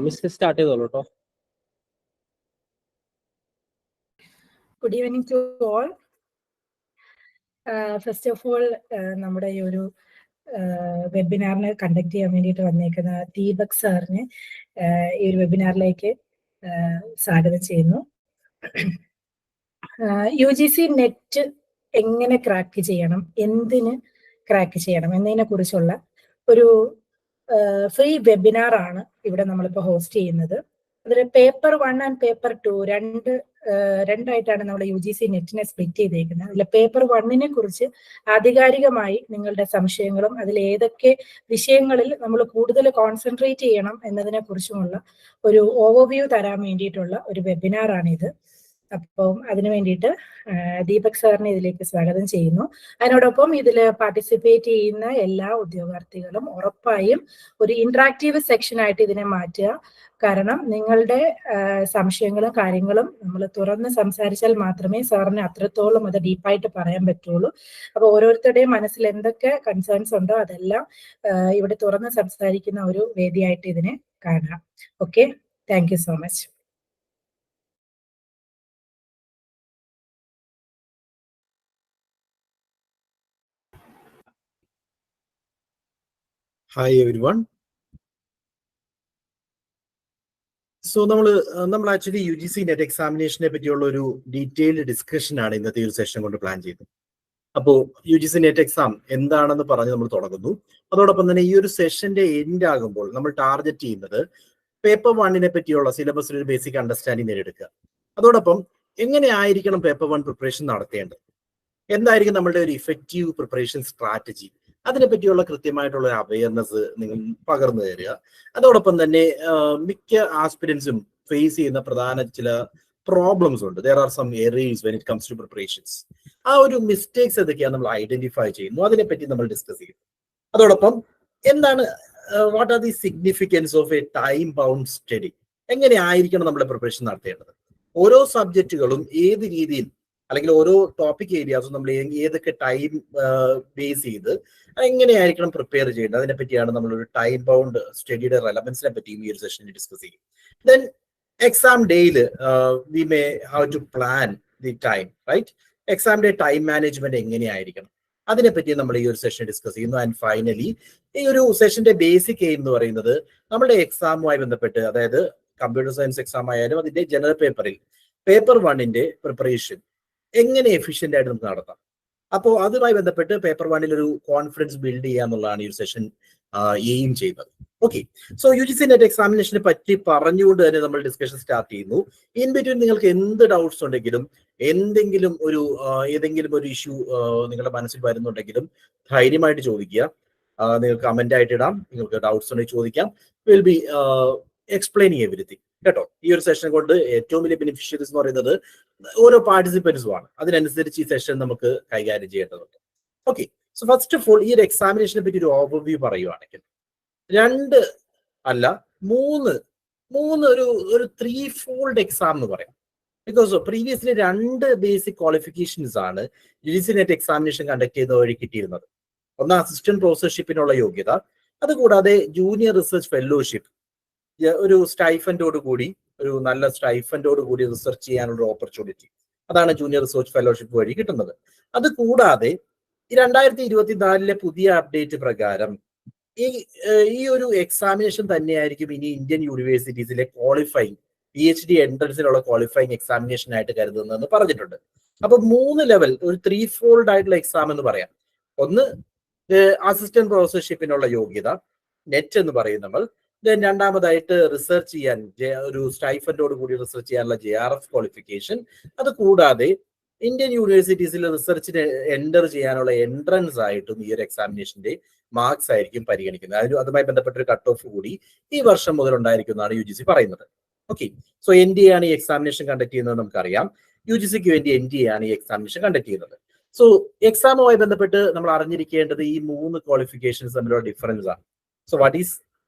Miss start ചെയ്തോളൂ കേട്ടോ. Good evening to all. First of all നമ്മുടെ ഈ ഒരു വെബിനാറിന് കണ്ടക്ട് ചെയ്യാൻ വേണ്ടിയിട്ട് വന്നേക്കുന്ന ദീപക് സാറിന് ഈ ഒരു വെബിനാറിലേക്ക് സ്വാഗതം ചെയ്യുന്നു. UGC നെറ്റ് എങ്ങനെ ക്രാക്ക് ചെയ്യണം, എന്തിന് ക്രാക്ക് ചെയ്യണം എന്നതിനെ കുറിച്ചുള്ള ഒരു ഫ്രീ വെബിനാർ ആണ് ഇവിടെ നമ്മളിപ്പോൾ ഹോസ്റ്റ് ചെയ്യുന്നത്. അതിൽ പേപ്പർ 1 ആൻഡ് പേപ്പർ 2 രണ്ടായിട്ടാണ് നമ്മൾ UGC നെറ്റിനെ സ്പ്ലിറ്റ് ചെയ്തേക്കുന്നത്. അതിൽ പേപ്പർ 1നെ കുറിച്ച് ആധികാരികമായി നിങ്ങളുടെ സംശയങ്ങളും അതിൽ ഏതൊക്കെ വിഷയങ്ങളിൽ നമ്മൾ കൂടുതൽ കോൺസെൻട്രേറ്റ് ചെയ്യണം എന്നതിനെ കുറിച്ചുമുള്ള ഒരു ഓവർവ്യൂ തരാൻ വേണ്ടിയിട്ടുള്ള ഒരു വെബിനാറാണിത്. അപ്പം അതിനു വേണ്ടിയിട്ട് ദീപക് സാറിനെ ഇതിലേക്ക് സ്വാഗതം ചെയ്യുന്നു. അതിനോടൊപ്പം ഇതിൽ പാർട്ടിസിപ്പേറ്റ് ചെയ്യുന്ന എല്ലാ ഉദ്യോഗാർത്ഥികളും ഉറപ്പായും ഒരു ഇന്ററാക്റ്റീവ് സെക്ഷനായിട്ട് ഇതിനെ മാറ്റുക. കാരണം നിങ്ങളുടെ സംശയങ്ങളും കാര്യങ്ങളും നമ്മൾ തുറന്ന് സംസാരിച്ചാൽ മാത്രമേ സാറിന് അത്രത്തോളം അത് ഡീപ്പായിട്ട് പറയാൻ പറ്റുള്ളൂ. അപ്പോൾ ഓരോരുത്തരുടെയും മനസ്സിൽ എന്തൊക്കെ കൺസേൺസ് ഉണ്ടോ അതെല്ലാം ഇവിടെ തുറന്ന് സംസാരിക്കുന്ന ഒരു വേദിയായിട്ട് ഇതിനെ കാണാം. Okay, thank you so much. Hi everyone. So നമ്മൾ ആക്ച്വലി UGC നെറ്റ് എക്സാമിനേഷനെ പറ്റിയുള്ള ഒരു ഡീറ്റെയിൽഡ് ഡിസ്കഷൻ ആണ് ഇന്നത്തെ ഒരു സെഷൻ കൊണ്ട് പ്ലാൻ ചെയ്തത്. അപ്പോൾ UGC നെറ്റ് എക്സാം എന്താണെന്ന് പറഞ്ഞ് നമ്മൾ തുടങ്ങുന്നു. അതോടൊപ്പം തന്നെ ഈ ഒരു സെഷന്റെ എൻഡ് ആകുമ്പോൾ നമ്മൾ ടാർഗറ്റ് ചെയ്യുന്നത് പേപ്പർ 1നെ പറ്റിയുള്ള സിലബസിൽ ഒരു ബേസിക് അണ്ടർസ്റ്റാൻഡിങ് നേടിയെടുക്കുക. അതോടൊപ്പം എങ്ങനെയായിരിക്കണം പേപ്പർ 1 പ്രിപ്പറേഷൻ നടത്തേണ്ടത്, എന്തായിരിക്കും നമ്മളുടെ ഒരു ഇഫക്റ്റീവ് പ്രിപ്പറേഷൻ സ്ട്രാറ്റജി, അതിനെപ്പറ്റിയുള്ള കൃത്യമായിട്ടുള്ള അവയർനെസ് നിങ്ങൾ പകർന്നു തരിക. അതോടൊപ്പം തന്നെ മിക്ക ആസ്പിരൻസും ഫേസ് ചെയ്യുന്ന പ്രധാന ചില പ്രോബ്ലംസ് ഉണ്ട്. There are some errors when it comes to preparations. ആ ഒരു മിസ്റ്റേക്സ് ഏതൊക്കെയാണ് നമ്മൾ ഐഡന്റിഫൈ ചെയ്യുന്നു, അതിനെപ്പറ്റി നമ്മൾ ഡിസ്കസ് ചെയ്യും. അതോടൊപ്പം എന്താണ് what are the significance of A time bound study, എങ്ങനെയായിരിക്കണം നമ്മുടെ പ്രിപ്പറേഷൻ നടത്തേണ്ടത്, ഓരോ സബ്ജക്റ്റുകളും ഏത് രീതിയിൽ അല്ലെങ്കിൽ ഓരോ ടോപ്പിക് ഏരിയാസും നമ്മൾ ഏതൊക്കെ ടൈം ബേസ് ചെയ്ത് എങ്ങനെയായിരിക്കണം പ്രിപ്പയർ ചെയ്യേണ്ടത്, അതിനെപ്പറ്റിയാണ് നമ്മളൊരു ടൈം ബൗണ്ട് സ്റ്റഡിയുടെ റെലവൻസിനെ പറ്റിയും ഈ ഒരു സെഷനിൽ ഡിസ്കസ് ചെയ്യും. ദെൻ എക്സാം ഡേയിൽ we may have to plan the time, right? Exam day time management എങ്ങനെയായിരിക്കണം, അതിനെപ്പറ്റി നമ്മൾ ഈ ഒരു സെഷൻ ഡിസ്കസ് ചെയ്യുന്നു. ആൻഡ് ഫൈനലി ഈ ഒരു സെഷന്റെ ബേസിക് എയിം എന്ന് പറയുന്നത് നമ്മുടെ എക്സാമുമായി ബന്ധപ്പെട്ട്, അതായത് കമ്പ്യൂട്ടർ സയൻസ് എക്സാം ആയാലും അതിന്റെ ജനറൽ പേപ്പറിൽ പേപ്പർ 1ന്റെ പ്രിപ്പറേഷൻ എങ്ങനെ എഫിഷ്യന്റ് ആയിട്ട് നമുക്ക് നടത്താം. അപ്പോൾ അതുമായി ബന്ധപ്പെട്ട് പേപ്പർ 1ൽ ഒരു കോൺഫിഡൻസ് ബിൽഡ് ചെയ്യുക എന്നുള്ളതാണ് ഈ ഒരു സെഷൻ എയിം ചെയ്യുന്നത്. ഓക്കെ, സോ UGC നെറ്റ് എക്സാമിനേഷനെ പറ്റി പറഞ്ഞുകൊണ്ട് തന്നെ നമ്മൾ ഡിസ്കഷൻ സ്റ്റാർട്ട് ചെയ്യുന്നു. ഇൻ ബിറ്റ്വീൻ നിങ്ങൾക്ക് എന്ത് ഡൗട്ട്സ് ഉണ്ടെങ്കിലും, ഏതെങ്കിലും ഒരു ഇഷ്യൂ നിങ്ങളുടെ മനസ്സിൽ വരുന്നുണ്ടെങ്കിലും ധൈര്യമായിട്ട് ചോദിക്കുക. നിങ്ങൾക്ക് കമന്റ് ആയിട്ട് ഇടാം, നിങ്ങൾക്ക് ഡൗട്ട്സ് ഉണ്ടെങ്കിൽ ചോദിക്കാം. വിൽ ബി എക്സ്പ്ലെയിനിങ് എവരിത്തിങ് കേട്ടോ. ഈ ഒരു സെഷൻ കൊണ്ട് ഏറ്റവും വലിയ ബെനിഫിഷ്യറീസ് എന്ന് പറയുന്നത് ഓരോ പാർട്ടിസിപ്പൻസും ആണ്. അതിനനുസരിച്ച് ഈ സെഷൻ നമുക്ക് കൈകാര്യം ചെയ്യേണ്ടതുണ്ട്. Okay, so first of all ഈ ഒരു എക്സാമിനേഷനെ പറ്റി ഒരു ഓവർവ്യൂ പറയുവാണെങ്കിൽ 2 അല്ല 3 ഒരു 3-fold എക്സാം എന്ന് പറയാം. ബിക്കോസ് പ്രീവിയസ്ലി 2 ബേസിക് ക്വാളിഫിക്കേഷൻസ് ആണ് UGC നെറ്റ് എക്സാമിനേഷൻ കണ്ടക്ട് ചെയ്ത വഴി കിട്ടിയിരുന്നത്. ഒന്ന് അസിസ്റ്റന്റ് പ്രൊഫസർഷിപ്പിനുള്ള യോഗ്യത, അതുകൂടാതെ ജൂനിയർ റിസർച്ച് ഫെലോഷിപ്പ്, ഒരു സ്റ്റൈഫൻഡോട് കൂടി, ഒരു നല്ല സ്റ്റൈഫൻഡോട് കൂടി റിസർച്ച് ചെയ്യാനുള്ള ഓപ്പർച്യൂണിറ്റി, അതാണ് ജൂനിയർ റിസർച്ച് ഫെലോഷിപ്പ് വഴി കിട്ടുന്നത്. അത് കൂടാതെ 2024 പുതിയ അപ്ഡേറ്റ് പ്രകാരം ഈ ഒരു എക്സാമിനേഷൻ തന്നെയായിരിക്കും ഇനി ഇന്ത്യൻ യൂണിവേഴ്സിറ്റീസിലെ ക്വാളിഫൈങ് PhD എൻട്രൻസിനുള്ള ക്വാളിഫൈങ് എക്സാമിനേഷൻ ആയിട്ട് കരുതുന്നതെന്ന് പറഞ്ഞിട്ടുണ്ട്. അപ്പൊ 3 ലെവൽ, ഒരു 3-fold ആയിട്ടുള്ള എക്സാം എന്ന് പറയാം. ഒന്ന് അസിസ്റ്റന്റ് പ്രൊഫസർഷിപ്പിനുള്ള യോഗ്യത, നെറ്റ് എന്ന് പറയും നമ്മൾ. ദെൻ രണ്ടാമതായിട്ട് റിസർച്ച് ചെയ്യാൻ ഒരു സ്റ്റൈഫൻഡോട് കൂടി റിസർച്ച് ചെയ്യാനുള്ള JRF ക്വാളിഫിക്കേഷൻ. അത് കൂടാതെ ഇന്ത്യൻ യൂണിവേഴ്സിറ്റീസിൽ റിസർച്ചിന് എൻ്റർ ചെയ്യാനുള്ള എൻട്രൻസ് ആയിട്ടും ഈ ഒരു എക്സാമിനേഷന്റെ മാർക്സ് ആയിരിക്കും പരിഗണിക്കുന്നത്. അതുമായി ബന്ധപ്പെട്ട ഒരു കട്ട് ഓഫ് കൂടി ഈ വർഷം മുതൽ ഉണ്ടായിരിക്കുന്നതാണ് UGC പറയുന്നത്. ഓക്കെ, സോ NDA ആണ് ഈ എക്സാമിനേഷൻ കണ്ടക്ട് ചെയ്യുന്നത് നമുക്കറിയാം. UGCക്ക് വേണ്ടി NDA ആണ് ഈ എക്സാമിനേഷൻ കണ്ടക്ട് ചെയ്യുന്നത്. സോ എക്സാമുമായി ബന്ധപ്പെട്ട് നമ്മൾ അറിഞ്ഞിരിക്കേണ്ടത് ഈ 3 ക്വാളിഫിക്കേഷൻസ് തമ്മിലുള്ള ഡിഫറൻസ് ആണ്. So what is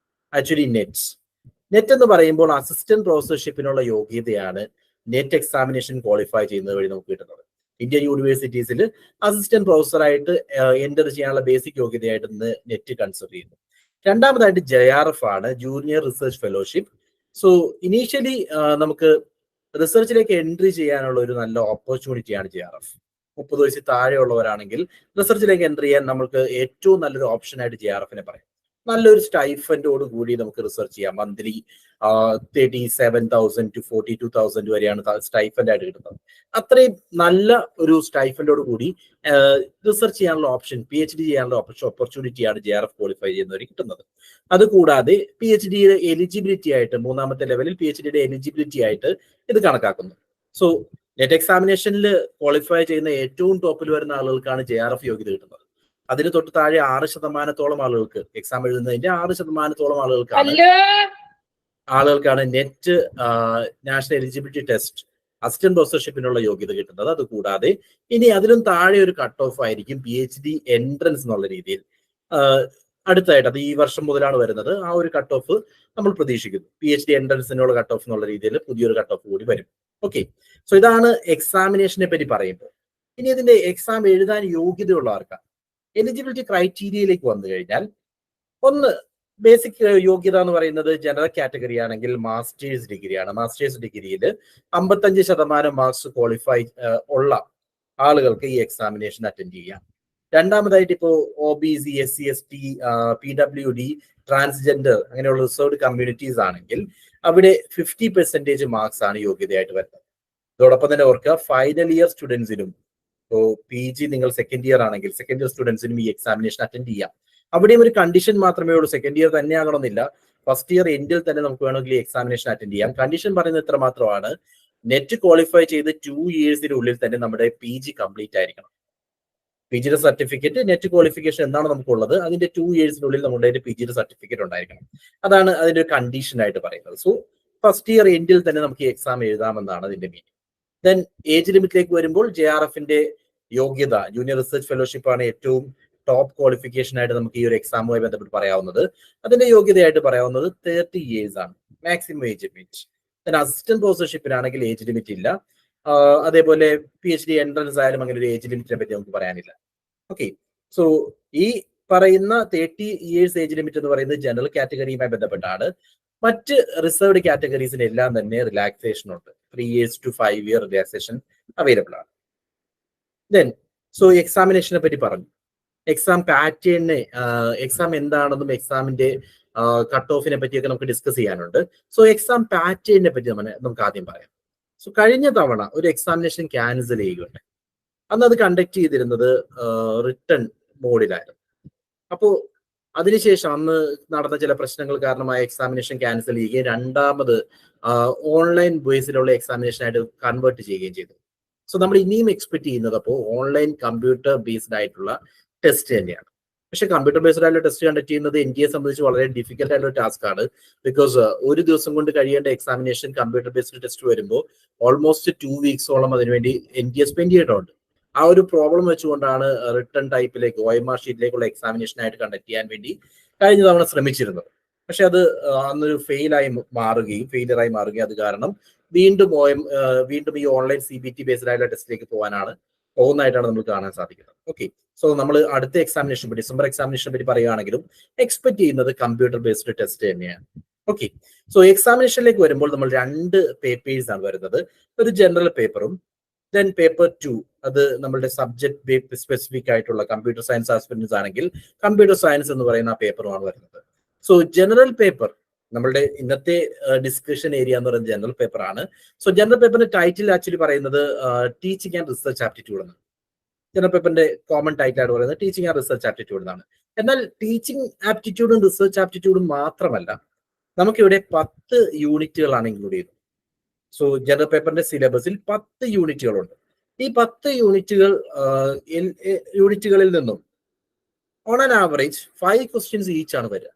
actually net എന്ന് പറയുമ്പോൾ അസിസ്റ്റന്റ് പ്രൊഫസർഷിപ്പിനുള്ള യോഗ്യതയാണ് നെറ്റ് എക്സാമിനേഷൻ ക്വാളിഫൈ ചെയ്യുന്നത് വഴി നമുക്ക് കിട്ടുന്നത്. ഇന്ത്യൻ യൂണിവേഴ്സിറ്റീസിൽ അസിസ്റ്റന്റ് പ്രൊഫസറായിട്ട് എൻ്റർ ചെയ്യാനുള്ള ബേസിക് യോഗ്യതയായിട്ട് നെറ്റ് കൺസിഡർ ചെയ്യുന്നു. രണ്ടാമതായിട്ട് JRF ആണ്, junior research fellowship. So initially നമുക്ക് റിസർച്ചിലേക്ക് എൻട്രി ചെയ്യാനുള്ള ഒരു നല്ല ഓപ്പർച്യൂണിറ്റിയാണ് JRF. 30 വയസ്സിൽ താഴെയുള്ളവരാണെങ്കിൽ റിസർച്ചിലേക്ക് എൻട്രി ചെയ്യാൻ നമുക്ക് ഏറ്റവും നല്ലൊരു ഓപ്ഷൻ ആയിട്ട് JRF-നെ പറയാം. നല്ലൊരു സ്റ്റൈഫൻഡോട് കൂടി നമുക്ക് റിസർച്ച് ചെയ്യാം. മന്ത്ലി 37,000 to 42,000 വരെയാണ് സ്റ്റൈഫൻഡ് ആയിട്ട് കിട്ടുന്നത്. അത്രയും നല്ല ഒരു സ്റ്റൈഫൻഡോട് കൂടി റിസർച്ച് ചെയ്യാനുള്ള ഓപ്ഷൻ, PhD ചെയ്യാനുള്ള ഓപ്പർച്യൂണിറ്റിയാണ് JRF ക്വാളിഫൈ ചെയ്യുന്നവർ കിട്ടുന്നത്. അതുകൂടാതെ PhD-യുടെ എലിജിബിലിറ്റി ആയിട്ട്, മൂന്നാമത്തെ ലെവലിൽ PhD-യുടെ എലിജിബിലിറ്റി ആയിട്ട് ഇത് കണക്കാക്കുന്നു. സോ നെറ്റ് എക്സാമിനേഷനിൽ ക്വാളിഫൈ ചെയ്യുന്ന ഏറ്റവും ടോപ്പിൽ വരുന്ന ആളുകൾക്കാണ് JRF യോഗ്യത കിട്ടുന്നത്. അതിന് തൊട്ട് താഴെ 6% ആളുകൾക്ക്, എക്സാം എഴുതുന്നതിന്റെ 6% ആളുകൾക്കാണ് NET national eligibility test assistant പ്രൊഫസർഷിപ്പിനുള്ള യോഗ്യത കിട്ടുന്നത്. അതുകൂടാതെ ഇനി അതിലും താഴെ ഒരു കട്ട് ഓഫ് ആയിരിക്കും PhD എൻട്രൻസ് എന്നുള്ള രീതിയിൽ. അടുത്തായിട്ട്, അത് ഈ വർഷം മുതലാണ് വരുന്നത്, ആ ഒരു കട്ട് ഓഫ് നമ്മൾ പ്രതീക്ഷിക്കുന്നു. PhD എൻട്രൻസിനുള്ള കട്ട് ഓഫ് എന്നുള്ള രീതിയിൽ പുതിയൊരു കട്ട് ഓഫ് കൂടി വരും. ഓക്കെ, സോ ഇതാണ് എക്സാമിനേഷനെ പറ്റി പറയുമ്പോൾ. ഇനി ഇതിന്റെ എക്സാം എഴുതാൻ യോഗ്യതയുള്ള ആർക്കാണ്? എലിജിബിലിറ്റി ക്രൈറ്റീരിയയിലേക്ക് വന്നു കഴിഞ്ഞാൽ, ഒന്ന് ബേസിക് യോഗ്യത എന്ന് പറയുന്നത് ജനറൽ കാറ്റഗറി ആണെങ്കിൽ മാസ്റ്റേഴ്സ് ഡിഗ്രിയാണ്. മാസ്റ്റേഴ്സ് ഡിഗ്രിയിൽ 55% മാർക്സ് ക്വാളിഫൈ ഉള്ള ആളുകൾക്ക് ഈ എക്സാമിനേഷൻ അറ്റൻഡ് ചെയ്യാം. രണ്ടാമതായിട്ട് ഇപ്പോൾ OBC, SC, ST, PWD, transgender അങ്ങനെയുള്ള റിസർവ്ഡ് കമ്മ്യൂണിറ്റീസ് ആണെങ്കിൽ അവിടെ 50% മാർക്സ് ആണ് യോഗ്യതയായിട്ട് വരുന്നത്. ഇതോടൊപ്പം തന്നെ ഓർക്കുക, ഫൈനൽ ഇയർ സ്റ്റുഡൻസിനും, ഇപ്പോൾ PG നിങ്ങൾ സെക്കൻഡ് ഇയർ ആണെങ്കിൽ സെക്കൻഡ് ഇയർ സ്റ്റുഡൻസിനും ഈ എക്സാമിനേഷൻ അറ്റൻഡ് ചെയ്യാം. അവിടെയും ഒരു കണ്ടീഷൻ മാത്രമേ ഉള്ളൂ. സെക്കൻഡ് ഇയർ തന്നെ ആകണമെന്നില്ല, ഫസ്റ്റ് ഇയർ എൻഡിൽ തന്നെ നമുക്ക് വേണമെങ്കിൽ ഈ എക്സാമിനേഷൻ അറ്റൻഡ് ചെയ്യാം. കണ്ടീഷൻ പറയുന്നത് ഇത്ര മാത്രമാണ്, നെറ്റ് ക്വാളിഫൈ ചെയ്ത് 2 ഇയേഴ്സിനുള്ളിൽ തന്നെ നമ്മുടെ PG കംപ്ലീറ്റ് ആയിരിക്കണം. PGയുടെ സർട്ടിഫിക്കറ്റ്, നെറ്റ് ക്വാളിഫിക്കേഷൻ എന്താണ് നമുക്കുള്ളത്, അതിന്റെ 2 ഇയേഴ്സിനുള്ളിൽ നമ്മുടെ PGയുടെ സർട്ടിഫിക്കറ്റ് ഉണ്ടായിരിക്കണം. അതാണ് അതിന്റെ ഒരു കണ്ടീഷൻ ആയിട്ട് പറയുന്നത്. സോ ഫസ്റ്റ് ഇയർ എൻഡിൽ തന്നെ നമുക്ക് ഈ എക്സാം എഴുതാമെന്നാണ് അതിന്റെ മീനിങ്. ദെൻ ഏജ് ലിമിറ്റിലേക്ക് വരുമ്പോൾ JRF-ന്റെ യോഗ്യത, ജൂനിയർ റിസർച്ച് ഫെലോഷിപ്പ് ആണ് ഏറ്റവും ടോപ്പ് ക്വാളിഫിക്കേഷൻ ആയിട്ട് നമുക്ക് ഈ ഒരു എക്സാമുമായി ബന്ധപ്പെട്ട് പറയാവുന്നത്. അതിന്റെ യോഗ്യതയായിട്ട് പറയാവുന്നത് 30 ഇയേഴ്സ് ആണ് maximum age limit. Then assistant പ്രൊഫസർഷിപ്പിനാണെങ്കിൽ ഏജ് ലിമിറ്റ് ഇല്ല. അതേപോലെ PhD എൻട്രൻസ് ആയാലും അങ്ങനെ ഒരു ഏജ് ലിമിറ്റിനെ പറ്റി നമുക്ക് പറയാനില്ല. ഓക്കെ, സോ ഈ പറയുന്ന 30 ഇയേഴ്സ് ഏജ് ലിമിറ്റ് എന്ന് പറയുന്നത് ജനറൽ കാറ്റഗറിയുമായി ബന്ധപ്പെട്ടാണ്. മറ്റ് റിസർവ്ഡ് കാറ്റഗറീസിന് എല്ലാം തന്നെ റിലാക്സേഷൻ ഉണ്ട്. 3 years to 5 year relaxation available ആണ്. ദെൻ സോ എക്സാമിനേഷനെ പറ്റി പറഞ്ഞു. എക്സാം പാറ്റേണിനെ, എക്സാം എന്താണെന്നും എക്സാമിന്റെ കട്ട് ഓഫിനെ പറ്റിയൊക്കെ നമുക്ക് ഡിസ്കസ് ചെയ്യാനുണ്ട്. സോ എക്സാം പാറ്റേണിനെ പറ്റി നമുക്ക് ആദ്യം പറയാം. സോ കഴിഞ്ഞ തവണ ഒരു എക്സാമിനേഷൻ ക്യാൻസൽ ചെയ്യുകയുണ്ട്. അന്ന് അത് കണ്ടക്ട് ചെയ്തിരുന്നത് റിട്ടൺ മോഡിലായിരുന്നു. അപ്പോൾ അതിനുശേഷം അന്ന് നടന്ന ചില പ്രശ്നങ്ങൾ കാരണമായ എക്സാമിനേഷൻ ക്യാൻസൽ ചെയ്യുകയും രണ്ടാമത് ഓൺലൈൻ ബേസിലുള്ള എക്സാമിനേഷൻ ആയിട്ട് കൺവേർട്ട് ചെയ്യുകയും ചെയ്തു. സോ നമ്മൾ ഇനിയും എക്സ്പെക്ട് ചെയ്യുന്നത് അപ്പോൾ ഓൺലൈൻ കമ്പ്യൂട്ടർ ബേസ്ഡ് ആയിട്ടുള്ള ടെസ്റ്റ് തന്നെയാണ്. പക്ഷെ കമ്പ്യൂട്ടർ ബേസ്ഡ് ആയിട്ടുള്ള ടെസ്റ്റ് കണ്ടക്ട് ചെയ്യുന്നത് NTA സംബന്ധിച്ച് വളരെ ഡിഫിക്കൽട്ട് ആയിട്ടുള്ള ടാസ്ക് ആണ്. ബിക്കോസ് ഒരു ദിവസം കൊണ്ട് കഴിയേണ്ട എക്സാമിനേഷൻ കമ്പ്യൂട്ടർ ബേസ്ഡ് ടെസ്റ്റ് വരുമ്പോൾ ഓൾമോസ്റ്റ് 2 weeks-ഓളം അതിനുവേണ്ടി NTA സ്പെൻഡ് ചെയ്തിട്ടുണ്ട്. ആ ഒരു പ്രോബ്ലം വെച്ചുകൊണ്ടാണ് റിട്ടൺ ടൈപ്പിലേക്ക്, OMR ഷീറ്റിലേക്കുള്ള എക്സാമിനേഷൻ ആയിട്ട് കണ്ടക്ട് ചെയ്യാൻ വേണ്ടി കഴിഞ്ഞ തവണ ശ്രമിച്ചിരുന്നത്. പക്ഷെ അത് അന്നൊരു ഫെയിലിയറായി മാറുകയും അത് കാരണം വീണ്ടും ഈ ഓൺലൈൻ CBT ബേസ്ഡ് ആയിട്ടുള്ള ടെസ്റ്റിലേക്ക് പോകുന്നതായിട്ടാണ് നമുക്ക് കാണാൻ സാധിക്കുന്നത്. ഓക്കെ, സോ നമ്മൾ അടുത്ത എക്സാമിനേഷൻ, ഡിസംബർ എക്സാമിനേഷനെ പറ്റി പറയുകയാണെങ്കിലും എക്സ്പെക്ട് ചെയ്യുന്നത് കമ്പ്യൂട്ടർ ബേസ്ഡ് ടെസ്റ്റ് തന്നെയാണ്. ഓക്കെ, സോ എക്സാമിനേഷനിലേക്ക് വരുമ്പോൾ നമ്മൾ 2 പേപ്പേഴ്സ് ആണ് വരുന്നത്. ഒരു ജനറൽ പേപ്പറും ദെൻ പേപ്പർ 2 അത് നമ്മളുടെ സബ്ജക്ട് സ്പെസിഫിക് ആയിട്ടുള്ള കമ്പ്യൂട്ടർ സയൻസ് ആസ്പിരൻസ് ആണെങ്കിൽ കമ്പ്യൂട്ടർ സയൻസ് എന്ന് പറയുന്ന ആ പേപ്പറുമാണ് വരുന്നത്. സോ ജനറൽ പേപ്പർ നമ്മളുടെ ഇന്നത്തെ ഡിസ്കഷൻ ഏരിയ എന്ന് പറയുന്നത് ജനറൽ പേപ്പർ ആണ്. സോ ജനറൽ പേപ്പറിന്റെ ടൈറ്റിൽ ആക്ച്വലി പറയുന്നത് ടീച്ചിങ് ആൻഡ് റിസർച്ച് ആപ്റ്റിറ്റ്യൂഡ് എന്നാണ്. ജനറൽ പേപ്പറിന്റെ കോമൺ ടൈറ്റിൽ ആയിട്ട് പറയുന്നത് ടീച്ചിങ് ആൻഡ് റിസർച്ച് ആപ്റ്റിറ്റ്യൂഡ് എന്നാണ്. എന്നാൽ ടീച്ചിങ് ആപ്റ്റിറ്റ്യൂഡും റിസർച്ച് ആപ്റ്റിറ്റ്യൂഡും മാത്രമല്ല, നമുക്കിവിടെ 10 യൂണിറ്റുകളാണ് ഇൻക്ലൂഡ് ചെയ്യുന്നത്. സോ ജനറൽ പേപ്പറിന്റെ സിലബസിൽ 10 യൂണിറ്റുകളുണ്ട്. ഈ 10 യൂണിറ്റുകളിൽ നിന്നും on an average 5 questions each ആണ് വരിക.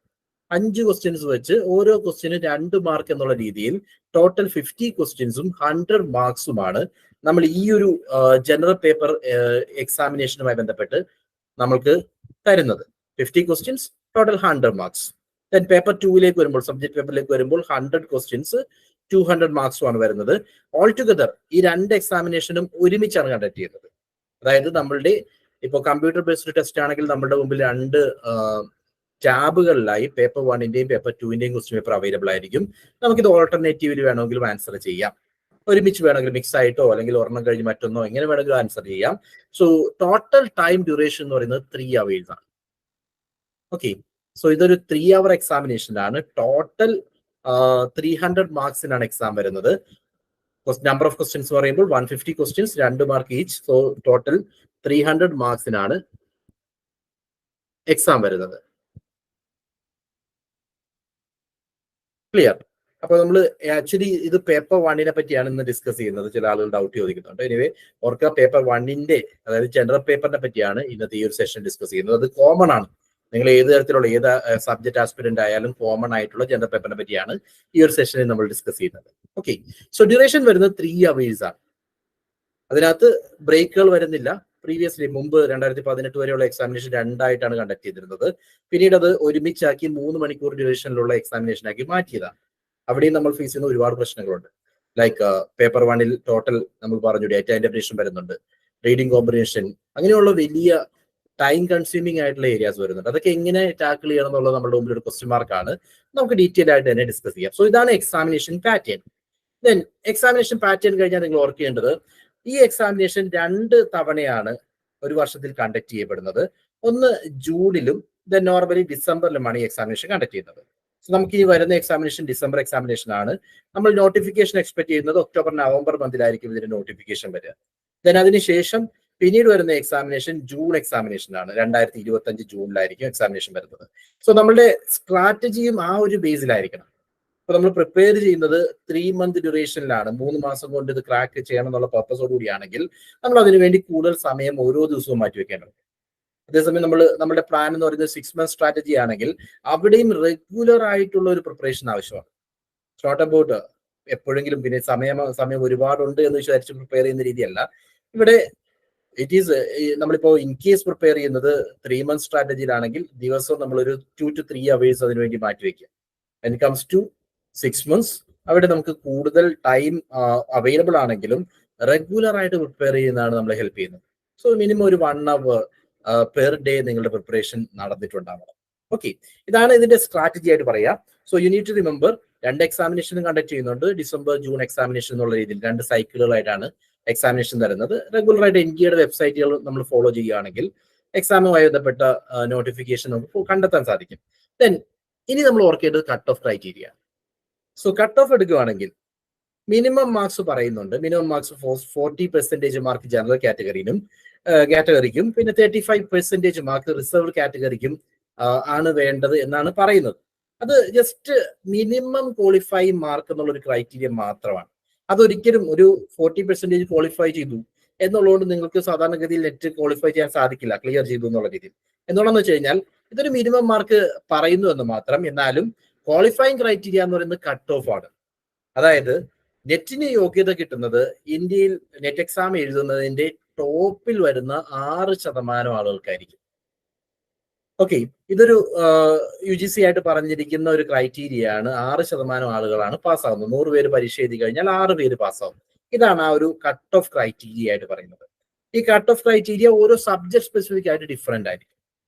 5 ക്വസ്റ്റ്യൻസ് വെച്ച് ഓരോ ക്വസ്റ്റ്യനും 2 മാർക്ക് എന്നുള്ള രീതിയിൽ ടോട്ടൽ 50 ക്വസ്റ്റ്യൻസും 100 മാർക്സുമാണ് നമ്മൾ ഈ ഒരു ജനറൽ പേപ്പർ എക്സാമിനേഷനുമായി ബന്ധപ്പെട്ട് നമ്മൾക്ക് തരുന്നത്. 50 questions, total 100 marks. Then paper 2ലേക്ക് വരുമ്പോൾ, സബ്ജക്ട് പേപ്പറിലേക്ക് വരുമ്പോൾ 100 ക്വസ്റ്റ്യൻസ് 200 മാർക്സുമാണ് വരുന്നത്. ഓൾ ടുഗദർ ഈ 2 എക്സാമിനേഷനും ഒരുമിച്ചാണ് കണ്ടക്ട് ചെയ്യുന്നത്. അതായത് നമ്മളുടെ ഇപ്പോൾ കമ്പ്യൂട്ടർ ബേസ്ഡ് ടെസ്റ്റ് ആണെങ്കിൽ നമ്മുടെ മുമ്പിൽ 2 ടാബുകളിലായി പേപ്പർ 1ന്റെയും പേപ്പർ 2ന്റെയും ക്വസ്റ്റ്യൻ പേപ്പർ അവൈലബിൾ ആയിരിക്കും. നമുക്കിത് ഓൾട്ടർനേറ്റീവിൽ വേണമെങ്കിലും ആൻസർ ചെയ്യാം. ഒരുമിച്ച് വേണമെങ്കിൽ മിക്സ് ആയിട്ടോ അല്ലെങ്കിൽ ഒരെണ്ണം കഴിഞ്ഞ് മറ്റൊന്നോ എങ്ങനെ വേണമെങ്കിലും ആൻസർ ചെയ്യാം. സോ ടോട്ടൽ ടൈം ഡ്യൂറേഷൻ എന്ന് പറയുന്നത് 3 hours ആണ്. ഓക്കെ, സോ ഇതൊരു 3 hour എക്സാമിനേഷനാണ്. ടോട്ടൽ 300 മാർക്സിനാണ് എക്സാം വരുന്നത്. നമ്പർ ഓഫ് ക്വസ്റ്റ്യൻസ് പറയുമ്പോൾ 150 questions, 2 mark each. So total 300 മാർക്സിനാണ് എക്സാം വരുന്നത്. ക്ലിയർ? അപ്പൊ നമ്മൾ ആക്ച്വലി ഇത് പേപ്പർ 1നെ പറ്റിയാണ് ഇന്ന് ഡിസ്കസ് ചെയ്യുന്നത്. ചില ആളുകൾ ഡൗട്ട് ചോദിക്കുന്നുണ്ട്. എനിവേ ഓർക്കുക, പേപ്പർ 1ന്റെ അതായത് ജനറൽ പേപ്പറിനെ പറ്റിയാണ് ഇന്നത്തെ ഈ ഒരു സെഷൻ ഡിസ്കസ് ചെയ്യുന്നത്. അത് കോമൺ ആണ്. നിങ്ങൾ ഏത് തരത്തിലുള്ള ഏത് സബ്ജക്ട് ആസ്പിരന്റ് ആയാലും കോമൺ ആയിട്ടുള്ള ജനറൽ പേപ്പറിനെ പറ്റിയാണ് ഈ ഒരു സെഷനിൽ നമ്മൾ ഡിസ്കസ് ചെയ്യുന്നത്. ഓക്കെ, സോ ഡ്യൂറേഷൻ വരുന്നത് 3 hours ആണ്. അതിനകത്ത് ബ്രേക്കുകൾ വരുന്നില്ല. പ്രീവിയസ്ലി മുമ്പ് 2018 വരെയുള്ള എക്സാമിനേഷൻ 2 ആയിട്ടാണ് കണ്ടക്ട് ചെയ്തിരുന്നത്. പിന്നീട് അത് ഒരുമിച്ചാക്കി 3 മണിക്കൂർ ഡ്യൂറേഷനിലുള്ള എക്സാമിനേഷൻ ആക്കി മാറ്റിയതാണ്. അവിടെയും നമ്മൾ ഫേസ് ചെയ്യുന്ന ഒരുപാട് പ്രശ്നങ്ങളുണ്ട്. ലൈക്ക് പേപ്പർ 1ൽ ടോട്ടൽ നമ്മൾ പറഞ്ഞു ഡേറ്റ ഇന്റർപ്രിറ്റേഷൻ വരുന്നുണ്ട്, റീഡിംഗ് കോമ്പ്രിഹെൻഷൻ, അങ്ങനെയുള്ള വലിയ ടൈം കൺസ്യൂമിംഗ് ആയിട്ടുള്ള ഏരിയാസ് വരുന്നുണ്ട്. അതൊക്കെ എങ്ങനെ ടാക്കിൾ ചെയ്യണം എന്നുള്ളത് നമ്മുടെ മുമ്പിൽ ഒരു ക്വസ്റ്റ്യൻ മാർക്കാണ്. നമുക്ക് ഡീറ്റെയിൽ ആയിട്ട് തന്നെ ഡിസ്കസ് ചെയ്യാം. സോ ഇതാണ് examination pattern. Then examination pattern കഴിഞ്ഞാൽ നിങ്ങൾ ഓർക്കേണ്ടത് ഈ എക്സാമിനേഷൻ 2 തവണയാണ് ഒരു വർഷത്തിൽ കണ്ടക്ട് ചെയ്യപ്പെടുന്നത്. ഒന്ന് ജൂണിലും ദെൻ നോർമലി ഡിസംബറിലുമാണ് ഈ എക്സാമിനേഷൻ കണ്ടക്ട് ചെയ്യുന്നത്. സോ നമുക്ക് ഈ വരുന്ന എക്സാമിനേഷൻ ഡിസംബർ എക്സാമിനേഷൻ ആണ്. നമ്മൾ നോട്ടിഫിക്കേഷൻ എക്സ്പെക്ട് ചെയ്യുന്നത് ഒക്ടോബർ നവംബർ മന്തിലായിരിക്കും ഇതിന്റെ നോട്ടിഫിക്കേഷൻ വരിക. ദെൻ അതിനുശേഷം പിന്നീട് വരുന്ന എക്സാമിനേഷൻ ജൂൺ എക്സാമിനേഷൻ ആണ്. 2025 ജൂണിലായിരിക്കും എക്സാമിനേഷൻ വരുന്നത്. സോ നമ്മളുടെ സ്ട്രാറ്റജിയും ആ ഒരു ബേസിലായിരിക്കണം. അപ്പൊ നമ്മൾ പ്രിപ്പയർ ചെയ്യുന്നത് 3 month ഡ്യൂറേഷനിലാണ്. 3 മാസം കൊണ്ട് ഇത് ക്രാക്ക് ചെയ്യണം എന്നുള്ള പർപ്പസോട് കൂടിയാണെങ്കിൽ നമ്മൾ അതിനുവേണ്ടി കൂടുതൽ സമയം ഓരോ ദിവസവും മാറ്റിവെക്കേണ്ടത്. അതേസമയം നമ്മുടെ പ്ലാൻ എന്ന് പറയുന്നത് 6 month സ്ട്രാറ്റജി ആണെങ്കിൽ അവിടെയും റെഗുലർ ആയിട്ടുള്ള ഒരു പ്രിപ്പറേഷൻ ആവശ്യമാണ്. നോട്ട് അബൌട്ട് എപ്പോഴെങ്കിലും പിന്നെ സമയം ഒരുപാടുണ്ട് എന്ന് വിചാരിച്ച് പ്രിപ്പയർ ചെയ്യുന്ന രീതിയല്ല. ഇവിടെ ഇറ്റ് ഈസ് നമ്മളിപ്പോ ഇൻ കേസ് പ്രിപ്പയർ ചെയ്യുന്നത് 3 month സ്ട്രാറ്റജിയിലാണെങ്കിൽ ദിവസവും നമ്മളൊരു 2 to 3 hours അതിനുവേണ്ടി മാറ്റിവെക്കുക. വെൻ കംസ് ടു 6 months അവിടെ നമുക്ക് കൂടുതൽ ടൈം അവൈലബിൾ ആണെങ്കിലും റെഗുലർ ആയിട്ട് പ്രിപ്പയർ ചെയ്യുന്നതാണ് നമ്മളെ ഹെൽപ്പ് ചെയ്യുന്നത്. സോ മിനിമം ഒരു 1 hour പെർ ഡേ നിങ്ങളുടെ പ്രിപ്പറേഷൻ നടന്നിട്ടുണ്ടാവണം. ഓക്കെ, ഇതാണ് ഇതിന്റെ സ്ട്രാറ്റജി ആയിട്ട് പറയാം. So you need to remember 2 എക്സാമിനേഷനും കണ്ടക്ട് ചെയ്യുന്നുണ്ട്. ഡിസംബർ ജൂൺ എക്സാമിനേഷൻ എന്നുള്ള രീതിയിൽ 2 സൈക്കിളുകളായിട്ടാണ് എക്സാമിനേഷൻ തരുന്നത്. റെഗുലർ ആയിട്ട് എൻജിയുടെ വെബ്സൈറ്റുകൾ നമ്മൾ ഫോളോ ചെയ്യുകയാണെങ്കിൽ എക്സാമുമായി ബന്ധപ്പെട്ട നോട്ടിഫിക്കേഷൻ നമുക്ക് കണ്ടെത്താൻ സാധിക്കും. ദെൻ ഇനി നമ്മൾ ഓർക്കേണ്ടത് cut off criteria. Saw cut off എടുക്കുകയാണെങ്കിൽ മിനിമം മാർക്സ് പറയുന്നുണ്ട്. മിനിമം മാർക്സ് 40% മാർക്ക് ജനറൽ കാറ്റഗറിക്കും പിന്നെ 35% മാർക്ക് റിസർവ് കാറ്റഗറിക്കും ആണ് വേണ്ടത് എന്നാണ് പറയുന്നത്. അത് ജസ്റ്റ് മിനിമം ക്വാളിഫൈ മാർക്ക് എന്നുള്ള ഒരു ക്രൈറ്റീരിയ മാത്രമാണ്. അതൊരിക്കലും ഒരു 40% ക്വാളിഫൈ ചെയ്തു എന്നുള്ളതുകൊണ്ട് നിങ്ങൾക്ക് സാധാരണഗതിയിൽ നെറ്റ് ക്വാളിഫൈ ചെയ്യാൻ സാധിക്കില്ല, ക്ലിയർ ചെയ്തു എന്നുള്ള രീതിയിൽ. എന്തുകൊണ്ടാന്ന് വെച്ച് കഴിഞ്ഞാൽ ഇതൊരു മിനിമം മാർക്ക് പറയുന്നു എന്ന് മാത്രം. എന്നാലും ക്വാളിഫൈങ് ക്രൈറ്റീരിയ എന്ന് പറയുന്നത് കട്ട് ഓഫ് ആണ്. അതായത് നെറ്റിന് യോഗ്യത കിട്ടുന്നത് ഇന്ത്യയിൽ നെറ്റ് എക്സാം എഴുതുന്നതിന്റെ ടോപ്പിൽ വരുന്ന 6% ആളുകൾക്കായിരിക്കും. ഓക്കെ, ഇതൊരു UGC ആയിട്ട് പറഞ്ഞിരിക്കുന്ന ഒരു ക്രൈറ്റീരിയ ആണ്. 6% ആളുകളാണ് പാസ്സാവുന്നത്. 100 പേര് പരീക്ഷ എഴുതി കഴിഞ്ഞാൽ 6 പേര് പാസ്സാവും. ഇതാണ് ആ ഒരു കട്ട് ഓഫ് ക്രൈറ്റീരിയ ആയിട്ട് പറയുന്നത്. ഈ കട്ട് ഓഫ് ക്രൈറ്റീരിയ ഓരോ സബ്ജക്ട് സ്പെസിഫിക് ആയിട്ട് ഡിഫറെന്റ് ആയിരിക്കും.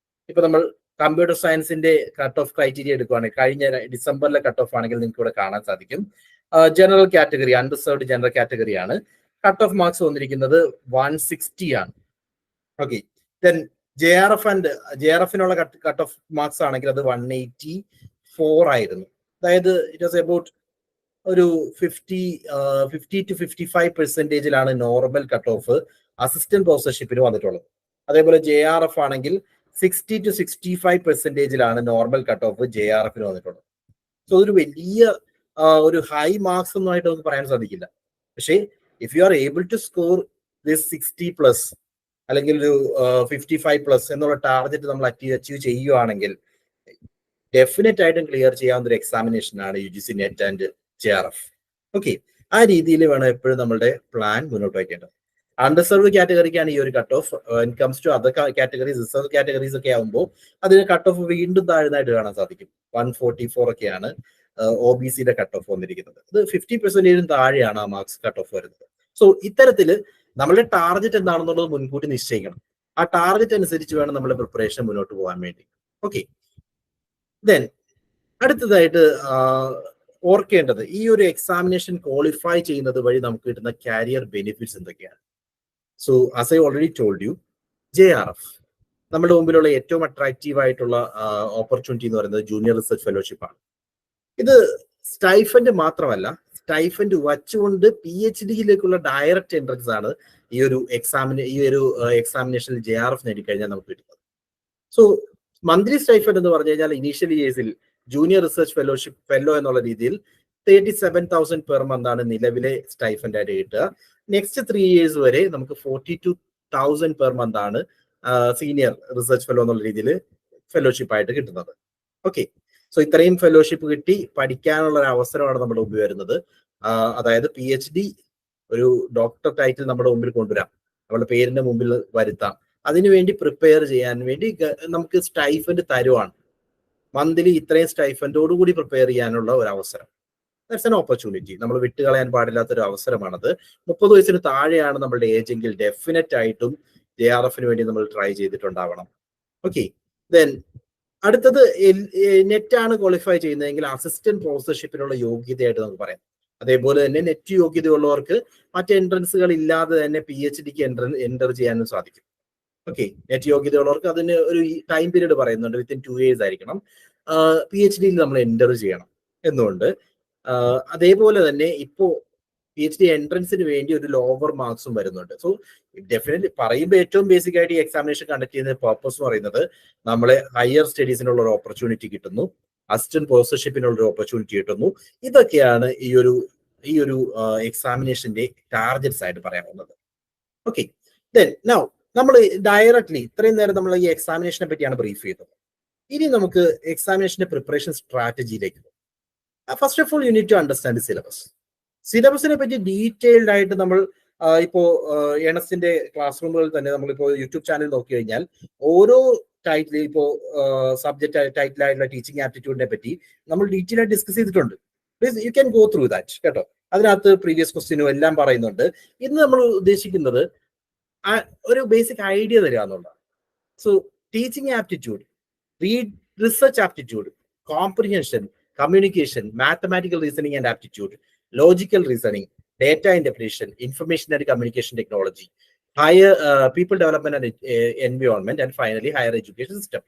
ഇപ്പൊ നമ്മൾ കമ്പ്യൂട്ടർ സയൻസിന്റെ കട്ട് ഓഫ് ക്രൈറ്റീരിയ എടുക്കുകയാണെങ്കിൽ കഴിഞ്ഞ ഡിസംബറിലെ കട്ട് ഓഫ് ആണെങ്കിൽ നിങ്ങൾക്ക് ഇവിടെ കാണാൻ സാധിക്കും. ജനറൽ കാറ്റഗറി അൺറിസർവ്ഡ് ജനറൽ കാറ്റഗറിയാണ്. കട്ട് ഓഫ് മാർക്സ് വന്നിരിക്കുന്നത് 160 ആണ്. ഓക്കെ, ദെൻ JRFനുള്ള കട്ട് ഓഫ് മാർക്സ് ആണെങ്കിൽ അത് 184 ആയിരുന്നു. അതായത് ഇറ്റ് വാസ് അബൌട്ട് ഒരു 50 to 55% normal cut off assistant പ്രൊഫസർഷിപ്പിന് വന്നിട്ടുള്ളത്. അതേപോലെ JRF ആണെങ്കിൽ 60 to 65% നോർമൽ കട്ട് ഓഫ് JRFന് വന്നിട്ടുള്ളത്. സോ ഒരു വലിയ ഒരു ഹൈ മാർക്സ് ഒന്നും ആയിട്ട് നമുക്ക് പറയാൻ സാധിക്കില്ല. പക്ഷേ if you are able to score this 60+ അല്ലെങ്കിൽ ഒരു 55+ എന്നുള്ള ടാർഗറ്റ് നമ്മൾ അച്ചീവ് ചെയ്യുകയാണെങ്കിൽ ഡെഫിനറ്റ് ആയിട്ടും ക്ലിയർ ചെയ്യാവുന്ന ഒരു എക്സാമിനേഷൻ ആണ് UGC net and JRF. Okay, ആ രീതിയിൽ വേണം എപ്പോഴും നമ്മളുടെ പ്ലാൻ മുന്നോട്ട് വയ്ക്കേണ്ടത്. അൺറിസർവ്ഡ് കാറ്റഗറിക്കാണ് ഈ ഒരു cut off. When comes to other categories, reserve categories ഒക്കെ ആകുമ്പോൾ അതിന് കട്ട് ഓഫ് വീണ്ടും താഴ്ന്നതായിട്ട് കാണാൻ സാധിക്കും. 144 ഒക്കെയാണ് OBCയുടെ കട്ട് ഓഫ് വന്നിരിക്കുന്നത്. അത് 50% താഴെയാണ് ആ മാർക്സ് കട്ട് ഓഫ് വരുന്നത്. സോ ഇത്തരത്തില് നമ്മളുടെ ടാർഗറ്റ് എന്താണെന്നുള്ളത് മുൻകൂട്ടി നിശ്ചയിക്കണം. ആ ടാർഗറ്റ് അനുസരിച്ച് വേണം നമ്മുടെ പ്രിപ്പറേഷൻ മുന്നോട്ട് പോകാൻ വേണ്ടി. ഓക്കെ, ദെൻ അടുത്തതായിട്ട് ഓർക്കേണ്ടത് ഈ ഒരു എക്സാമിനേഷൻ ക്വാളിഫൈ ചെയ്യുന്നത് വഴി നമുക്ക് കിട്ടുന്ന കാരിയർ ബെനിഫിറ്റ്സ് എന്തൊക്കെയാണ്. So as I already told you, JRF നമ്മുടെ മുമ്പിലുള്ള ഏറ്റവും അട്രാക്റ്റീവ് ആയിട്ടുള്ള ഓപ്പർച്യൂണിറ്റി എന്ന് പറയുന്നത് ജൂനിയർ റിസർച്ച് ഫെലോഷിപ്പ് ആണ്. ഇത് സ്റ്റൈഫൻഡ് മാത്രമല്ല, സ്റ്റൈഫൻഡ് വച്ചുകൊണ്ട് PhD-യിലേക്കുള്ള ഡയറക്റ്റ് എൻട്രൻസ് ആണ് ഈ ഒരു എക്സാമിനേഷനിൽ JRF നേടിക്കഴിഞ്ഞാൽ നമുക്ക് കിട്ടുന്നത്. സോ മന്ത്ലി സ്റ്റൈഫൻഡ് എന്ന് പറഞ്ഞു കഴിഞ്ഞാൽ ഇനീഷ്യൽ ഇയേഴ്സിൽ ജൂനിയർ റിസർച്ച് ഫെല്ലോ എന്നുള്ള രീതിയിൽ 37,000 പെർ മന്ത് ആണ് നിലവിലെ സ്റ്റൈഫൻഡ് ആയിട്ട് കിട്ടുക. നെക്സ്റ്റ് 3 years വരെ നമുക്ക് 42,000 പെർ മന്ത് ആണ് സീനിയർ റിസർച്ച് ഫെല്ലോ എന്നുള്ള രീതിയിൽ ഫെലോഷിപ്പ് ആയിട്ട് കിട്ടുന്നത്. ഓക്കെ, സോ ഇത്രയും ഫെലോഷിപ്പ് കിട്ടി പഠിക്കാനുള്ള ഒരു അവസരമാണ് നമ്മുടെ മുമ്പിൽ വരുന്നത്. അതായത് PhD ഒരു ഡോക്ടർ ടൈറ്റിൽ നമ്മുടെ മുമ്പിൽ കൊണ്ടുവരാം, നമ്മുടെ പേരിന്റെ മുമ്പിൽ വരുത്താം. അതിനുവേണ്ടി പ്രിപ്പയർ ചെയ്യാൻ വേണ്ടി നമുക്ക് സ്റ്റൈഫൻഡ് തരുവാണ്. മന്ത്ലി ഇത്രയും സ്റ്റൈഫൻഡോടുകൂടി പ്രിപ്പയർ ചെയ്യാനുള്ള ഒരു അവസരം. That's an opportunity. നമ്മൾ വിട്ടുകളയാൻ പാടില്ലാത്തൊരു അവസരമാണത്. 30 വയസ്സിന് താഴെയാണ് നമ്മളുടെ ഏജ് എങ്കിൽ ഡെഫിനറ്റ് ആയിട്ടും JRF-ന് വേണ്ടി നമ്മൾ ട്രൈ ചെയ്തിട്ടുണ്ടാവണം. ഓക്കെ, ദെൻ അടുത്തത് നെറ്റാണ് ക്വാളിഫൈ ചെയ്യുന്നതെങ്കിൽ അസിസ്റ്റന്റ് പ്രൊഫസർഷിപ്പിനുള്ള യോഗ്യതയായിട്ട് നമുക്ക് പറയാം. അതേപോലെ തന്നെ നെറ്റ് യോഗ്യതയുള്ളവർക്ക് മറ്റ് എൻട്രൻസുകൾ ഇല്ലാതെ തന്നെ PhD-ക്ക് എൻ്റർ ചെയ്യാനും സാധിക്കും. ഓക്കെ, നെറ്റ് യോഗ്യതയുള്ളവർക്ക് അതിന് ഒരു ടൈം പീരീഡ് പറയുന്നുണ്ട്, വിത്തിൻ 2 years ആയിരിക്കണം PhD-യിൽ നമ്മൾ എൻ്റർ ചെയ്യണം എന്നുകൊണ്ട്. അതേപോലെ തന്നെ ഇപ്പോൾ PhD എൻട്രൻസിന് വേണ്ടി ഒരു ലോവർ മാർക്സും വരുന്നുണ്ട്. സോ ഡെഫിനറ്റ്ലി പറയുമ്പോൾ ഏറ്റവും ബേസിക് ആയിട്ട് ഈ എക്സാമിനേഷൻ കണ്ടക്ട് ചെയ്യുന്ന പർപ്പസ് എന്ന് പറയുന്നത് നമ്മളെ ഹയർ സ്റ്റഡീസിനുള്ള ഒരു ഓപ്പർച്യൂണിറ്റി കിട്ടുന്നു, അസിസ്റ്റന്റ് പ്രൊഫസർഷിപ്പിനുള്ള ഒരു ഓപ്പർച്യൂണിറ്റി കിട്ടുന്നു. ഇതൊക്കെയാണ് ഈ ഒരു എക്സാമിനേഷന്റെ ടാർഗറ്റ്സ് ആയിട്ട് പറയാവുന്നത്. ഓക്കെ, ദെൻ നൗ നമ്മൾ ഡയറക്ട്ലി ഇത്രയും നേരം നമ്മൾ ഈ എക്സാമിനേഷനെ പറ്റിയാണ് ബ്രീഫ് ചെയ്തത്. ഇനി നമുക്ക് എക്സാമിനേഷന്റെ പ്രിപ്പറേഷൻ സ്ട്രാറ്റജിയിലേക്ക് പോകും. First of all you need to understand syllabus. സിലബസിനെ പറ്റി ഡീറ്റെയിൽഡ് ആയിട്ട് നമ്മൾ ഇപ്പോ എണസിന്റെ ക്ലാസ് റൂമുകളിൽ തന്നെ നമ്മളിപ്പോ യൂട്യൂബ് ചാനൽ നോക്കി കഴിഞ്ഞാൽ ഓരോ ടൈറ്റിൽ ഇപ്പോ സബ്ജക്ട് ടൈറ്റിലായിട്ടുള്ള ടീച്ചിങ് ആപ്റ്റിറ്റ്യൂഡിനെ പറ്റി നമ്മൾ ഡീറ്റെയിൽ ആയിട്ട് ഡിസ്കസ് ചെയ്തിട്ടുണ്ട്. Please you can go through that കേട്ടോ. അതിനകത്ത് പ്രീവിയസ് ക്വസ്റ്റ്യനും എല്ലാം പറയുന്നുണ്ട്. ഇന്ന് നമ്മൾ ഉദ്ദേശിക്കുന്നത് ഒരു ബേസിക് ഐഡിയ തരിക എന്നുള്ളതാണ്. So teaching aptitude, research aptitude, comprehension, communication, mathematical reasoning and aptitude, logical reasoning, data interpretation, information and communication technology, higher people development and environment and finally higher education system.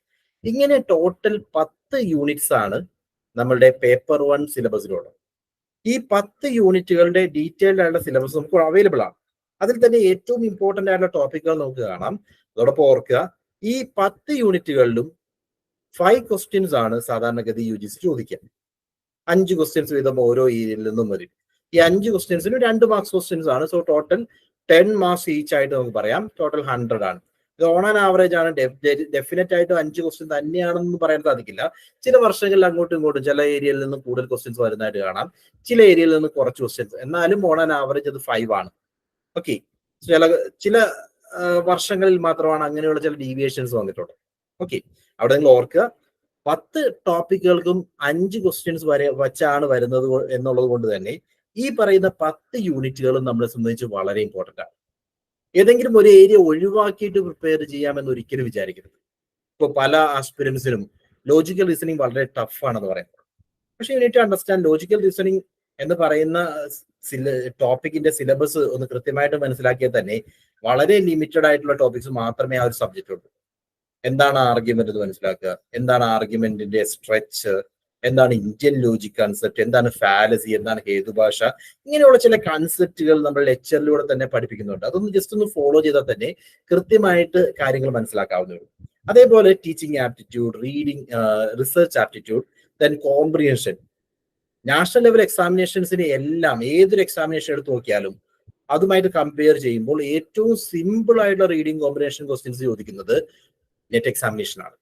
ഇങ്ങനെ total 10 units ആണ് നമ്മളുടെ paper 1 സിലബസിലുള്ളത്. ഈ 10 യൂണിറ്റുകളുടെ detailed ആയിട്ടുള്ള syllabus നമുക്ക് available ആണ്. അതിൽ തന്നെ ഏറ്റവും ഇമ്പോർട്ടന്റ് ആയിട്ടുള്ള ടോപ്പിക്കുകൾ നമുക്ക് കാണാം. അതോടൊപ്പം ഓർക്കുക, ഈ 10 യൂണിറ്റുകളിലും 5 ക്വസ്റ്റ്യൻസ് ആണ് സാധാരണഗതി UGC ചോദിക്കുക. 5 ക്വസ്റ്റ്യൻസ് വീതം ഓരോ ഏരിയയിൽ നിന്നും വരും. ഈ 5 ക്വസ്റ്റ്യൻസിന് 2 മാർക്സ് ക്വസ്റ്റ്യൻസ് ആണ്. സോ ടോട്ടൽ 10 മാർക്സ് ഈച്ച് ആയിട്ട് നമുക്ക് പറയാം. ടോട്ടൽ 100 ആണ്. ഇത് ഓൺ ആൻ ആവറേജ് ആണ്. ഡെഫിനറ്റ് ആയിട്ട് 5 ക്വസ്റ്റ്യൻ തന്നെയാണെന്ന് പറയാൻ സാധിക്കില്ല. ചില വർഷങ്ങളിൽ അങ്ങോട്ടും ഇങ്ങോട്ടും ചില ഏരിയയിൽ നിന്ന് കൂടുതൽ ക്വസ്റ്റ്യൻസ് വരുന്നതായിട്ട് കാണാം, ചില ഏരിയയിൽ നിന്ന് കുറച്ച് ക്വസ്റ്റ്യൻസ്. എന്നാലും ഓൺ ആൻ ആവറേജ് അത് 5 ആണ്. ഓക്കെ, ചില വർഷങ്ങളിൽ മാത്രമാണ് അങ്ങനെയുള്ള ചില ഡീവിയേഷൻസ് വന്നിട്ടുള്ളത്. ഓക്കെ, അവിടെ നിങ്ങൾ ഓർക്കുക, 10 ടോപ്പിക്കുകൾക്കും 5 ക്വസ്റ്റ്യൻസ് വരെ വച്ചാണ് വരുന്നത് എന്നുള്ളത് കൊണ്ട് തന്നെ ഈ പറയുന്ന 10 യൂണിറ്റുകളും നമ്മളെ സംബന്ധിച്ച് വളരെ ഇമ്പോർട്ടന്റ് ആണ്. ഏതെങ്കിലും ഒരു ഏരിയ ഒഴിവാക്കിയിട്ട് പ്രിപ്പയർ ചെയ്യാമെന്ന് ഒരിക്കലും വിചാരിക്കരുത്. ഇപ്പോൾ പല ആസ്പിരൻസിനും ലോജിക്കൽ റീസണിങ് വളരെ ടഫ് ആണെന്ന് പറയുന്നത്. പക്ഷെ you need to understand logical reasoning എന്ന് പറയുന്ന ടോപ്പിക്കിന്റെ സിലബസ് ഒന്ന് കൃത്യമായിട്ട് മനസ്സിലാക്കിയാൽ തന്നെ വളരെ ലിമിറ്റഡ് ആയിട്ടുള്ള ടോപ്പിക്സ് മാത്രമേ ആ ഒരു സബ്ജക്റ്റ് ഉള്ളൂ. എന്താണ് ആർഗ്യുമെന്റ് എന്ന് മനസ്സിലാക്കുക, എന്താണ് ആർഗ്യുമെന്റിന്റെ സ്ട്രെച്ച്, എന്താണ് ഇന്ത്യൻ ലോജിക് കൺസെപ്റ്റ്, എന്താണ് ഫാലസി, എന്താണ് ഹേതുഭാഷ, ഇങ്ങനെയുള്ള ചില കൺസെപ്റ്റുകൾ നമ്മൾ ലെക്ചറിലൂടെ തന്നെ പഠിപ്പിക്കുന്നുണ്ട്. അതൊന്ന് ജസ്റ്റ് ഒന്ന് ഫോളോ ചെയ്താൽ തന്നെ കൃത്യമായിട്ട് കാര്യങ്ങൾ മനസ്സിലാക്കാവുന്നേ ഉള്ളൂ. അതേപോലെ teaching aptitude, reading, research aptitude, then comprehension. National level എക്സാമിനേഷൻസിന് എല്ലാം ഏതൊരു എക്സാമിനേഷൻ എടുത്ത് നോക്കിയാലും അതുമായിട്ട് കമ്പയർ ചെയ്യുമ്പോൾ ഏറ്റവും സിമ്പിൾ ആയിട്ടുള്ള റീഡിങ് കോമ്പിനേഷൻ ക്വസ്റ്റ്യൻസ് ചോദിക്കുന്നത് നെറ്റ് എക്സാമിനേഷൻ ആണ്.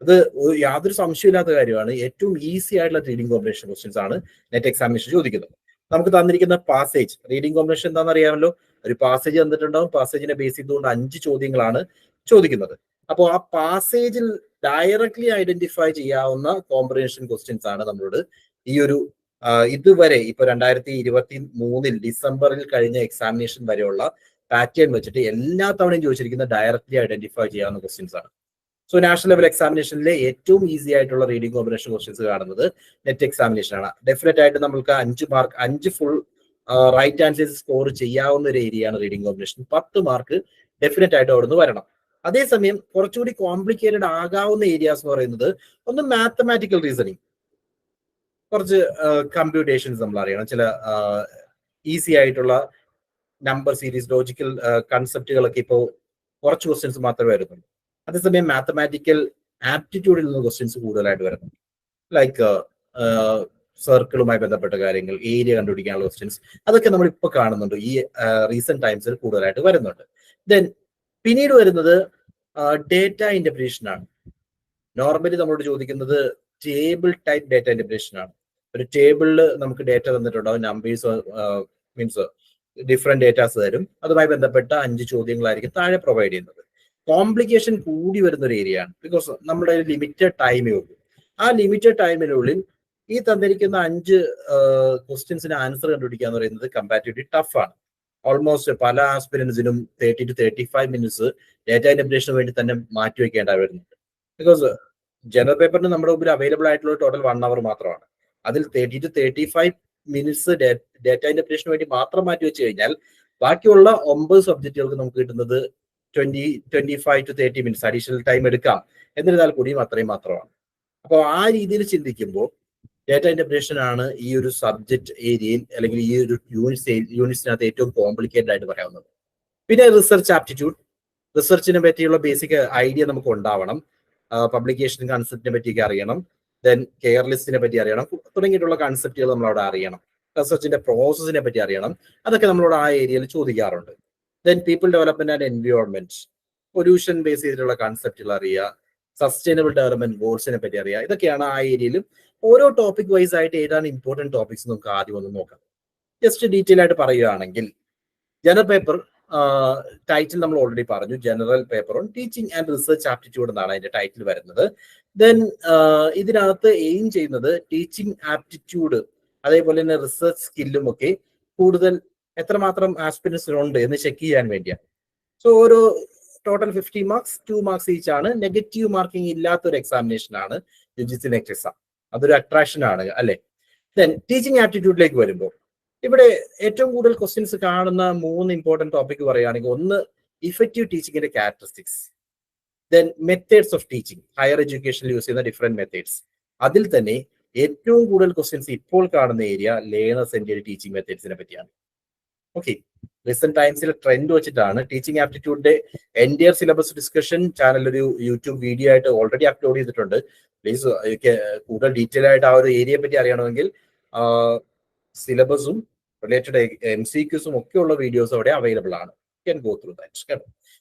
അത് യാതൊരു സംശയമില്ലാത്ത കാര്യമാണ്. ഏറ്റവും ഈസി ആയിട്ടുള്ള റീഡിങ് കോമ്പിനേഷൻ ക്വസ്റ്റ്യൻസ് ആണ് നെറ്റ് എക്സാമിനേഷൻ ചോദിക്കുന്നത്. നമുക്ക് തന്നിരിക്കുന്ന പാസേജ് റീഡിങ് കോമ്പിനേഷൻ എന്താണെന്ന് അറിയാമല്ലോ. ഒരു പാസേജ് തന്നിട്ടുണ്ടാവും. പാസേജിനെ ബേസ് ചെയ്തുകൊണ്ട് 5 ചോദ്യങ്ങളാണ് ചോദിക്കുന്നത്. അപ്പോൾ ആ പാസേജിൽ ഡയറക്ട്ലി ഐഡന്റിഫൈ ചെയ്യാവുന്ന കോമ്പിനേഷൻ ക്വസ്റ്റ്യൻസ് ആണ് നമ്മളോട് ഈ ഒരു ഇതുവരെ ഇപ്പൊ 2023 ഡിസംബറിൽ കഴിഞ്ഞ എക്സാമിനേഷൻ വരെയുള്ള പാറ്റേൺ വെച്ചിട്ട് എല്ലാ തവണയും ചോദിച്ചിരിക്കുന്ന ഡയറക്ട്ലി ഐഡന്റിഫൈ ചെയ്യാവുന്ന ക്വസ്റ്റ്യൻസ് ആണ്. സോ നാഷണൽ ലെവൽ എക്സാമിനേഷനിലെ ഏറ്റവും ഈസി ആയിട്ടുള്ള റീഡിംഗ് കോമ്പിനേഷൻ ക്വസ്റ്റ്യൻസ് കാണുന്നത് നെറ്റ് എക്സാമിനേഷൻ ആണ്. ഡെഫിനറ്റ് ആയിട്ട് നമുക്ക് 5 ഫുൾ റൈറ്റ് ആൻസേഴ്സ് സ്കോർ ചെയ്യാവുന്ന ഒരു ഏരിയയാണ് റീഡിംഗ് കോമ്പിനേഷൻ. 10 മാർക്ക് ഡെഫിനറ്റ് ആയിട്ട് അവിടുന്ന് വരണം. അതേസമയം കുറച്ചുകൂടി കോംപ്ലിക്കേറ്റഡ് ആകാവുന്ന ഏരിയാസ് എന്ന് പറയുന്നത് ഒന്ന് മാത്തമാറ്റിക്കൽ റീസണിങ്, കുറച്ച് കമ്പ്യൂട്ടേഷൻസ് നമ്മൾ അറിയണം, ചില ഈസി ആയിട്ടുള്ള നമ്പർ സീരീസ് ലോജിക്കൽ കൺസെപ്റ്റുകളൊക്കെ ഇപ്പോൾ കുറച്ച് ക്വസ്റ്റ്യൻസ് മാത്രമേ വരുന്നുള്ളൂ. അതേസമയം മാത്തമാറ്റിക്കൽ ആപ്റ്റിറ്റ്യൂഡിൽ നിന്ന് ക്വസ്റ്റ്യൻസ് കൂടുതലായിട്ട് വരുന്നുണ്ട്. ലൈക്ക് സർക്കിളുമായി ബന്ധപ്പെട്ട കാര്യങ്ങൾ, ഏരിയ കണ്ടുപിടിക്കാനുള്ള ക്വസ്റ്റ്യൻസ്, അതൊക്കെ നമ്മൾ ഇപ്പോൾ കാണുന്നുണ്ട്, ഈ റീസെന്റ് ടൈംസിൽ കൂടുതലായിട്ട് വരുന്നുണ്ട്. ദെൻ പിന്നീട് വരുന്നത് ഡേറ്റ ഇന്റർപ്രിറ്റേഷൻ ആണ്. നോർമലി നമ്മളോട് ചോദിക്കുന്നത് ടേബിൾ ടൈപ്പ് ഡേറ്റ ഇന്റർപ്രിറ്റേഷൻ ആണ്. ഒരു ടേബിളിൽ നമുക്ക് ഡേറ്റ തന്നിട്ടുണ്ടാവും, നമ്പേഴ്സ് മീൻസ് ഡിഫറെന്റ് ഡേറ്റാസ് തരും. അതുമായി ബന്ധപ്പെട്ട 5 ചോദ്യങ്ങളായിരിക്കും താഴെ പ്രൊവൈഡ് ചെയ്യുന്നത്. കോംപ്ലിക്കേഷൻ കൂടി വരുന്ന ഒരു ഏരിയ ആണ്, ബിക്കോസ് നമ്മുടെ ലിമിറ്റഡ് ടൈമേ ഉള്ളൂ. ആ ലിമിറ്റഡ് ടൈമിനുള്ളിൽ ഈ തന്നിരിക്കുന്ന 5 ക്വസ്റ്റ്യൻസിന് ആൻസർ കണ്ടുപിടിക്കുക എന്ന് പറയുന്നത് കമ്പാരിറ്റീവ്ലി ടഫ് ആണ്. ഓൾമോസ്റ്റ് പല ആസ്പിരൻസിനും 30 to 35 മിനിറ്റ്സ് ഡേറ്റ ഇന്റർപ്രിറ്റേഷന് വേണ്ടി തന്നെ മാറ്റിവെക്കേണ്ട വരുന്നുണ്ട്. ബിക്കോസ് ജനറൽ പേപ്പറിന് നമ്മുടെ മുമ്പിൽ അവൈലബിൾ ആയിട്ടുള്ള ടോട്ടൽ 1 hour മാത്രമാണ്. അതിൽ 30 to 35 മിനിറ്റ്സ് ഡേറ്റ ഇന്റർപ്രിറ്റേഷന് വേണ്ടി മാത്രം മാറ്റി വെച്ച് കഴിഞ്ഞാൽ ബാക്കിയുള്ള 9 സബ്ജക്റ്റുകൾക്ക് നമുക്ക് കിട്ടുന്നത് 25 to 30 മിനിറ്റ്സ് അഡീഷണൽ ടൈം എടുക്കാം. എന്നിരുന്നാൽ കൂടിയും അത്രയും മാത്രമാണ്. അപ്പോൾ ആ രീതിയിൽ ചിന്തിക്കുമ്പോൾ ഡേറ്റ ഇന്റർപ്രിറ്റേഷൻ ആണ് ഈ ഒരു സബ്ജക്ട് ഏരിയയിൽ അല്ലെങ്കിൽ ഈ ഒരു യൂണിറ്റ്സിനകത്ത് ഏറ്റവും കോംപ്ലിക്കേറ്റഡ് ആയിട്ട് പറയാവുന്നത്. പിന്നെ റിസർച്ച് ആപ്റ്റിറ്റ്യൂഡ്, റിസർച്ചിനെ പറ്റിയുള്ള ബേസിക് ഐഡിയ നമുക്ക് ഉണ്ടാവണം. പബ്ലിക്കേഷൻ കൺസെപ്റ്റിനെ പറ്റിയൊക്കെ അറിയണം. ദെൻ കെയർ ലിസ്റ്റിനെ പറ്റി അറിയണം. തുടങ്ങിയിട്ടുള്ള കൺസെപ്റ്റുകൾ നമ്മളവിടെ അറിയണം. റിസർച്ചിന്റെ പ്രോസസ്സിനെ പറ്റി അറിയണം. അതൊക്കെ നമ്മളോട് ആ ഏരിയയിൽ ചോദിക്കാറുണ്ട്. Then people development and environment, pollution base ചെയ്തിട്ടുള്ള കൺസെപ്റ്റുകൾ അറിയുക, സസ്റ്റൈനബിൾ ഡെവലപ്മെന്റ് ഗോൾസിനെ പറ്റി അറിയുക. ഇതൊക്കെയാണ് ആ ഏരിയയിലും. ഓരോ ടോപ്പിക് വൈസ് ആയിട്ട് ഏതാണ് ഇമ്പോർട്ടന്റ് ടോപ്പിക്സ് നമുക്ക് ആദ്യം ഒന്ന് നോക്കാം. ജസ്റ്റ് ഡീറ്റെയിൽ ആയിട്ട് പറയുകയാണെങ്കിൽ ജനറൽ പേപ്പർ ടൈറ്റിൽ നമ്മൾ ഓൾറെഡി പറഞ്ഞു, general paper on teaching and research aptitude എന്നാണ് അതിന്റെ ടൈറ്റിൽ വരുന്നത്. ദെൻ ഇതിനകത്ത് എയിം ചെയ്യുന്നത് ടീച്ചിങ് ആപ്റ്റിറ്റ്യൂഡ് അതേപോലെ തന്നെ റിസർച്ച് സ്കില്ലും ഒക്കെ കൂടുതൽ എത്രമാത്രം ആസ്പിരൻസിനുണ്ട് എന്ന് ചെക്ക് ചെയ്യാൻ വേണ്ടിയാണ്. സോ ഓരോ ടോട്ടൽ 50 മാർക്സ് 2 മാർക്സ് ഈച്ച് ആണ്. നെഗറ്റീവ് മാർക്കിംഗ് ഇല്ലാത്തൊരു എക്സാമിനേഷൻ ആണ് UGC നെറ്റ് എക്സാം. അതൊരു അട്രാക്ഷൻ ആണ് അല്ലെ. ദെൻ ടീച്ചിങ് ആപ്റ്റിറ്റ്യൂഡിലേക്ക് വരുമ്പോൾ ഇവിടെ ഏറ്റവും കൂടുതൽ ക്വസ്റ്റ്യൻസ് കാണുന്ന 3 ഇമ്പോർട്ടന്റ് ടോപ്പിക് പറയുകയാണെങ്കിൽ, ഒന്ന് ഇഫക്റ്റീവ് ടീച്ചിങ്ങിന്റെ characteristics, then methods of teaching, higher എഡ്യൂക്കേഷനിൽ യൂസ് ചെയ്യുന്ന ഡിഫറെന്റ് മെത്തേഡ്സ്. അതിൽ തന്നെ ഏറ്റവും കൂടുതൽ ക്വസ്റ്റ്യൻസ് ഇപ്പോൾ കാണുന്ന ഏരിയ ലേണർ സെന്റേഡ് ടീച്ചിങ് മെത്തേഡ്സിനെ പറ്റിയാണ്. ഓക്കെ, റീസെന്റ് ടൈംസിലെ ട്രെൻഡ് വെച്ചിട്ടാണ് ടീച്ചിങ് ആപ്റ്റിറ്റ്യൂഡിന്റെ എൻഡിയർ സിലബസ് ഡിസ്കഷൻ ചാനൽ ഒരു യൂട്യൂബ് വീഡിയോ ആയിട്ട് ഓൾറെഡി അപ്ലോഡ് ചെയ്തിട്ടുണ്ട്. പ്ലീസ് കൂടുതൽ ഡീറ്റെയിൽ ആയിട്ട് ആ ഒരു ഏരിയയെ പറ്റി അറിയണമെങ്കിൽ സിലബസും റിലേറ്റഡ് MCQസും ഒക്കെ ഉള്ള വീഡിയോസ് അവിടെ അവൈലബിൾ ആണ്. Can go through that.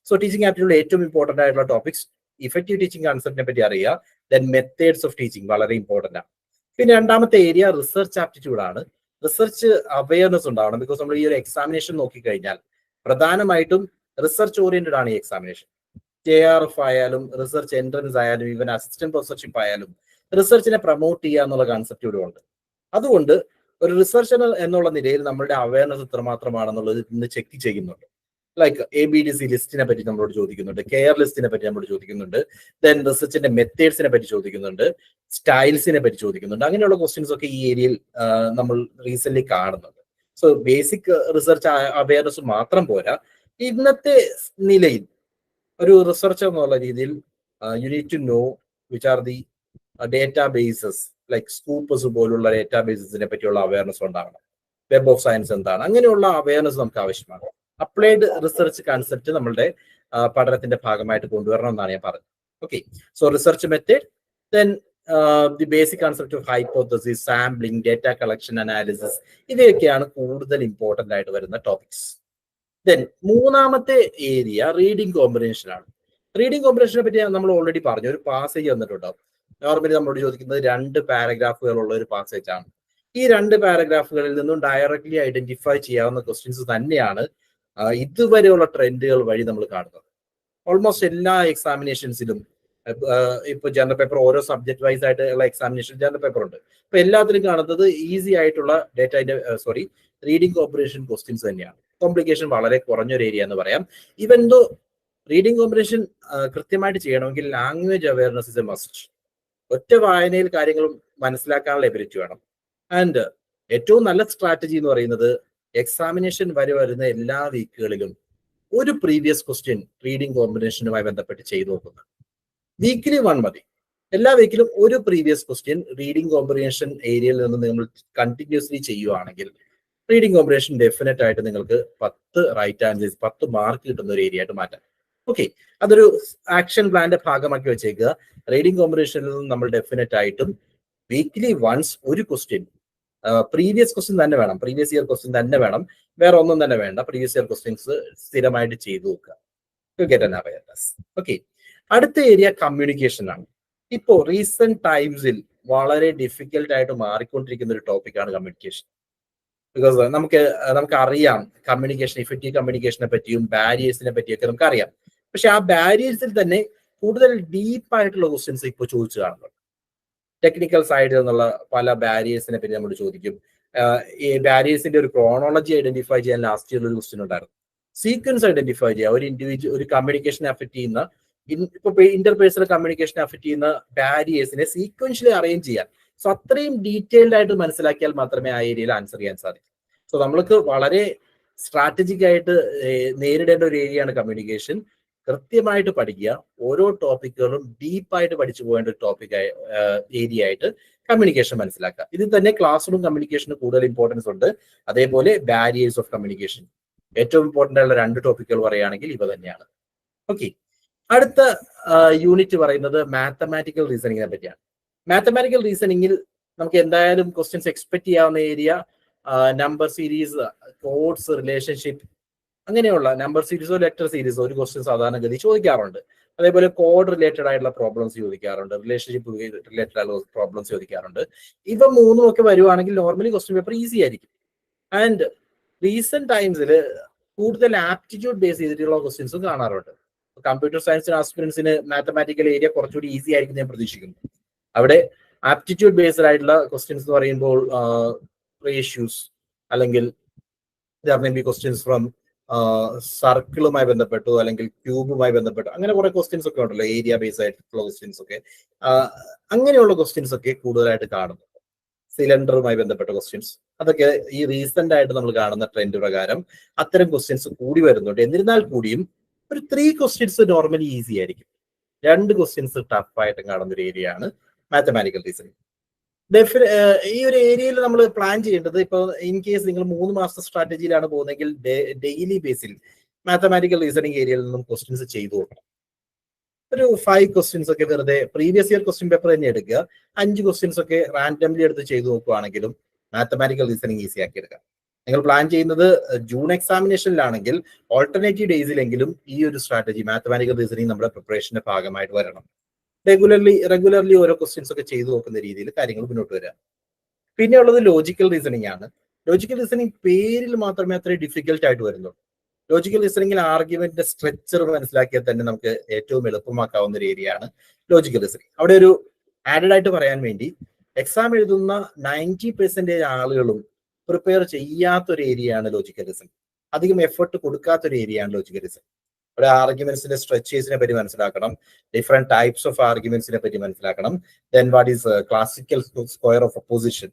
So teaching ആപ്റ്റിറ്റ്യൂഡിൽ ഏറ്റവും ഇമ്പോർട്ടന്റ് ആയിട്ടുള്ള ടോപ്പിക്സ് ഇഫക്റ്റീവ് ടീച്ചിങ് കൺസെപ്റ്റിനെ പറ്റി അറിയുക, ദെൻ മെത്തേഡ്സ് ഓഫ് ടീച്ചിങ് വളരെ ഇമ്പോർട്ടന്റ് ആണ്. പിന്നെ രണ്ടാമത്തെ ഏരിയ റിസർച്ച് ആപ്റ്റിറ്റ്യൂഡ് ആണ്. റിസർച്ച് അവയർനെസ് ഉണ്ടാവണം. ബിക്കോസ് നമ്മൾ ഈ ഒരു എക്സാമിനേഷൻ നോക്കിക്കഴിഞ്ഞാൽ പ്രധാനമായിട്ടും റിസർച്ച് ഓറിയന്റഡ് ആണ് ഈ എക്സാമിനേഷൻ. JRF ആയാലും റിസർച്ച് എൻട്രൻസ് ആയാലും ഈവൻ അസിസ്റ്റന്റ് പ്രൊഫസർഷിപ്പ് ആയാലും റിസർച്ചിനെ പ്രൊമോട്ട് ചെയ്യുക എന്നുള്ള കൺസെപ്റ്റ് ഇവിടെ ഉണ്ട്. അതുകൊണ്ട് ഒരു റിസർച്ചർ എന്നുള്ള നിലയിൽ നമ്മളുടെ അവയർനെസ് എത്രമാത്രമാണെന്നുള്ളത് ഇന്ന് ചെക്ക് ചെയ്യുന്നുണ്ട്. ലൈക്ക് ABDC ലിസ്റ്റിനെ പറ്റി നമ്മളോട് ചോദിക്കുന്നുണ്ട്, കെയർ ലിസ്റ്റിനെ പറ്റി നമ്മളോട് ചോദിക്കുന്നുണ്ട്, ദെൻ റിസർച്ചിന്റെ മെത്തേഡ്സിനെ പറ്റി ചോദിക്കുന്നുണ്ട്, സ്റ്റൈൽസിനെ പറ്റി ചോദിക്കുന്നുണ്ട്. അങ്ങനെയുള്ള ക്വസ്റ്റ്യൻസ് ഒക്കെ ഈ ഏരിയയിൽ നമ്മൾ റീസെന്റ് കാണുന്നുണ്ട്. സോ ബേസിക് റിസർച്ച് അവയർനെസ് മാത്രം പോരാ, ഇന്നത്തെ നിലയിൽ ഒരു റിസർച്ചർ എന്നുള്ള രീതിയിൽ you need to know which are the databases, like Scopus പോലുള്ള ഡേറ്റാ ബേസസിനെ പറ്റിയുള്ള അവയർനെസ് ഉണ്ടാകണം. വെബ് ഓഫ് സയൻസ് എന്താണ്, അങ്ങനെയുള്ള അവയർനെസ് നമുക്ക് ആവശ്യമാണ്. അപ്ലൈഡ് റിസർച്ച് കൺസെപ്റ്റ് നമ്മളുടെ പഠനത്തിന്റെ ഭാഗമായിട്ട് കൊണ്ടുവരണം എന്നാണ് ഞാൻ പറഞ്ഞത്. Okay, so research method, then the basic concept of hypothesis, sampling, data collection, analysis, ഇവയൊക്കെയാണ് കൂടുതൽ ഇമ്പോർട്ടന്റ് ആയിട്ട് വരുന്ന ടോപ്പിക്സ്. ദെൻ മൂന്നാമത്തെ ഏരിയ റീഡിംഗ് കോമ്പിനേഷൻ ആണ്. റീഡിംഗ് കോമ്പിനേഷനെ പറ്റി നമ്മൾ ഓൾറെഡി പറഞ്ഞു. ഒരു പാസേജ് വന്നിട്ടുണ്ടാവും. നോർമലി നമ്മളോട് ചോദിക്കുന്നത് 2 പാരഗ്രാഫുകളുള്ള ഒരു പാസേജ് ആണ്. ഈ 2 പാരഗ്രാഫുകളിൽ നിന്നും ഡയറക്ട്ലി ഐഡന്റിഫൈ ചെയ്യാവുന്ന ക്വസ്റ്റ്യൻസ് തന്നെയാണ് ഇതുവരെയുള്ള ട്രെൻഡുകൾ വഴി നമ്മൾ കാണുന്നത്. ഓൾമോസ്റ്റ് എല്ലാ എക്സാമിനേഷൻസിലും ഇപ്പൊ ജനറൽ പേപ്പർ ഓരോ സബ്ജക്ട് വൈസ് ആയിട്ടുള്ള എക്സാമിനേഷൻ ജനറൽ പേപ്പർ ഉണ്ട്. അപ്പൊ എല്ലാത്തിലും കാണുന്നത് ഈസി ആയിട്ടുള്ള റീഡിംഗ് കോമ്പിനേഷൻ ക്വസ്റ്റ്യൻസ് തന്നെയാണ്. കോംപ്ലിക്കേഷൻ വളരെ കുറഞ്ഞൊരു ഏരിയ എന്ന് പറയാം. ഈവൻ ദോ റീഡിംഗ് കോമ്പിനേഷൻ കൃത്യമായിട്ട് ചെയ്യണമെങ്കിൽ language awareness is A must. ഒറ്റ വായനയിൽ കാര്യങ്ങളും മനസ്സിലാക്കാനുള്ള എബിലിറ്റി വേണം. ആൻഡ് ഏറ്റവും നല്ല സ്ട്രാറ്റജി എന്ന് പറയുന്നത് എക്സാമിനേഷൻ വരെ വരുന്ന എല്ലാ വീക്കുകളിലും ഒരു പ്രീവിയസ് ക്വസ്റ്റ്യൻ റീഡിംഗ് കോമ്പിനേഷനുമായി ബന്ധപ്പെട്ട് ചെയ്തു നോക്കുന്നത്. വീക്കിലി 1 മതി. എല്ലാ വീക്കിലും ഒരു പ്രീവിയസ് ക്വസ്റ്റ്യൻ റീഡിംഗ് കോമ്പിനേഷൻ ഏരിയയിൽ നിന്ന് നിങ്ങൾ കണ്ടിന്യൂസ്ലി ചെയ്യുവാണെങ്കിൽ റീഡിംഗ് കോമ്പിനേഷൻ ഡെഫിനറ്റ് ആയിട്ട് നിങ്ങൾക്ക് 10 റൈറ്റ് ആൻസേഴ്സ് 10 മാർക്ക് കിട്ടുന്ന ഒരു ഏരിയ ആയിട്ട് മാറ്റാം. ഓക്കെ, അതൊരു ആക്ഷൻ പ്ലാന്റെ ഭാഗമാക്കി വെച്ചേക്കുക. റീഡിംഗ് കോമ്പിനേഷനിൽ നിന്ന് നമ്മൾ ഡെഫിനറ്റ് ആയിട്ടും വീക്ക്ലി വൺസ് ഒരു ക്വസ്റ്റ്യൻ, പ്രീവിയസ് ക്വസ്റ്റ്യൻ തന്നെ വേണം, പ്രീവിയസ് ഇയർ ക്വസ്റ്റ്യൻ തന്നെ വേണം, വേറെ ഒന്നും തന്നെ വേണ്ട, പ്രീവിയസ് ഇയർ ക്വസ്റ്റ്യൻസ് സ്ഥിരമായിട്ട് ചെയ്തു നോക്കുക. To get an awareness. Okay, അടുത്ത ഏരിയ കമ്മ്യൂണിക്കേഷൻ ആണ്. ഇപ്പോ റീസെന്റ് ടൈംസിൽ വളരെ ഡിഫിക്കൽട്ട് ആയിട്ട് മാറിക്കൊണ്ടിരിക്കുന്ന ഒരു ടോപ്പിക്കാണ് കമ്മ്യൂണിക്കേഷൻ. ബിക്കോസ് നമുക്ക് അറിയാം കമ്മ്യൂണിക്കേഷൻ, ഇഫക്റ്റീവ് കമ്മ്യൂണിക്കേഷനെ പറ്റിയും ബാരിയേഴ്സിനെ പറ്റിയൊക്കെ നമുക്ക് അറിയാം. പക്ഷെ ആ ബാരിയേഴ്സിൽ തന്നെ കൂടുതൽ ഡീപ്പ് ആയിട്ടുള്ള ക്വസ്റ്റ്യൻസ് ഇപ്പോൾ ചോദിച്ചു കാണുന്നുണ്ട്. ടെക്നിക്കൽ സൈഡിൽ നിന്നുള്ള പല ബാരിയേഴ്സിനെ പറ്റി നമ്മൾ ചോദിക്കും. ഈ ബാരിയേഴ്സിന്റെ ഒരു ക്രോണോളജി ഐഡന്റിഫൈ ചെയ്യാൻ ലാസ്റ്റ് ഇയർ ഒരു ക്വസ്റ്റ്യൻ ഉണ്ടായിരുന്നു. സീക്വൻസ് ഐഡന്റിഫൈ ചെയ്യുക, ഒരു കമ്മ്യൂണിക്കേഷനെ അഫക്ട് ചെയ്യുന്ന, ഇപ്പൊ ഇന്റർപേഴ്സണൽ കമ്മ്യൂണിക്കേഷനെ അഫക്ട് ചെയ്യുന്ന ബാരിയേഴ്സിനെ സീക്വൻഷ്യലി അറേഞ്ച് ചെയ്യാൻ. സോ അത്രയും ഡീറ്റെയിൽഡ് ആയിട്ട് മനസ്സിലാക്കിയാൽ മാത്രമേ ആ ഏരിയയിൽ ആൻസർ ചെയ്യാൻ സാധിക്കൂ. സോ നമ്മൾക്ക് വളരെ സ്ട്രാറ്റജിക് ആയിട്ട് നേരിടേണ്ട ഒരു ഏരിയയാണ് കമ്മ്യൂണിക്കേഷൻ. കൃത്യമായിട്ട് പഠിക്കുക. ഓരോ ടോപ്പിക്കുകളും ഡീപ്പായിട്ട് പഠിച്ചു പോകേണ്ട ഒരു ഏരിയ ആയിട്ട് കമ്മ്യൂണിക്കേഷൻ മനസ്സിലാക്കുക. ഇതിൽ തന്നെ ക്ലാസ് റൂം കമ്മ്യൂണിക്കേഷന് കൂടുതൽ ഇമ്പോർട്ടൻസ് ഉണ്ട്. അതേപോലെ ബാരിയേഴ്സ് ഓഫ് കമ്മ്യൂണിക്കേഷൻ, ഏറ്റവും ഇമ്പോർട്ടൻ്റ് ആയുള്ള 2 ടോപ്പിക്കുകൾ പറയുകയാണെങ്കിൽ ഇവ തന്നെയാണ്. ഓക്കെ, അടുത്ത യൂണിറ്റ് പറയുന്നത് മാത്തമാറ്റിക്കൽ റീസണിങ്ങിനെ പറ്റിയാണ്. മാത്തമാറ്റിക്കൽ റീസണിങ്ങിൽ നമുക്ക് എന്തായാലും ക്വസ്റ്റ്യൻസ് എക്സ്പെക്ട് ചെയ്യാവുന്ന area number series, codes, relationship, അങ്ങനെയുള്ള നമ്പർ സീരീസോ ലെറ്റർ സീരീസോ ഒരു ക്വസ്റ്റ്യൻ സാധാരണഗതി ചോദിക്കാറുണ്ട്. അതേപോലെ കോഡ് റിലേറ്റഡ് ആയിട്ടുള്ള പ്രോബ്ലംസ് ചോദിക്കാറുണ്ട്, റിലേഷൻഷിപ്പ് റിലേറ്റഡ് ആയിട്ടുള്ള പ്രോബ്ലംസ് ചോദിക്കാറുണ്ട്. ഇവ 3 ഒക്കെ വരുവാണെങ്കിൽ നോർമലി ക്വസ്റ്റ്യൻ പേപ്പർ ഈസി ആയിരിക്കും. ആൻഡ് റീസെന്റ് ടൈംസിൽ കൂടുതൽ ആപ്റ്റിറ്റ്യൂഡ് ബേസ് ചെയ്തിട്ടുള്ള ക്വസ്റ്റ്യൻസും കാണാറുണ്ട്. കമ്പ്യൂട്ടർ സയൻസിന് ആസ്പിറൻസിന് മാത്തമാറ്റിക്കൽ ഏരിയ കുറച്ചുകൂടി ഈസി ആയിരിക്കും ഞാൻ പ്രതീക്ഷിക്കുന്നു. അവിടെ ആപ്റ്റിറ്റ്യൂഡ് ബേസ്ഡ് ആയിട്ടുള്ള ക്വസ്റ്റ്യൻസ് എന്ന് പറയുമ്പോൾ റേഷ്യൂസ്, അല്ലെങ്കിൽ ക്വസ്റ്റ്യൻസ് ഫ്രം സർക്കിളുമായി ബന്ധപ്പെട്ടു, അല്ലെങ്കിൽ ക്യൂബുമായി ബന്ധപ്പെട്ടു, അങ്ങനെ കുറെ ക്വസ്റ്റ്യൻസ് ഒക്കെ ഉണ്ടല്ലോ, ഏരിയ ബേസ്ഡ് ആയിട്ടുള്ള ക്വസ്റ്റ്യൻസ് ഒക്കെ. അങ്ങനെയുള്ള ക്വസ്റ്റ്യൻസ് ഒക്കെ കൂടുതലായിട്ട് കാണുന്നു. സിലിണ്ടറുമായി ബന്ധപ്പെട്ട ക്വസ്റ്റ്യൻസ്, അതൊക്കെ ഈ റീസെന്റ് ആയിട്ട് നമ്മൾ കാണുന്ന ട്രെൻഡ് പ്രകാരം അത്തരം ക്വസ്റ്റ്യൻസ് കൂടി വരുന്നുണ്ട്. എന്നിരുന്നാൽ കൂടിയും ഒരു 3 ക്വസ്റ്റ്യൻസ് നോർമലി ഈസി ആയിരിക്കും. 2 ക്വസ്റ്റ്യൻസ് ടഫായിട്ട് കാണുന്ന ഒരു ഏരിയ ആണ് മാത്തമാറ്റിക്കൽ റീസണിങ്. ഈ ഒരു ഏരിയയിൽ നമ്മൾ പ്ലാൻ ചെയ്യേണ്ടത്, ഇപ്പോൾ ഇൻ കേസ് നിങ്ങൾ 3 മാസത്തെ സ്ട്രാറ്റജിയിലാണ് പോകുന്നതെങ്കിൽ ഡെയിലി ബേസിൽ മാത്തമാറ്റിക്കൽ റീസണിങ് ഏരിയയിൽ നിന്നും ക്വസ്റ്റ്യൻസ് ചെയ്തു നോക്കണം. ഒരു 5 ക്വസ്റ്റ്യൻസ് ഒക്കെ വെറുതെ പ്രീവിയസ് ഇയർ ക്വസ്റ്റ്യൻ പേപ്പർ തന്നെ എടുക്കുക. 5 ക്വസ്റ്റ്യൻസ് ഒക്കെ റാൻഡംലി എടുത്ത് ചെയ്തു നോക്കുകയാണെങ്കിലും മാത്തമാറ്റിക്കൽ റീസണിങ് ഈസി ആക്കി എടുക്കാം. നിങ്ങൾ പ്ലാൻ ചെയ്യുന്നത് ജൂൺ എക്സാമിനേഷനിലാണെങ്കിൽ ഓൾട്ടർനേറ്റീവ് ഡേയ്സിലെങ്കിലും ഈ ഒരു സ്ട്രാറ്റജി മാത്തമാറ്റിക്കൽ റീസണിങ് നമ്മുടെ പ്രിപ്പറേഷന്റെ ഭാഗമായിട്ട് വരണം. റെഗുലർലി ഓരോ ക്വസ്റ്റ്യൻസ് ഒക്കെ ചെയ്തു നോക്കുന്ന രീതിയിൽ കാര്യങ്ങൾ മുന്നോട്ട് വരിക. പിന്നെ ഉള്ളത് ലോജിക്കൽ റീസണിങ് ആണ്. ലോജിക്കൽ റീസണിങ് പേരിൽ മാത്രമേ അത്രയും ഡിഫിക്കൽട്ട് ആയിട്ട് വരുന്നുള്ളൂ. ലോജിക്കൽ റീസണിങ്ങിൽ ആർഗ്യുമെന്റിന്റെ സ്ട്രക്ചർ മനസ്സിലാക്കിയാൽ തന്നെ നമുക്ക് ഏറ്റവും എളുപ്പമാക്കാവുന്ന ഒരു ഏരിയ ആണ് ലോജിക്കൽ റീസണിങ്. അവിടെ ഒരു ആഡഡ് ആയിട്ട് പറയാൻ വേണ്ടി, എക്സാം എഴുതുന്ന 90% ആളുകളും പ്രിപ്പയർ ചെയ്യാത്തൊരു ഏരിയയാണ് ലോജിക്കൽ റീസണിങ്. അധികം എഫർട്ട് കൊടുക്കാത്തൊരു ഏരിയയാണ് ലോജിക്കൽ റീസണിങ്. അവിടെ ആർഗ്യുമെന്റ്സിന്റെ സ്ട്രക്ചേഴ്സിനെ പറ്റി മനസ്സിലാക്കണം, ഡിഫറെന്റ് ടൈപ്സ് ഓഫ് ആർഗ്യുമെന്റ്സിനെ പറ്റി മനസ്സിലാക്കണം, then what is classical square of opposition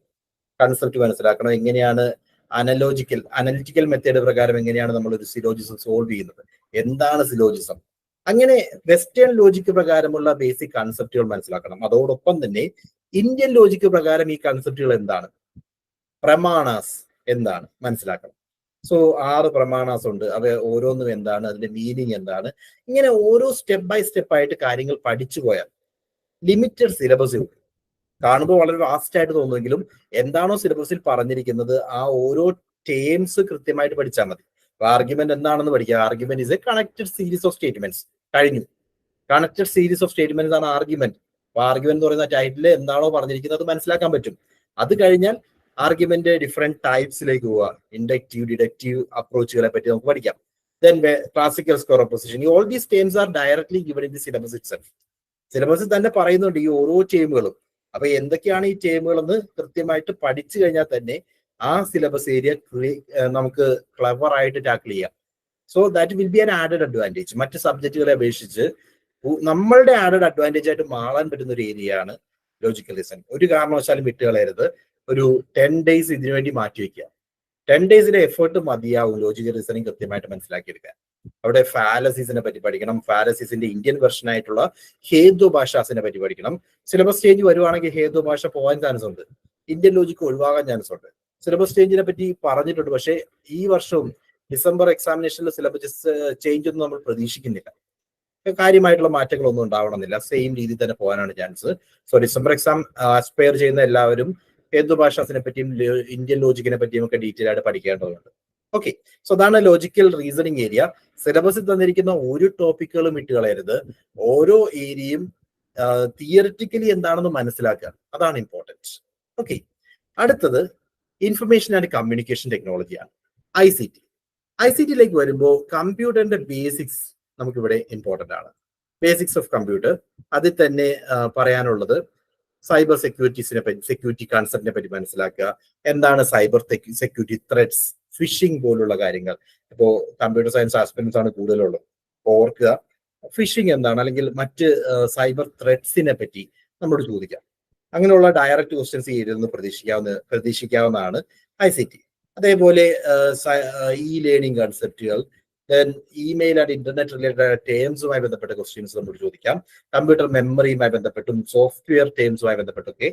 concept മനസ്സിലാക്കണം, എങ്ങനെയാണ് അനലിറ്റിക്കൽ മെത്തേഡ് പ്രകാരം എങ്ങനെയാണ് നമ്മൾ ഒരു സിലോജിസം സോൾവ് ചെയ്യുന്നത്, എന്താണ് സിലോജിസം, അങ്ങനെ വെസ്റ്റേൺ ലോജിക്ക് പ്രകാരമുള്ള ബേസിക് കൺസെപ്റ്റുകൾ മനസ്സിലാക്കണം. അതോടൊപ്പം തന്നെ ഇന്ത്യൻ ലോജിക്ക് പ്രകാരം ഈ കൺസെപ്റ്റുകൾ എന്താണ്, പ്രമാണാസ് എന്താണ് മനസ്സിലാക്കണം. സോ 6 പ്രമാണാസ് ഉണ്ട്, അവ ഓരോന്നും എന്താണ്, അതിന്റെ മീനിങ് എന്താണ്, ഇങ്ങനെ ഓരോ സ്റ്റെപ്പ് ബൈ സ്റ്റെപ്പ് ആയിട്ട് കാര്യങ്ങൾ പഠിച്ചു പോയാൽ ലിമിറ്റഡ് സിലബസ് കാണുമ്പോൾ വളരെ വാസ്റ്റ് ആയിട്ട് തോന്നുമെങ്കിലും എന്താണോ സിലബസിൽ പറഞ്ഞിരിക്കുന്നത് ആ ഓരോ ടേംസ് കൃത്യമായിട്ട് പഠിച്ചാൽ മതി. ആർഗ്യുമെന്റ് എന്താണെന്ന് പഠിക്കുക. Argument is A connected series of statements. കഴിഞ്ഞു. കണക്റ്റഡ് സീരീസ് ഓഫ് സ്റ്റേറ്റ്മെന്റ്സ് ആണ് ആർഗ്യുമെന്റ്. അപ്പൊ ആർഗ്യുമെന്റ് എന്ന് പറയുന്ന ടൈറ്റിൽ എന്താണോ പറഞ്ഞിരിക്കുന്നത് അത് മനസ്സിലാക്കാൻ പറ്റും. അത് കഴിഞ്ഞാൽ ആർഗ്യുമെന്റ് ഡിഫറെന്റ് ടൈപ്സിലേക്ക് പോവുക. ഇൻഡക്റ്റീവ്, ഡിഡക്റ്റീവ് അപ്രോച്ചുകളെ പറ്റി നമുക്ക് പഠിക്കാം. Then classical square opposition. All these terms are directly given in the syllabus itself. സിലബസിൽ തന്നെ പറയുന്നുണ്ട് ഈ ഓരോ ടേമുകളും. അപ്പൊ എന്തൊക്കെയാണ് ഈ ടേമുകൾ എന്ന് കൃത്യമായിട്ട് പഠിച്ചു കഴിഞ്ഞാൽ തന്നെ ആ സിലബസ് ഏരിയ നമുക്ക് ക്ലവർ ആയിട്ട് ടാക്കിൾ ചെയ്യാം. So that will be an added advantage. മറ്റ് സബ്ജക്റ്റുകളെ അപേക്ഷിച്ച് നമ്മളുടെ ആഡഡ് അഡ്വാൻറ്റേജ് ആയിട്ട് മാറാൻ പറ്റുന്ന ഒരു ഏരിയയാണ് ലോജിക്കൽ റീസണിങ്. ഒരു കാരണവശാലും വിട്ടുകളയരുത്. ഒരു 10 days ഇതിനു വേണ്ടി മാറ്റിവെക്കുക. 10 days എഫേർട്ട് മതിയാവും ലോജിക്കൽ റീസണിങ് കൃത്യമായിട്ട് മനസ്സിലാക്കിയെടുക്കാൻ. അവിടെ ഫാലസീസിനെ പറ്റി പഠിക്കണം. ഫാലസീസിന്റെ ഇന്ത്യൻ വെർഷൻ ആയിട്ടുള്ള ഹേതു ഭാഷാസിനെ പറ്റി പഠിക്കണം. സിലബസ് ചേഞ്ച് വരുവാണെങ്കിൽ ഹേതു ഭാഷ പോകാൻ ചാൻസ് ഉണ്ട്, ഇന്ത്യൻ ലോജിക്ക് ഒഴിവാകാൻ ചാൻസ് ഉണ്ട്. സിലബസ് ചേഞ്ചിനെ പറ്റി പറഞ്ഞിട്ടുണ്ട്, പക്ഷേ ഈ വർഷവും ഡിസംബർ എക്സാമിനേഷനിൽ സിലബസ് ചേഞ്ച് ഒന്നും നമ്മൾ പ്രതീക്ഷിക്കുന്നില്ല. കാര്യമായിട്ടുള്ള മാറ്റങ്ങളൊന്നും ഉണ്ടാവണമെന്നില്ല, സെയിം രീതിയിൽ തന്നെ പോകാനാണ് chance. So December exam aspire ചെയ്യുന്ന എല്ലാവരും ഹേതു ഭാഷാസിനെ പറ്റിയും ഇന്ത്യൻ ലോജിക്കിനെ പറ്റിയും ഒക്കെ ഡീറ്റെയിൽ ആയിട്ട് പഠിക്കേണ്ടതുണ്ട്. ഓക്കെ, സോ അതാണ് ലോജിക്കൽ റീസണിങ് ഏരിയ. സിലബസിൽ തന്നിരിക്കുന്ന ഒരു ടോപ്പിക്കുകളും വിട്ടുകളയരുത്. ഓരോ ഏരിയയും തിയറിറ്റിക്കലി എന്താണെന്ന് മനസ്സിലാക്കുക, അതാണ് ഇമ്പോർട്ടൻറ്റ്. ഓക്കെ, അടുത്തത് ഇൻഫർമേഷൻ ആൻഡ് കമ്മ്യൂണിക്കേഷൻ ടെക്നോളജിയാണ്, ICT. ICTയിലേക്ക് വരുമ്പോൾ കമ്പ്യൂട്ടറിന്റെ ബേസിക്സ് നമുക്കിവിടെ ഇമ്പോർട്ടൻ്റ് ആണ്. ബേസിക്സ് ഓഫ് കമ്പ്യൂട്ടർ, അതിൽ തന്നെ പറയാനുള്ളത് സൈബർ സെക്യൂരിറ്റീസിനെ പറ്റി, സെക്യൂരിറ്റി കൺസെപ്റ്റിനെ പറ്റി മനസ്സിലാക്കുക. എന്താണ് സൈബർ സെക്യൂരിറ്റി ത്രെറ്റ്സ്, ഫിഷിംഗ് പോലുള്ള കാര്യങ്ങൾ. ഇപ്പോൾ കമ്പ്യൂട്ടർ സയൻസ് ആസ്പിരൻസ് ആണ് കൂടുതലുള്ളത്. ഓർക്കുക, ഫിഷിംഗ് എന്താണ്, അല്ലെങ്കിൽ മറ്റ് സൈബർ ത്രെറ്റ്സിനെ പറ്റി നമ്മളോട് ചോദിക്കാം. അങ്ങനെയുള്ള ഡയറക്റ്റ് ക്വസ്റ്റ്യൻസ് ഇരുന്ന് പ്രതീക്ഷിക്കാവുന്നതാണ് ICT. അതേപോലെ ലേണിംഗ് കൺസെപ്റ്റുകൾ, then email and internet related ടേംസുമായി ബന്ധപ്പെട്ട ക്വസ്റ്റ്യൻസ് നമ്മൾ ചോദിക്കാം. കമ്പ്യൂട്ടർ മെമ്മറിയുമായി ബന്ധപ്പെട്ടും സോഫ്റ്റ്വെയർ ടേംസുമായി ബന്ധപ്പെട്ടൊക്കെ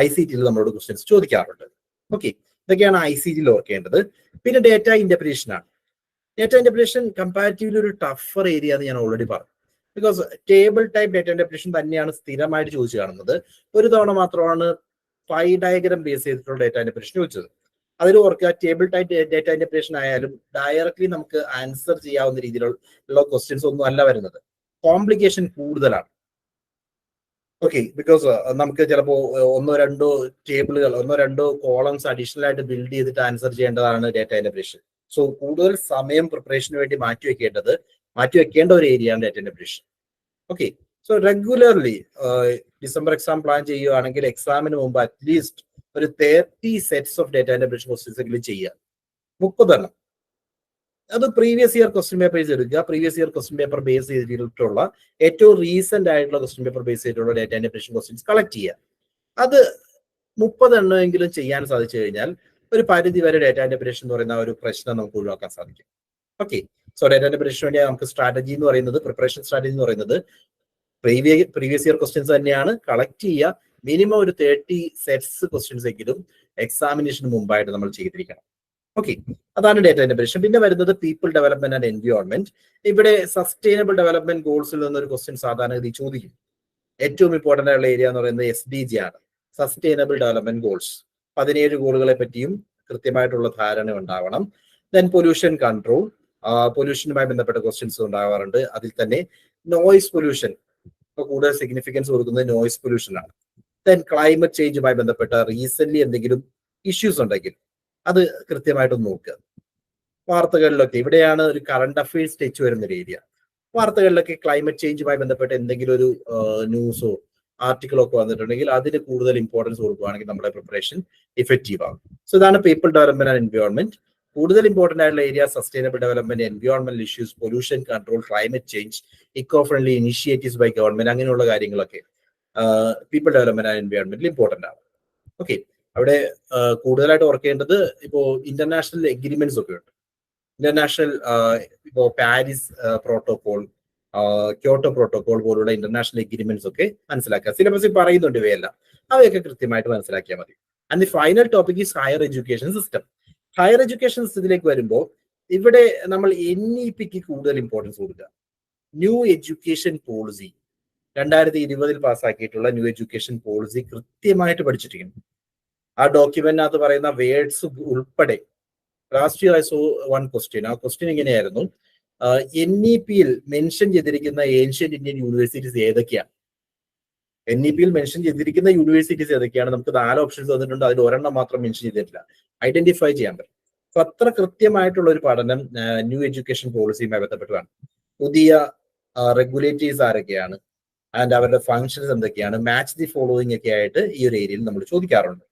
ICTയിൽ നമ്മളോട് ക്വസ്റ്റ്യൻസ് ചോദിക്കാറുണ്ട്. ഓക്കെ, ഇതൊക്കെയാണ് ICTയിൽ ഓർക്കേണ്ടത്. പിന്നെ ഡേറ്റ ഇന്റർപ്രിറ്റേഷൻ ആണ്. ഡേറ്റ ഇന്റർപ്രിറ്റേഷൻ കമ്പാരിറ്റീവ്ലി ഒരു ടഫർ ഏരിയ എന്ന് ഞാൻ ഓൾറെഡി പറഞ്ഞു. Because table type data interpretation തന്നെയാണ് സ്ഥിരമായിട്ട് ചോദിച്ചു കാണുന്നത്. ഒരു തവണ മാത്രമാണ് പൈ ഡയഗ്രം ബേസ് ചെയ്തിട്ടുള്ള ഡേറ്റ ഇന്റർപ്രിറ്റേഷൻ ചോദിച്ചത്. അതിൽ ഓർക്കുക, ടേബിൾ ടൈപ്പ് ഡേറ്റ ഇന്റർപ്രിറ്റേഷൻ ആയാലും ഡയറക്ട്ലി നമുക്ക് ആൻസർ ചെയ്യാവുന്ന രീതിയിലുള്ള ക്വസ്റ്റ്യൻസ് ഒന്നും അല്ല വരുന്നത്. കോംപ്ലിക്കേഷൻ കൂടുതലാണ്. ഓക്കെ, ബിക്കോസ് നമുക്ക് ചിലപ്പോൾ ഒന്നോ രണ്ടോ കോളംസ് അഡീഷണൽ ആയിട്ട് ബിൽഡ് ചെയ്തിട്ട് ആൻസർ ചെയ്യേണ്ടതാണ് ഡേറ്റ ഇന്റർപ്രിറ്റേഷൻ. സോ കൂടുതൽ സമയം പ്രിപ്പറേഷന് വേണ്ടി മാറ്റിവെക്കേണ്ട ഒരു ഏരിയയാണ് data interpretation. Okay, so regularly December exam plan ചെയ്യുകയാണെങ്കിൽ എക്സാമിന് മുമ്പ് അറ്റ്ലീസ്റ്റ് ഒരു 30 sets of data interpretation questions എങ്കിലും ചെയ്യുക. 30 എണ്ണം. അത് പ്രീവിയസ് ഇയർ ക്വസ്റ്റ്യൻ പേപ്പേഴ്സ് എടുക്കുക. Previous year question paper base ചെയ്തിട്ടുള്ള ഏറ്റവും റീസെന്റ് ആയിട്ടുള്ള ക്വസ്റ്റ്യൻ പേപ്പർ ബേസ് ചെയ്തിട്ടുള്ള ഡേറ്റ ഇന്റർപ്രിറ്റേഷൻ ക്വസ്റ്റ്യൻസ് കളക്ട് ചെയ്യുക. അത് 30 എണ്ണമെങ്കിലും ചെയ്യാൻ സാധിച്ചു കഴിഞ്ഞാൽ ഒരു പരിധി വരെ ഡേറ്റ ഇന്റർപ്രിറ്റേഷൻ എന്ന് പറയുന്ന ഒരു പ്രശ്നം നമുക്ക് ഒഴിവാക്കാൻ സാധിക്കും. ഓക്കെ, സോ ഡേറ്റ ഇന്റർപ്രിറ്റേഷൻ വേണ്ടി നമുക്ക് സ്ട്രാറ്റജി എന്ന് പറയുന്നത്, പ്രിപ്പറേഷൻ സ്ട്രാറ്റജി എന്ന് പറയുന്നത് പ്രീവിയസ് ഇയർ ക്വസ്റ്റ്യൻസ് തന്നെയാണ്. കളക്ട് ചെയ്യുക. മിനിമം ഒരു 30 സെറ്റ്സ് ക്വസ്റ്റ്യൻസ് എങ്കിലും എക്സാമിനേഷന് മുമ്പായിട്ട് നമ്മൾ ചെയ്തിരിക്കണം. ഓക്കെ, അതാണ് ഡേറ്റ ഇന്റർപ്രിറ്റേഷൻ. പിന്നെ വരുന്നത് പീപ്പിൾ ഡെവലപ്മെന്റ് ആൻഡ് എൻവയോൺമെന്റ്. ഇവിടെ സസ്റ്റൈനബിൾ ഡെവലപ്മെന്റ് ഗോൾസിൽ നിന്നൊരു ക്വസ്റ്റ്യൻ സാധാരണഗതി ചോദിക്കും. ഏറ്റവും ഇമ്പോർട്ടന്റ് ആയിട്ടുള്ള ഏരിയ എന്ന് പറയുന്നത് SDG ആണ്, സസ്റ്റൈനബിൾ ഡെവലപ്മെന്റ് ഗോൾസ്. 17 ഗോളുകളെ പറ്റിയും കൃത്യമായിട്ടുള്ള ധാരണ ഉണ്ടാവണം. ദെൻ പൊല്യൂഷൻ കൺട്രോൾ, പൊല്യൂഷനുമായി ബന്ധപ്പെട്ട ക്വസ്റ്റ്യൻസ് ഉണ്ടാവാറുണ്ട്. അതിൽ തന്നെ നോയിസ് പൊല്യൂഷൻ, കൂടുതൽ സിഗ്നിഫിക്കൻസ് കൊടുക്കുന്നത് നോയിസ് പൊല്യൂഷൻ ആണ്. ദെൻ ക്ലൈമറ്റ് ചേഞ്ചുമായി ബന്ധപ്പെട്ട റീസെന്റ് എന്തെങ്കിലും ഇഷ്യൂസ് ഉണ്ടെങ്കിൽ അത് കൃത്യമായിട്ടൊന്ന് നോക്കുക. വാർത്തകളിലൊക്കെ ഇവിടെയാണ് ഒരു കറണ്ട് അഫയേഴ്സ് ടച്ച് വരുന്ന ഒരു ഏരിയ. വാർത്തകളിലൊക്കെ ക്ലൈമറ്റ് ചേഞ്ചുമായി ബന്ധപ്പെട്ട് എന്തെങ്കിലും ഒരു ന്യൂസോ ആർട്ടിക്കിളോ ഒക്കെ വന്നിട്ടുണ്ടെങ്കിൽ അതിന് കൂടുതൽ ഇമ്പോർട്ടൻസ് കൊടുക്കുകയാണെങ്കിൽ നമ്മുടെ പ്രിപ്പറേഷൻ ഇഫക്റ്റീവ് ആകും. സോ ഇതാണ് പീപ്പിൾ ഡെവലപ്മെന്റ് ആൻഡ് എൻവയോൺമെന്റ്. കൂടുതൽ ഇമ്പോർട്ടന്റ് ആയിട്ടുള്ള ഏരിയ സസ്റ്റൈനബിൾ ഡെവലപ്മെന്റ്, എൻവയോൺമെന്റൽ issues, pollution control, climate change, eco friendly initiatives by government, അങ്ങനെയുള്ള കാര്യങ്ങളൊക്കെ പീപ്പിൾ ഡെവലപ്മെന്റ് ആൻഡ് എൻവയോൺമെന്റിൽ ഇമ്പോർട്ടന്റ് ആണ്. ഓക്കെ, അവിടെ കൂടുതലായിട്ട് ഓർക്കേണ്ടത് ഇപ്പോൾ ഇന്റർനാഷണൽ എഗ്രിമെന്റ്സ് ഒക്കെ ഉണ്ട്. ഇന്റർനാഷണൽ ഇപ്പോൾ പാരീസ് പ്രോട്ടോകോൾ, ക്യോട്ടോ പ്രോട്ടോകോൾ പോലുള്ള ഇന്റർനാഷണൽ എഗ്രിമെന്റ്സ് ഒക്കെ മനസ്സിലാക്കുക. സിലബസിൽ പറയുന്നുണ്ട് ഇവയെല്ലാം, അവയൊക്കെ കൃത്യമായിട്ട് മനസ്സിലാക്കിയാൽ മതി. And the final topic is higher education system. Higher education സിസ്റ്റത്തിലേക്ക് വരുമ്പോൾ ഇവിടെ നമ്മൾ NEPക്ക് കൂടുതൽ ഇമ്പോർട്ടൻസ് കൊടുക്കുക. ന്യൂ എഡ്യൂക്കേഷൻ പോളിസി 2020 പാസ്സാക്കിയിട്ടുള്ള ന്യൂ എഡ്യൂക്കേഷൻ പോളിസി കൃത്യമായിട്ട് പഠിച്ചിരിക്കുന്നു. ആ ഡോക്യുമെന്റിനകത്ത് പറയുന്ന വേർഡ്സ് ഉൾപ്പെടെ. Last year I saw one question. ആ ക്വസ്റ്റ്യൻ ഇങ്ങനെയായിരുന്നു, NEPയിൽ മെൻഷൻ ചെയ്തിരിക്കുന്ന ഏൻഷ്യന്റ് ഇന്ത്യൻ യൂണിവേഴ്സിറ്റീസ് ഏതൊക്കെയാണ്? NEPയിൽ മെൻഷൻ ചെയ്തിരിക്കുന്ന യൂണിവേഴ്സിറ്റീസ് ഏതൊക്കെയാണ്? നമുക്ക് 4 ഓപ്ഷൻസ് തന്നിട്ടുണ്ട്, അതിൽ ഒരെണ്ണം മാത്രം മെൻഷൻ ചെയ്തിട്ടില്ല. ഐഡന്റിഫൈ ചെയ്യാൻ പറ്റും. അപ്പൊ അത്ര കൃത്യമായിട്ടുള്ള ഒരു പഠനം ന്യൂ എഡ്യൂക്കേഷൻ പോളിസിയുമായി ബന്ധപ്പെട്ടതാണ്. പുതിയ റെഗുലേറ്റീവ്സ് ആരൊക്കെയാണ്, ആൻഡ് അവരുടെ ഫങ്ഷൻസ് എന്തൊക്കെയാണ്, മാച്ച് ദി ഫോളോയിങ് ഒക്കെ ആയിട്ട് ഈ ഒരു ഏരിയയിൽ നമ്മൾ ചോദിക്കാറുണ്ട്.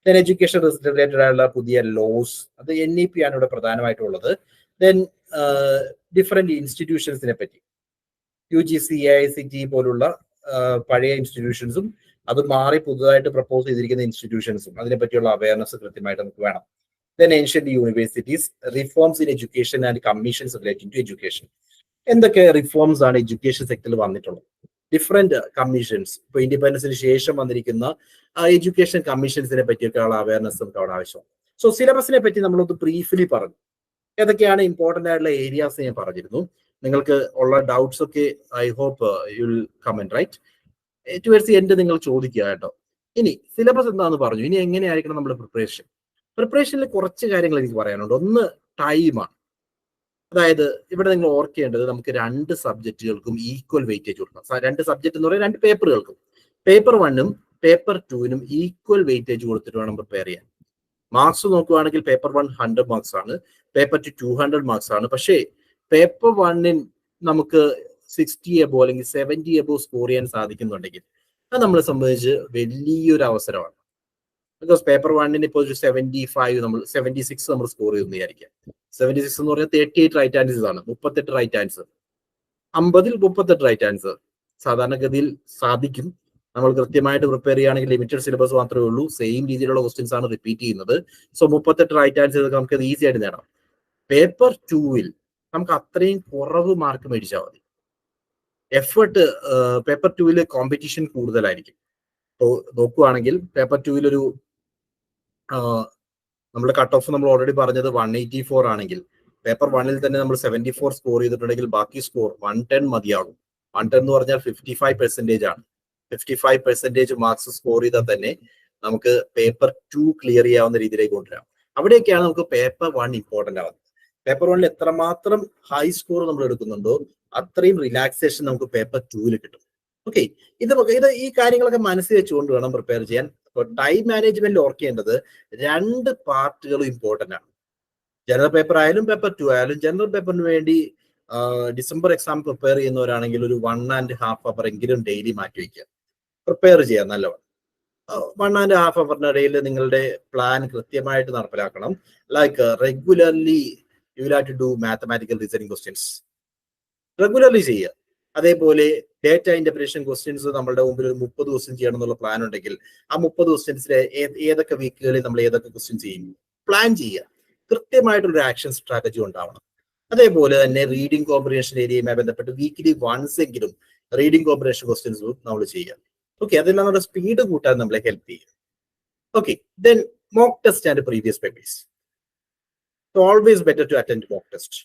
ദെൻ എഡ്യൂക്കേഷൻ റിലേറ്റഡ് ആയിട്ടുള്ള പുതിയ ലോസ്, അത് NEP ആണ് ഇവിടെ പ്രധാനമായിട്ടുള്ളത്. ദെൻ ഡിഫറെന്റ് ഇൻസ്റ്റിറ്റ്യൂഷൻസിനെ പറ്റി, UGC, AICT പോലുള്ള പഴയ ഇൻസ്റ്റിറ്റ്യൂഷൻസും അത് മാറി പുതുതായിട്ട് പ്രപ്പോസ് ചെയ്തിരിക്കുന്ന ഇൻസ്റ്റിറ്റ്യൂഷൻസും അതിനെ പറ്റിയുള്ള അവയർനെസ് കൃത്യമായിട്ട് നമുക്ക് വേണം. Then ancient universities, reforms in education and commissions relating to education. എന്തൊക്കെ റിഫോംസ് ആണ് എഡ്യൂക്കേഷൻ സെക്ടറിൽ വന്നിട്ടുള്ളത്? ഡിഫറെന്റ് കമ്മീഷൻസ്, ഇപ്പൊ ഇൻഡിപെൻഡൻസിന് ശേഷം വന്നിരിക്കുന്ന എഡ്യൂക്കേഷൻ കമ്മീഷൻസിനെ പറ്റിയൊക്കെയുള്ള അവയർനെസ് നമുക്ക് അവിടെ ആവശ്യമാണ്. സോ സിലബസിനെ പറ്റി നമ്മളൊന്ന് ബ്രീഫ്ലി പറഞ്ഞു. ഏതൊക്കെയാണ് ഇമ്പോർട്ടന്റ് ആയിട്ടുള്ള ഏരിയാസ് ഞാൻ പറഞ്ഞിരുന്നു. നിങ്ങൾക്ക് ഉള്ള ഡൗട്ട്സ് ഒക്കെ I hope you will comment right. Towards the end നിങ്ങൾ ചോദിക്കുക കേട്ടോ. ഇനി സിലബസ് എന്താണെന്ന് പറഞ്ഞു. ഇനി എങ്ങനെയായിരിക്കണം നമ്മുടെ പ്രിപ്പറേഷനിൽ കുറച്ച് കാര്യങ്ങൾ എനിക്ക് പറയാനുണ്ട്. ഒന്ന് ടൈമാണ്. അതായത് ഇവിടെ നിങ്ങൾ ഓർക്കേണ്ടത് നമുക്ക് 2 സബ്ജക്റ്റുകൾക്കും ഈക്വൽ വെയിറ്റേജ് കൊടുക്കണം. 2 സബ്ജക്ട് എന്ന് പറയുന്നത് 2 പേപ്പറുകൾക്കും. പേപ്പർ 1-നും പേപ്പർ 2-നും ഈക്വൽ വെയിറ്റേജ് കൊടുത്തിട്ട് വേണം പ്രിപ്പയർ ചെയ്യാൻ. മാർക്സ് നോക്കുകയാണെങ്കിൽ പേപ്പർ 1 100 മാർക്സ് ആണ്, പേപ്പർ 2 200 മാർക്സ് ആണ്. പക്ഷേ പേപ്പർ 1-ന് നമുക്ക് 60 എബോ അല്ലെങ്കിൽ 70 എബോ സ്കോർ ചെയ്യാൻ സാധിക്കുന്നുണ്ടെങ്കിൽ അത് നമ്മളെ സംബന്ധിച്ച് വലിയൊരു അവസരമാണ്. ബിക്കോസ് പേപ്പർ 1-ന് ഇപ്പോൾ ഒരു 76 നമ്മൾ സ്കോർ ചെയ്തെന്ന് വിചാരിക്കാം. 76 എന്ന് പറഞ്ഞാൽ 38 റൈറ്റ് ആൻസേഴ്സ് ആണ്, 38 റൈറ്റ് ആൻസർ. 50-ൽ 38 റൈറ്റ് ആൻസർ സാധാരണഗതിയിൽ സാധിക്കും. നമ്മൾ കൃത്യമായിട്ട് പ്രിപ്പയർ ചെയ്യുകയാണെങ്കിൽ ലിമിറ്റഡ് സിലബസ് മാത്രമേ ഉള്ളൂ, സെയിം രീതിയിലുള്ള ക്വസ്റ്റ്യൻസ് ആണ് റിപ്പീറ്റ് ചെയ്യുന്നത്. സോ 38 റൈറ്റ് ആൻസേഴ്സ് നമുക്ക് ഈസി ആയിട്ട് നേടാം. പേപ്പർ 2-ൽ നമുക്ക് അത്രയും കുറവ് മാർക്ക് മേടിച്ചാൽ മതി. എഫേർട്ട് പേപ്പർ 2-ൽ കോമ്പറ്റീഷൻ കൂടുതലായിരിക്കും. നോക്കുകയാണെങ്കിൽ പേപ്പർ 2-ൽ ഒരു നമ്മുടെ കട്ട് ഓഫ് നമ്മൾ ഓൾറെഡി പറഞ്ഞത് 184 ആണെങ്കിൽ പേപ്പർ 1-ൽ തന്നെ നമ്മൾ 74 സ്കോർ ചെയ്തിട്ടുണ്ടെങ്കിൽ ബാക്കി സ്കോർ 110 മതിയാകും. 110 എന്ന് പറഞ്ഞാൽ 55% ആണ്. 55% മാർക്സ് സ്കോർ ചെയ്താൽ തന്നെ നമുക്ക് പേപ്പർ 2 ക്ലിയർ ചെയ്യാവുന്ന രീതിയിലേക്ക് കൊണ്ടുവരാം. അവിടെയൊക്കെയാണ് നമുക്ക് പേപ്പർ 1 ഇമ്പോർട്ടന്റ് ആവുന്നത്. പേപ്പർ 1-ൽ എത്രമാത്രം ഹൈ സ്കോർ നമ്മൾ എടുക്കുന്നുണ്ടോ അത്രയും റിലാക്സേഷൻ നമുക്ക് പേപ്പർ 2-ൽ കിട്ടും. ഓക്കെ, ഇത് ഈ കാര്യങ്ങളൊക്കെ മനസ്സിൽ വെച്ചുകൊണ്ട് വേണം പ്രിപ്പയർ ചെയ്യാൻ. ടൈം മാനേജ്മെന്റ് ഓർക്കേണ്ടത് 2 പാർട്ടുകളും ഇമ്പോർട്ടന്റ് ആണ്. ജനറൽ പേപ്പർ ആയാലും പേപ്പർ 2 ആയാലും ജനറൽ പേപ്പറിന് വേണ്ടി ഡിസംബർ എക്സാം പ്രിപ്പയർ ചെയ്യുന്നവരാണെങ്കിൽ ഒരു 1.5 അവർ എങ്കിലും ഡെയിലി മാറ്റി വയ്ക്കുക, പ്രിപ്പയർ ചെയ്യാം നല്ലവണ്ണം. 1.5 അവറിനിടയിൽ നിങ്ങളുടെ പ്ലാൻ കൃത്യമായിട്ട് നടപ്പിലാക്കണം. Like regularly you will have to do mathematical reasoning questions, regularly ചെയ്യുക. അതേപോലെ ഡേറ്റ ഇന്റർപ്രിറ്റേഷൻ ക്വസ്റ്റ്യൻസ് നമ്മുടെ മുമ്പിൽ ഒരു 30 ക്വസ്റ്റ്യൻ ചെയ്യണം എന്നുള്ള പ്ലാൻ ഉണ്ടെങ്കിൽ ആ 30 ക്വസ്റ്റ്യൻസിലെ ഏതൊക്കെ വീക്കുകളിൽ നമ്മൾ ഏതൊക്കെ ക്വസ്റ്റ്യൻ ചെയ്യും പ്ലാൻ ചെയ്യുക. കൃത്യമായിട്ടുള്ളൊരു ആക്ഷൻ സ്ട്രാറ്റജി ഉണ്ടാവണം. അതേപോലെ തന്നെ റീഡിംഗ് കോമ്പ്രിഹെൻഷൻ ഏരിയയുമായി ബന്ധപ്പെട്ട് വീക്കിലി വൺസ് എങ്കിലും റീഡിംഗ് കോമ്പ്രിഹെൻഷൻ ക്വസ്റ്റ്യൻസ് നമ്മൾ ചെയ്യുക. ഓക്കെ, അതെല്ലാം നമ്മുടെ സ്പീഡ് കൂട്ടാൻ നമ്മളെ ഹെൽപ്പ് ചെയ്യും. Okay, then mock test and previous papers. Always better to attend mock test.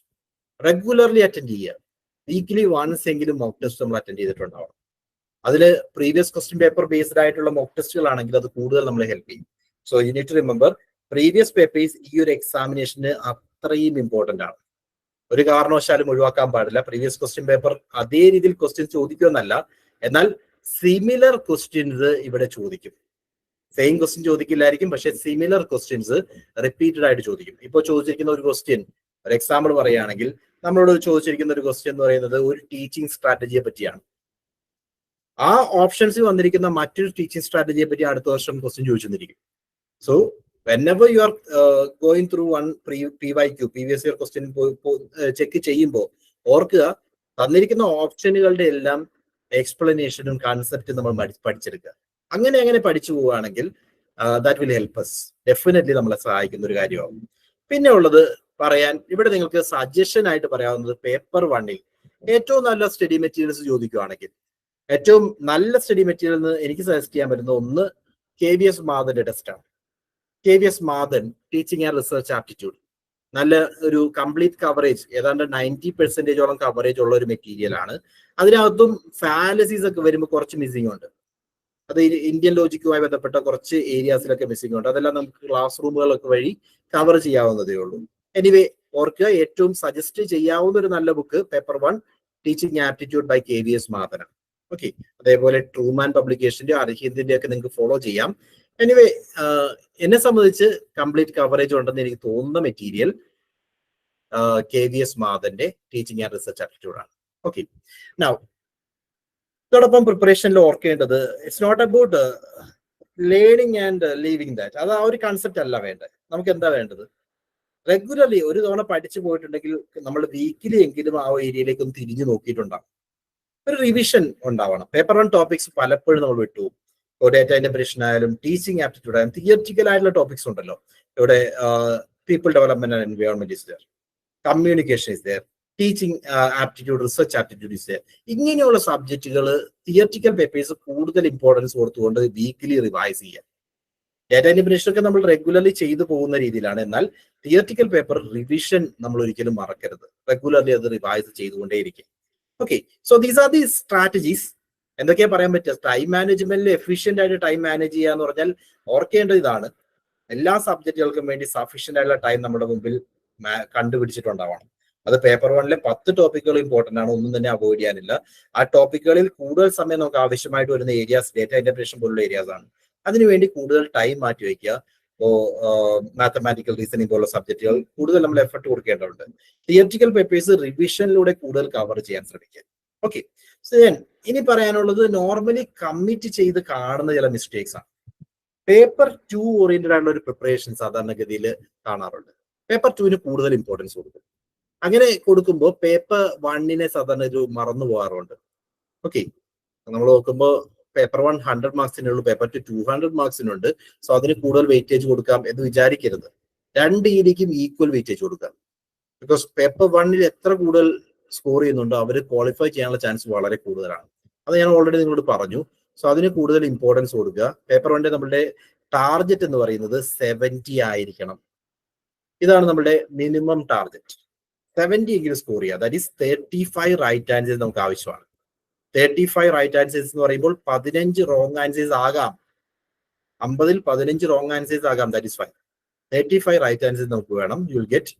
Regularly attend ചെയ്യുക. വീക്കിലി വൺസ് എങ്കിലും മോക്ക് ടെസ്റ്റ് നമ്മൾ അറ്റൻഡ് ചെയ്തിട്ടുണ്ടാവണം. അതിൽ പ്രീവിയസ് ക്വസ്റ്റ്യൻ പേപ്പർ ബേസ്ഡ് ആയിട്ടുള്ള മോക്ക് ടെസ്റ്റുകളാണെങ്കിൽ അത് കൂടുതൽ നമ്മളെ ഹെൽപ്പ് ചെയ്യും. So you need to remember previous papers ഈ ഒരു എക്സാമിനേഷന് അത്രയും ഇമ്പോർട്ടന്റ് ആണ്. ഒരു കാരണവശാലും ഒഴിവാക്കാൻ പാടില്ല. പ്രീവിയസ് ക്വസ്റ്റ്യൻ പേപ്പർ അതേ രീതിയിൽ ക്വസ്റ്റ്യൻ ചോദിക്കുമെന്നല്ല, എന്നാൽ സിമിലർ ക്വസ്റ്റ്യൻസ് ഇവിടെ ചോദിക്കും. സെയിം ക്വസ്റ്റ്യൻ ചോദിക്കില്ലായിരിക്കും, പക്ഷെ സിമിലർ ക്വസ്റ്റ്യൻസ് റിപ്പീറ്റഡ് ആയിട്ട് ചോദിക്കും. ഇപ്പോൾ ചോദിച്ചിരിക്കുന്ന ഒരു ക്വസ്റ്റ്യൻ, ഒരു എക്സാമ്പിൾ പറയുകയാണെങ്കിൽ നമ്മളോട് ചോദിച്ചിരിക്കുന്ന ഒരു ക്വസ്റ്റ്യൻ എന്ന് പറയുന്നത് ഒരു ടീച്ചിങ് സ്ട്രാറ്റജിയെ പറ്റിയാണ്. ആ ഓപ്ഷൻസിൽ വന്നിരിക്കുന്ന മറ്റൊരു ടീച്ചിങ് സ്ട്രാറ്റജിയെ പറ്റി അടുത്ത വർഷം ക്വസ്റ്റ്യൻ ചോദിച്ചിരിക്കും. So whenever you are going through one PYQ, previous year question check ചെയ്യുമ്പോൾ ഓർക്കുക, തന്നിരിക്കുന്ന ഓപ്ഷനുകളുടെ എല്ലാം എക്സ്പ്ലനേഷനും കൺസെപ്റ്റും നമ്മൾ പഠിച്ചെടുക്കുക. അങ്ങനെ പഠിച്ചു പോവുകയാണെങ്കിൽ that will help us. Definitely നമ്മളെ സഹായിക്കുന്ന ഒരു കാര്യമാകും. പിന്നെ ഉള്ളത് പറയാൻ ഇവിടെ നിങ്ങൾക്ക് സജഷൻ ആയിട്ട് പറയാവുന്നത് പേപ്പർ 1-ൽ ഏറ്റവും നല്ല സ്റ്റഡി മെറ്റീരിയൽസ് ചോദിക്കുകയാണെങ്കിൽ ഏറ്റവും നല്ല സ്റ്റഡി മെറ്റീരിയൽ എന്ന് എനിക്ക് സജസ്റ്റ് ചെയ്യാൻ പറ്റുന്ന ഒന്ന് KVS മാധന്റെ ടെസ്റ്റാണ്. KVS Madhan teaching and research aptitude നല്ല ഒരു കംപ്ലീറ്റ് കവറേജ്, ഏതാണ്ട് 90% കവറേജ് ഉള്ള ഒരു മെറ്റീരിയൽ ആണ്. അതിനകത്തും ഫാലസീസ് ഒക്കെ വരുമ്പോൾ കുറച്ച് മിസ്സിംഗ് ഉണ്ട്. അത് ഇന്ത്യൻ ലോജിക്കുമായി ബന്ധപ്പെട്ട കുറച്ച് ഏരിയാസിലൊക്കെ മിസ്സിംഗ് ഉണ്ട്. അതെല്ലാം നമുക്ക് ക്ലാസ് റൂമുകളൊക്കെ വഴി കവർ ചെയ്യാവുന്നതേ ഉള്ളൂ. എനിവേ ഓർക്കുക, ഏറ്റവും സജസ്റ്റ് ചെയ്യാവുന്ന ഒരു നല്ല book paper 1 teaching aptitude by KVS മാധനാണ്. ഓക്കെ, അതേപോലെ ട്രൂമാൻ പബ്ലിക്കേഷന്റെ അർഹിന്ദിന്റെ ഒക്കെ നിങ്ങൾക്ക് ഫോളോ ചെയ്യാം. എനിവേ എന്നെ സംബന്ധിച്ച് കംപ്ലീറ്റ് കവറേജ് ഉണ്ടെന്ന് എനിക്ക് തോന്നുന്ന മെറ്റീരിയൽ KVS മാധന്റെ ടീച്ചിങ് ആൻഡ് റിസർച്ച് ആപ്റ്റിറ്റ്യൂഡ് ആണ്. ഓക്കെ, നൗ ഇതോടൊപ്പം പ്രിപ്പറേഷനിൽ ഓർക്കേണ്ടത് it's not about learning and leaving that. അത് ആ ഒരു കൺസെപ്റ്റ് അല്ല വേണ്ടത്. നമുക്ക് എന്താ വേണ്ടത്? റെഗുലർലി ഒരു തവണ പഠിച്ചു പോയിട്ടുണ്ടെങ്കിൽ നമ്മൾ വീക്കിലി എങ്കിലും ആ ഏരിയയിലേക്ക് ഒന്ന് തിരിഞ്ഞു നോക്കിയിട്ടുണ്ടാവും. ഒരു റിവിഷൻ ഉണ്ടാവണം. പേപ്പർ 1 ടോപ്പിക്സ് പലപ്പോഴും നമ്മൾ വിട്ടു. ഡേറ്റ ഇന്റർപ്രിറ്റേഷൻ ആയാലും ടീച്ചിങ് ആപ്റ്റിറ്റ്യൂഡ് ആയാലും തിയറിറ്റിക്കൽ ആയിട്ടുള്ള ടോപ്പിക്സ് ഉണ്ടല്ലോ. ഇവിടെ people development and environment is there, communication is there, teaching aptitude, research aptitude is there. ഇങ്ങനെയുള്ള സബ്ജക്റ്റുകൾ തിയറിറ്റിക്കൽ പേപ്പേഴ്സ് കൂടുതൽ ഇമ്പോർട്ടൻസ് കൊടുത്തുകൊണ്ട് വീക്കിലി റിവൈസ് ചെയ്യാം. ഡേറ്റ ഇന്റർപ്രിറ്റേഷൻ ഒക്കെ നമ്മൾ റെഗുലർലി ചെയ്തു പോകുന്ന രീതിയിലാണ്. എന്നാൽ തിയറിറ്റിക്കൽ പേപ്പർ റിവിഷൻ നമ്മൾ ഒരിക്കലും മറക്കരുത്. റെഗുലർലി അത് റിവൈസ് ചെയ്തുകൊണ്ടേയിരിക്കും. Okay, so these are the strategies. എന്തൊക്കെയാ പറയാൻ പറ്റുക? ടൈം മാനേജ്മെന്റിൽ എഫിഷ്യന്റ് ആയിട്ട് ടൈം മാനേജ് ചെയ്യുക എന്ന് പറഞ്ഞാൽ ഓർക്കേണ്ടത് ഇതാണ്: എല്ലാ സബ്ജക്റ്റുകൾക്കും വേണ്ടി സഫീഷ്യന്റ് ആയിട്ടുള്ള ടൈം നമ്മുടെ മുമ്പിൽ കണ്ടുപിടിച്ചിട്ടുണ്ടാവണം. അത് പേപ്പർ 1 10 ടോപ്പിക്കുകൾ ഇമ്പോർട്ടന്റ് ആണ്, ഒന്നും തന്നെ അവോയ്ഡ് ചെയ്യാനില്ല. ആ ടോപ്പിക്കുകളിൽ കൂടുതൽ സമയം നമുക്ക് ആവശ്യമായിട്ട് വരുന്ന ഏരിയാസ് ഡേറ്റ ഇന്റർപ്രിറ്റേഷൻ പോലുള്ള ഏരിയാസ് ആണ്. അതിനുവേണ്ടി കൂടുതൽ ടൈം മാറ്റി വയ്ക്കുക. ഇപ്പോൾ മാത്തമാറ്റിക്കൽ റീസണിംഗ് പോലുള്ള സബ്ജക്റ്റുകൾ കൂടുതൽ നമ്മൾ എഫർട്ട് കൊടുക്കേണ്ടതുണ്ട്. തിയറിറ്റിക്കൽ പേപ്പേഴ്സ് റിവിഷനിലൂടെ കൂടുതൽ കവർ ചെയ്യാൻ ശ്രമിക്കുക. ഓക്കെ, സോ ഇനി പറയാനുള്ളത് നോർമലി കമ്മിറ്റ് ചെയ്ത് കാണുന്ന ചില മിസ്റ്റേക്സ് ആണ്. പേപ്പർ 2 ഓറിയന്റഡ് ആയിട്ടുള്ള ഒരു പ്രിപ്പറേഷൻ സാധാരണഗതിയിൽ കാണാറുണ്ട്. പേപ്പർ 2 കൂടുതൽ ഇമ്പോർട്ടൻസ് കൊടുക്കും. അങ്ങനെ കൊടുക്കുമ്പോൾ പേപ്പർ 1 സാധാരണ ഒരു മറന്നു പോകാറുണ്ട്. ഓക്കെ, നമ്മൾ നോക്കുമ്പോൾ പേപ്പർ 1 100 മാർക്സിനുള്ളൂ, പേപ്പർ 2 200 മാർക്സിനുണ്ട്. സോ അതിന് കൂടുതൽ വെയിറ്റേജ് കൊടുക്കാം എന്ന് വിചാരിക്കരുത്. രണ്ട് രീതിക്കും ഈക്വൽ വെയിറ്റേജ് കൊടുക്കാം. ബിക്കോസ് പേപ്പർ 1 എത്ര കൂടുതൽ സ്കോർ ചെയ്യുന്നുണ്ടോ അവർ ക്വാളിഫൈ ചെയ്യാനുള്ള ചാൻസ് വളരെ കൂടുതലാണ്. അത് ഞാൻ ഓൾറെഡി നിങ്ങളോട് പറഞ്ഞു. സോ അതിന് കൂടുതൽ ഇമ്പോർട്ടൻസ് കൊടുക്കുക. പേപ്പർ 1 നമ്മുടെ ടാർഗറ്റ് എന്ന് പറയുന്നത് 70 ആയിരിക്കണം. ഇതാണ് നമ്മുടെ മിനിമം ടാർഗറ്റ്. 70 എങ്കിലും സ്കോർ ചെയ്യുക. ദാറ്റ് ഈസ് 35 റൈറ്റ് ആൻസേഴ്സ് നമുക്ക് ആവശ്യമാണ്. 35 റൈറ്റ് ആൻസേഴ്സ് എന്ന് പറയുമ്പോൾ 15 റോങ് ആൻസേഴ്സ് ആകാം. 50-ൽ 15 റോങ് ആൻസേഴ്സ് ആകാം. That is fine. 35 right answers നമുക്ക് വേണം. യു വിൽ ഗെറ്റ്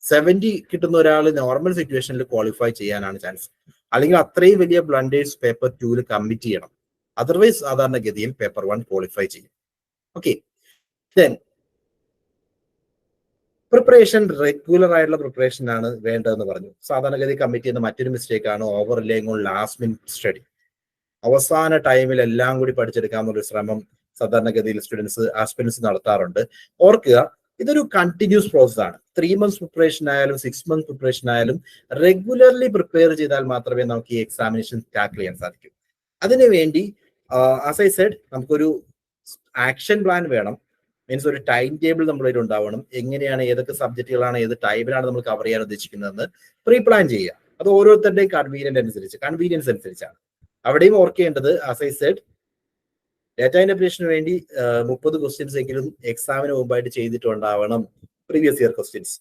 70 കിട്ടുന്ന ഒരാൾ നോർമൽ സിറ്റുവേഷനിൽ ക്വാളിഫൈ ചെയ്യാനാണ് ചാൻസ്. അല്ലെങ്കിൽ അത്രയും വലിയ ബ്ലണ്ടേഴ്സ് പേപ്പർ 2 കമ്മിറ്റ് ചെയ്യണം. അതർവൈസ് സാധാരണഗതിയിൽ പേപ്പർ 1 ക്വാളിഫൈ ചെയ്യും. ഓക്കെ, ദെൻ പ്രിപ്പറേഷൻ റെഗുലർ ആയിട്ടുള്ള പ്രിപ്പറേഷൻ ആണ് വേണ്ടതെന്ന് പറഞ്ഞു. സാധാരണഗതി കമ്മിറ്റ് ചെയ്യുന്ന മറ്റൊരു മിസ്റ്റേക്ക് ആണ് over relying on last minute study. അവസാന ടൈമിൽ എല്ലാം കൂടി പഠിച്ചെടുക്കാമെന്നൊരു ശ്രമം സാധാരണഗതിയിൽ ആസ്പിരൻസ് നടത്താറുണ്ട്. ഓർക്കുക, ഇതൊരു കണ്ടിന്യൂസ് പ്രോസസ് ആണ്. 3 months പ്രിപ്പറേഷൻ ആയാലും 6 months പ്രിപ്പറേഷൻ ആയാലും റെഗുലർലി പ്രിപ്പയർ ചെയ്താൽ മാത്രമേ നമുക്ക് ഈ എക്സാമിനേഷൻ ടാക്കിൾ ചെയ്യാൻ സാധിക്കൂ. അതിനുവേണ്ടി ആസ് ഐ സെഡ് നമുക്കൊരു ആക്ഷൻ പ്ലാൻ വേണം. മീൻസ് ഒരു ടൈം ടേബിൾ നമ്മുടെ ഉണ്ടാവണം. എങ്ങനെയാണ്, ഏതൊക്കെ സബ്ജക്റ്റുകളാണ്, ഏത് ടൈമിലാണ് നമ്മൾ കവർ ചെയ്യാൻ ഉദ്ദേശിക്കുന്നതെന്ന് പ്രീ പ്ലാൻ ചെയ്യുക. അത് ഓരോരുത്തരുടെയും കൺവീനിയൻസ് അനുസരിച്ചാണ്. അവിടെയും ഓർക്കേണ്ടത് ആസ് ഐ സെഡ് ഡേറ്റ ഇന്റർപ്രിറ്റേഷന് വേണ്ടി 30 ക്വസ്റ്റ്യൻസ് എങ്കിലും എക്സാമിന് മുമ്പായിട്ട് ചെയ്തിട്ടുണ്ടാവണം, പ്രീവിയസ് ഇയർ ക്വസ്റ്റ്യൻസ്.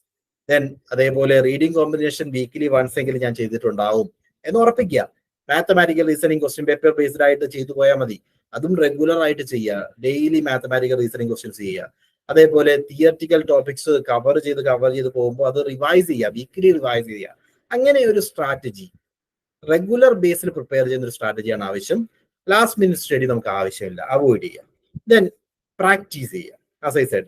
ദെൻ അതേപോലെ റീഡിംഗ് കോമ്പിനേഷൻ വീക്കിലി വൺസ് എങ്കിലും ഞാൻ ചെയ്തിട്ടുണ്ടാവും എന്ന് ഉറപ്പിക്കുക. Mathematical reasoning question paper based ആയിട്ട് ചെയ്തു പോയാൽ മതി. അതും റെഗുലർ ആയിട്ട് ചെയ്യുക. ഡെയിലി മാത്തമാറ്റിക്കൽ റീസണിംഗ് ക്വസ്റ്റ്യൻസ് ചെയ്യുക. അതേപോലെ തിയറിറ്റിക്കൽ ടോപ്പിക്സ് കവർ ചെയ്ത് പോകുമ്പോൾ അത് റിവൈസ് ചെയ്യുക, വീക്കിലി റിവൈസ് ചെയ്യുക. അങ്ങനെ ഒരു സ്ട്രാറ്റജി, റെഗുലർ ബേസിൽ പ്രിപ്പയർ ചെയ്യുന്ന ഒരു സ്ട്രാറ്റജിയാണ് ആവശ്യം. ലാസ്റ്റ് മിനിറ്റ് സ്റ്റഡി നമുക്ക് ആവശ്യമില്ല, അവോയ്ഡ് ചെയ്യാം. ദെൻ പ്രാക്ടീസ് ചെയ്യുക. ആസ് ഐ സെഡ്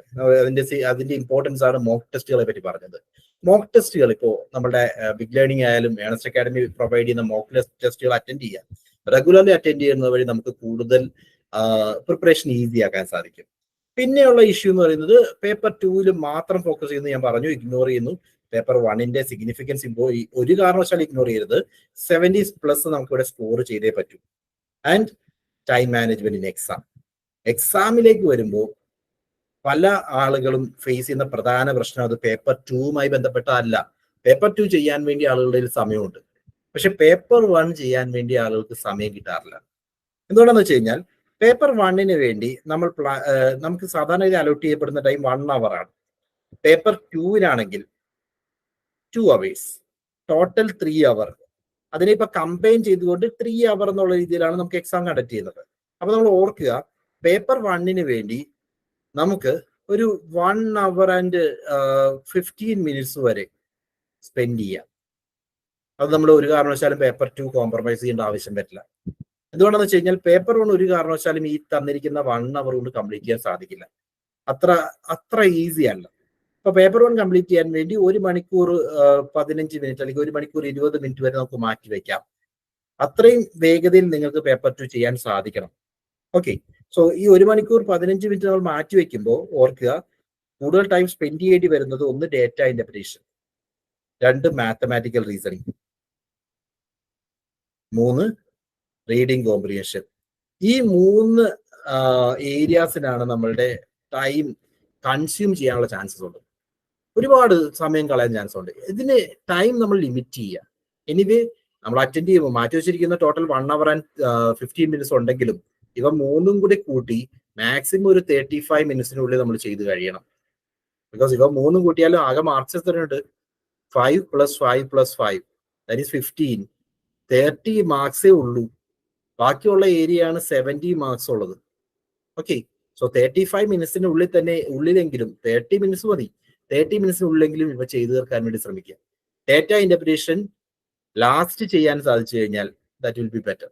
അതിന്റെ ഇമ്പോർട്ടൻസ് ആണ് മോക്ക് ടെസ്റ്റുകളെ പറ്റി പറഞ്ഞത്. മോക്ക് ടെസ്റ്റുകൾ ഇപ്പോൾ നമ്മുടെ ബിഗ് ലേണിംഗ് ആയാലും ഏണസ്റ്റ് അക്കാഡമി പ്രൊവൈഡ് ചെയ്യുന്ന മോക്ക് ടെസ്റ്റുകൾ അറ്റൻഡ് ചെയ്യുക. റെഗുലർലി അറ്റൻഡ് ചെയ്യുന്നത് വഴി നമുക്ക് കൂടുതൽ പ്രിപ്പറേഷൻ ഈസി ആക്കാൻ സാധിക്കും. പിന്നെയുള്ള ഇഷ്യൂ എന്ന് പറയുന്നത് പേപ്പർ 2 മാത്രം ഫോക്കസ് ചെയ്യുന്നു. ഞാൻ പറഞ്ഞു, ഇഗ്നോർ ചെയ്യുന്നു. പേപ്പർ 1 സിഗ്നിഫിക്കൻസ് ഒരു കാരണവശാലും ഇഗ്നോർ ചെയ്യരുത്. 70+ നമുക്കിവിടെ സ്കോർ ചെയ്തേ പറ്റൂ. ആൻഡ് ടൈം മാനേജ്മെന്റ് ഇൻ എക്സാമിലേക്ക് വരുമ്പോൾ പല ആളുകളും ഫേസ് ചെയ്യുന്ന പ്രധാന പ്രശ്നം അത് പേപ്പർ 2 ബന്ധപ്പെട്ടതല്ല. പേപ്പർ 2 ചെയ്യാൻ വേണ്ടി ആളുകളുടെ സമയമുണ്ട്, പക്ഷെ പേപ്പർ 1 ചെയ്യാൻ വേണ്ടി ആളുകൾക്ക് സമയം കിട്ടാറില്ല. എന്തുകൊണ്ടാന്ന് വെച്ച് കഴിഞ്ഞാൽ പേപ്പർ 1 വേണ്ടി നമുക്ക് സാധാരണ അലോട്ട് ചെയ്യപ്പെടുന്ന ടൈം 1 hour ആണ്. Paper 2 2 hours, total 3 hour. അതിനെ ഇപ്പൊ കമ്പൈൻ ചെയ്തുകൊണ്ട് 3 hour എന്നുള്ള രീതിയിലാണ് നമുക്ക് എക്സാം കണ്ടക്ട് ചെയ്യുന്നത്. അപ്പൊ നമ്മൾ ഓർക്കുക, പേപ്പർ 1 വേണ്ടി നമുക്ക് ഒരു 1 hour and 15 minutes വരെ സ്പെൻഡ് ചെയ്യാം. അത് നമ്മൾ ഒരു കാരണവശാലും പേപ്പർ 2 കോംപ്രമൈസ് ചെയ്യേണ്ട ആവശ്യം വരില്ല. എന്തുകൊണ്ടാണെന്ന് വെച്ച് കഴിഞ്ഞാൽ പേപ്പർ 1 ഒരു കാരണവശാലും ഈ തന്നിരിക്കുന്ന 1 hour കൊണ്ട് കംപ്ലീറ്റ് ചെയ്യാൻ സാധിക്കില്ല. അത്ര ഈസി അല്ല. അപ്പൊ പേപ്പർ 1 കംപ്ലീറ്റ് ചെയ്യാൻ വേണ്ടി 1 മണിക്കൂർ 15 മിനിറ്റ് അല്ലെങ്കിൽ 1 മണിക്കൂർ 20 മിനിറ്റ് വരെ നമുക്ക് മാറ്റി വെക്കാം. അത്രയും വേഗതയിൽ നിങ്ങൾക്ക് പേപ്പർ 2 ചെയ്യാൻ സാധിക്കണം. ഓക്കെ, സോ ഈ 1 മണിക്കൂർ 15 മിനിറ്റ് നമ്മൾ മാറ്റി വെക്കുമ്പോൾ ഓർക്കുക, കൂടുതൽ ടൈം സ്പെൻഡ് ചെയ്യേണ്ടി വരുന്നത് ഒന്ന് data interpretation, 2 mathematical reasoning, 3 reading comprehension. ഈ 3 ഏരിയാസിനാണ് നമ്മളുടെ ടൈം കൺസ്യൂം ചെയ്യാനുള്ള ചാൻസസ് ഉണ്ട്. ഒരുപാട് സമയം കളയാൻ ചാൻസ് ഉണ്ട്. ഇതിന് ടൈം നമ്മൾ ലിമിറ്റ് ചെയ്യുക. എനിവേ നമ്മൾ അറ്റൻഡ് ചെയ്യുമ്പോൾ മാറ്റി വെച്ചിരിക്കുന്ന ടോട്ടൽ 1 hour and 15 minutes ഉണ്ടെങ്കിലും ഇവ 3 കൂടി കൂട്ടി മാക്സിമം ഒരു 35 minutesനുള്ളിൽ നമ്മൾ ചെയ്ത് കഴിയണം. ബിക്കോസ് ഇവ 3 കൂട്ടിയാലും ആകെ മാർക്സ് എത്രയുണ്ട്? 5 + 5 + 5 ദാറ്റ് ഈസ് 15. 30 മാർക്സേ ഉള്ളൂ. ബാക്കിയുള്ള ഏരിയയാണ് 70 മാർക്സ് ഉള്ളത്. ഓക്കെ, സോ 35 minutesനുള്ളിൽ തന്നെ ഉള്ളിലെങ്കിലും 30 minutes മതി. 30 minutesനുള്ളിലെങ്കിലും ഇവ ചെയ്തു തീർക്കാൻ വേണ്ടി ശ്രമിക്കുക. ഡേറ്റ ഇന്റർപ്രിറ്റേഷൻ ലാസ്റ്റ് ചെയ്യാൻ സാധിച്ചു കഴിഞ്ഞാൽ ദാറ്റ് വിൽ ബി ബെറ്റർ.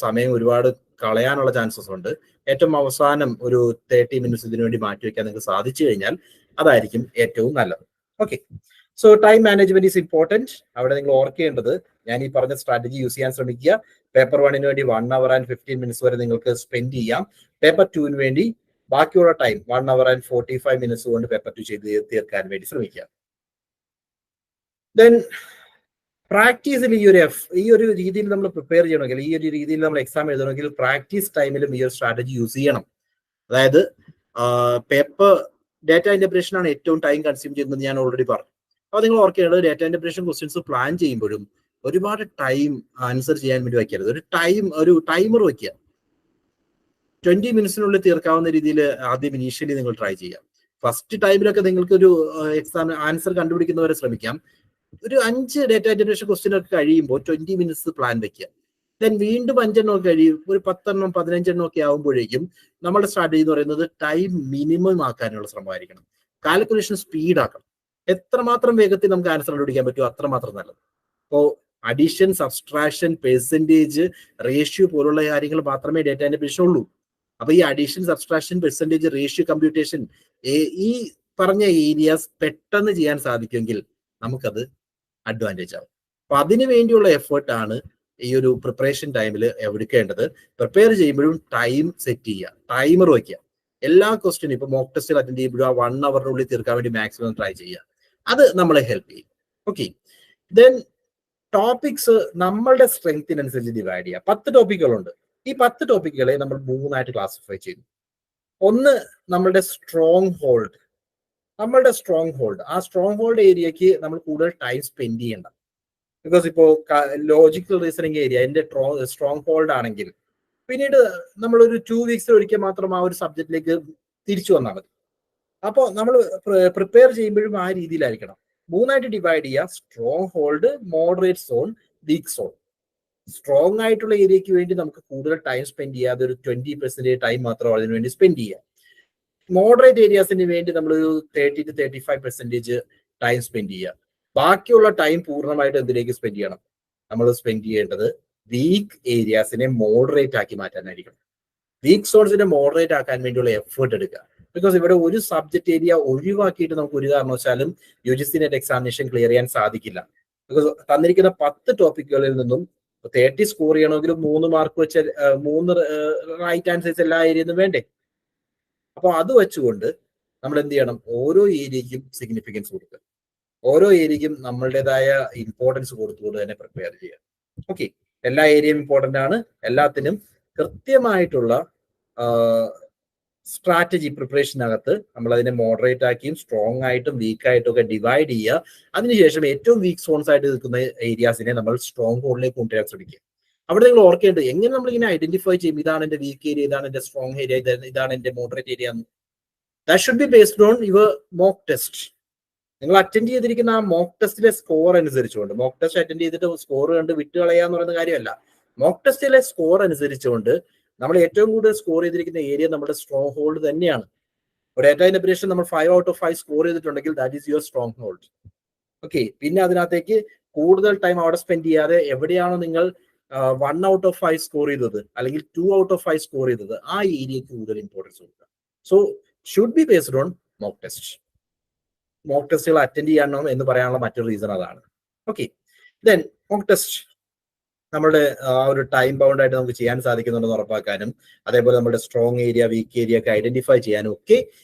സമയം ഒരുപാട് കളയാനുള്ള ചാൻസസ് ഉണ്ട്. ഏറ്റവും അവസാനം ഒരു 30 minutes ഇതിനു വേണ്ടി മാറ്റിവെക്കാൻ നിങ്ങൾക്ക് സാധിച്ചു കഴിഞ്ഞാൽ അതായിരിക്കും ഏറ്റവും നല്ലത്. Okay, so time management is important. അവിടെ നിങ്ങൾ ഓർക്കേണ്ടത്, ഞാൻ ഈ പറഞ്ഞ സ്ട്രാറ്റജി യൂസ് ചെയ്യാൻ ശ്രമിക്കുക. പേപ്പർ 1 വേണ്ടി 1 hour and 15 minutes വരെ നിങ്ങൾക്ക് സ്പെൻഡ് ചെയ്യാം. പേപ്പർ 2 വേണ്ടി ബാക്കിയുള്ള ടൈം 1 hour and 45 minutes കൊണ്ട് പേപ്പർ 2 ചെയ്ത് തീർക്കാൻ വേണ്ടി ശ്രമിക്കുക. ദെൻ പ്രാക്ടീസിൽ ഈ ഒരു രീതിയിൽ നമ്മൾ പ്രിപ്പയർ ചെയ്യണമെങ്കിൽ, ഈ ഒരു രീതിയിൽ നമ്മൾ എക്സാം എഴുതണമെങ്കിൽ പ്രാക്ടീസ് ടൈമിലും ഈ ഒരു സ്ട്രാറ്റജി യൂസ് ചെയ്യണം. അതായത് പേപ്പർ ഡേറ്റ ഇന്റർപ്രിറ്റേഷൻ ആണ് ഏറ്റവും ടൈം കൺസ്യൂം ചെയ്യുന്നത് ഞാൻ ഓൾറെഡി പറഞ്ഞു. അപ്പോൾ നിങ്ങൾ ഓർക്കേണ്ടത് ഡേറ്റ ഇന്റർപ്രിറ്റേഷൻ ക്വസ്റ്റ്യൻസ് പ്ലാൻ ചെയ്യുമ്പോഴും ഒരുപാട് ടൈം ആൻസർ ചെയ്യാൻ വേണ്ടി വയ്ക്കരുത്. ഒരു ടൈമർ വയ്ക്കുക. 20 minutesനുള്ളിൽ തീർക്കാവുന്ന രീതിയിൽ ആദ്യം ഇനീഷ്യലി നിങ്ങൾ ട്രൈ ചെയ്യാം. ഫസ്റ്റ് ടൈമിലൊക്കെ നിങ്ങൾക്ക് ഒരു എക്സാം ആൻസർ കണ്ടുപിടിക്കുന്നവരെ ശ്രമിക്കാം. ഒരു 5 ഡേറ്റ ഇന്റർപ്രിറ്റേഷൻ ക്വസ്റ്റ്യൻ ഒക്കെ കഴിയുമ്പോൾ 20 minutes പ്ലാൻ വെക്കുക. ദെൻ വീണ്ടും 5 എണ്ണം ഒക്കെ കഴിയും, ഒരു 10 എണ്ണം 15 എണ്ണം ഒക്കെ ആകുമ്പോഴേക്കും നമ്മുടെ സ്ട്രാറ്റജി എന്ന് പറയുന്നത് ടൈം മിനിമം ആക്കാനുള്ള ശ്രമമായിരിക്കണം. കാൽക്കുലേഷൻ സ്പീഡ് ആക്കണം. എത്രമാത്രം വേഗത്തിൽ നമുക്ക് ആൻസർ കണ്ടുപിടിക്കാൻ പറ്റുമോ അത്രമാത്രം നല്ലത്. അപ്പോൾ അഡീഷൻ, സബ്സ്ട്രാക്ഷൻ, പെർസെൻറ്റേജ്, റേഷ്യോ പോലുള്ള കാര്യങ്ങൾ മാത്രമേ ഡേറ്റ ഇന്റർപ്രിറ്റേഷൻ ഉള്ളൂ. അപ്പൊ ഈ addition, subtraction, percentage, ratio computation, ഈ പറഞ്ഞ ഏരിയാസ് പെട്ടെന്ന് ചെയ്യാൻ സാധിക്കുമെങ്കിൽ നമുക്കത് അഡ്വാൻറ്റേജ് ആവും. അപ്പൊ അതിനു വേണ്ടിയുള്ള എഫേർട്ടാണ് ഈ ഒരു പ്രിപ്പറേഷൻ ടൈമിൽ എടുക്കേണ്ടത്. പ്രിപ്പയർ ചെയ്യുമ്പോഴും ടൈം സെറ്റ് ചെയ്യുക, ടൈമർ വയ്ക്കുക. എല്ലാ ക്വസ്റ്റ്യനും ഇപ്പൊ മോക്ക് ടെസ്റ്റിൽ അറ്റൻഡ് ചെയ്യുമ്പോഴും ആ 1 hourനുള്ളിൽ തീർക്കാൻ വേണ്ടി മാക്സിമം ട്രൈ ചെയ്യുക. അത് നമ്മളെ ഹെൽപ്പ് ചെയ്യും. ഓക്കെ, ദെൻ ടോപ്പിക്സ് നമ്മളുടെ സ്ട്രെങ്ത്തിനനുസരിച്ച് ഡിവൈഡ് ചെയ്യുക. 10 ടോപ്പിക്കുകളുണ്ട്. ഈ 10 ടോപ്പിക്കുകളെ നമ്മൾ 3 ആയിട്ട് ക്ലാസിഫൈ ചെയ്തു. ഒന്ന് നമ്മളുടെ സ്ട്രോങ് ഹോൾഡ്. ആ സ്ട്രോങ് ഹോൾഡ് ഏരിയക്ക് നമ്മൾ കൂടുതൽ ടൈം സ്പെൻഡ് ചെയ്യണ്ട. ബിക്കോസ് ഇപ്പോൾ ലോജിക്കൽ റീസണിങ് ഏരിയ എന്റെ സ്ട്രോങ് ഹോൾഡ് ആണെങ്കിൽ പിന്നീട് നമ്മളൊരു 2 weeks ഒരിക്കൽ മാത്രം ആ ഒരു സബ്ജക്റ്റിലേക്ക് തിരിച്ചു വന്നാൽ മതി. അപ്പോൾ നമ്മൾ പ്രിപ്പയർ ചെയ്യുമ്പോഴും ആ രീതിയിലായിരിക്കണം. 3 ആയിട്ട് ഡിവൈഡ് ചെയ്യുക. Strong hold, moderate zone, weak zone. Strong ആയിട്ടുള്ള ഏരിയക്ക് വേണ്ടി നമുക്ക് കൂടുതൽ ടൈം സ്പെൻഡ് ചെയ്യാതെ ഒരു 20% ടൈം മാത്രം അതിനു വേണ്ടി സ്പെൻഡ് ചെയ്യുക. മോഡറേറ്റ് ഏരിയാസിന് വേണ്ടി നമ്മൾ 30 to 35% ടൈം സ്പെൻഡ് ചെയ്യുക. ബാക്കിയുള്ള ടൈം പൂർണ്ണമായിട്ട് എന്തിലേക്ക് സ്പെൻഡ് ചെയ്യണം? നമ്മൾ സ്പെൻഡ് ചെയ്യേണ്ടത് വീക്ക് ഏരിയാസിനെ മോഡറേറ്റ് ആക്കി മാറ്റാനായിരിക്കണം. വീക്ക് സോൺസിനെ മോഡറേറ്റ് ആക്കാൻ വേണ്ടിയുള്ള എഫേർട്ട് എടുക്കുക. ബിക്കോസ് ഇവിടെ ഒരു സബ്ജക്ട് ഏരിയ ഒഴിവാക്കിയിട്ട് നമുക്ക് ഒരു കാരണവശാലും UGC നെറ്റ് എക്സാമിനേഷൻ ക്ലിയർ ചെയ്യാൻ സാധിക്കില്ല. ബിക്കോസ് തന്നിരിക്കുന്ന 10 ടോപ്പിക്കുകളിൽ നിന്നും 30 സ്കോർ ചെയ്യണമെങ്കിലും 3 മാർക്ക് വെച്ച് 3 റൈറ്റ് ആൻസേഴ്സ് എല്ലാ ഏരിയയിലും വേണ്ടേ? അപ്പോൾ അത് വെച്ചുകൊണ്ട് നമ്മൾ എന്ത് ചെയ്യണം? ഓരോ ഏരിയയ്ക്കും സിഗ്നിഫിക്കൻസ് കൊടുക്കുക. ഓരോ ഏരിയയ്ക്കും നമ്മളുടേതായ ഇമ്പോർട്ടൻസ് കൊടുത്തുകൊണ്ട് തന്നെ പ്രിപ്പയർ ചെയ്യുക. ഓക്കെ, എല്ലാ ഏരിയയും ഇമ്പോർട്ടൻ്റ് ആണ്. എല്ലാത്തിനും കൃത്യമായിട്ടുള്ള സ്ട്രാറ്റജി പ്രിപ്പറേഷനകത്ത് നമ്മൾ അതിനെ മോഡറേറ്റ് ആക്കിയും സ്ട്രോങ് ആയിട്ടും വീക്ക് ആയിട്ടും ഒക്കെ ഡിവൈഡ് ചെയ്യുക. അതിനുശേഷം ഏറ്റവും വീക്ക് സോൺസ് ആയിട്ട് നിൽക്കുന്ന ഏരിയാസിനെ നമ്മൾ സ്ട്രോങ് ഹോൾഡിലേക്ക് കൊണ്ടുവരാൻ ശ്രമിക്കുക. അവിടെ നിങ്ങൾ ഓർക്കേണ്ടത് എങ്ങനെ നമ്മൾ ഇങ്ങനെ ഐഡന്റിഫൈ ചെയ്യും ഇതാണ് എന്റെ വീക്ക് ഏരിയ, ഇതാണ് എന്റെ സ്ട്രോങ് ഏരിയ, ഇതാണ് എന്റെ moderate area. That should be based on your mock test. നിങ്ങൾ അറ്റൻഡ് ചെയ്തിരിക്കുന്ന ആ മോക്ക് ടെസ്റ്റിലെ സ്കോർ അനുസരിച്ചുകൊണ്ട്, മോക്ക് ടെസ്റ്റ് അറ്റൻഡ് ചെയ്തിട്ട് സ്കോർ കണ്ട് വിട്ട് കളയാന്ന് പറയുന്ന കാര്യമല്ല. മോക്ക് ടെസ്റ്റിലെ സ്കോർ അനുസരിച്ചുകൊണ്ട് നമ്മൾ ഏറ്റവും കൂടുതൽ സ്കോർ ചെയ്തിരിക്കുന്ന ഏരിയ നമ്മുടെ സ്ട്രോങ് ഹോൾഡ് തന്നെയാണ്. ഒരു ഡേറ്റ ഇന്റർപ്രിറ്റേഷൻ നമ്മൾ 5 out of 5 സ്കോർ ചെയ്തിട്ടുണ്ടെങ്കിൽ that is your strong hold. Okay, പിന്നെ അതിനകത്തേക്ക് കൂടുതൽ ടൈം അവിടെ സ്പെൻഡ് ചെയ്യാതെ എവിടെയാണോ നിങ്ങൾ 1 out of 5 സ്കോർ ചെയ്തത് അല്ലെങ്കിൽ 2 out of 5 സ്കോർ ചെയ്തത് ആ ഏരിയക്ക് കൂടുതൽ ഇമ്പോർട്ടൻസ് കൊടുക്കുക. So should be based on mock test. Mock ടെസ്റ്റുകൾ അറ്റൻഡ് ചെയ്യണം എന്ന് പറയാനുള്ള മറ്റൊരു റീസൺ അതാണ്. ഓക്കെ, ദെൻ മോക്ക് ടെസ്റ്റ് നമ്മുടെ ആ ഒരു ടൈം ബൗണ്ട് ആയിട്ട് നമുക്ക് ചെയ്യാൻ സാധിക്കുന്നുണ്ടെന്ന് ഉറപ്പാക്കാനും അതേപോലെ നമ്മുടെ സ്ട്രോങ് ഏരിയ വീക്ക് ഏരിയ ഒക്കെ ഐഡന്റിഫൈ ചെയ്യാനും ഒക്കെ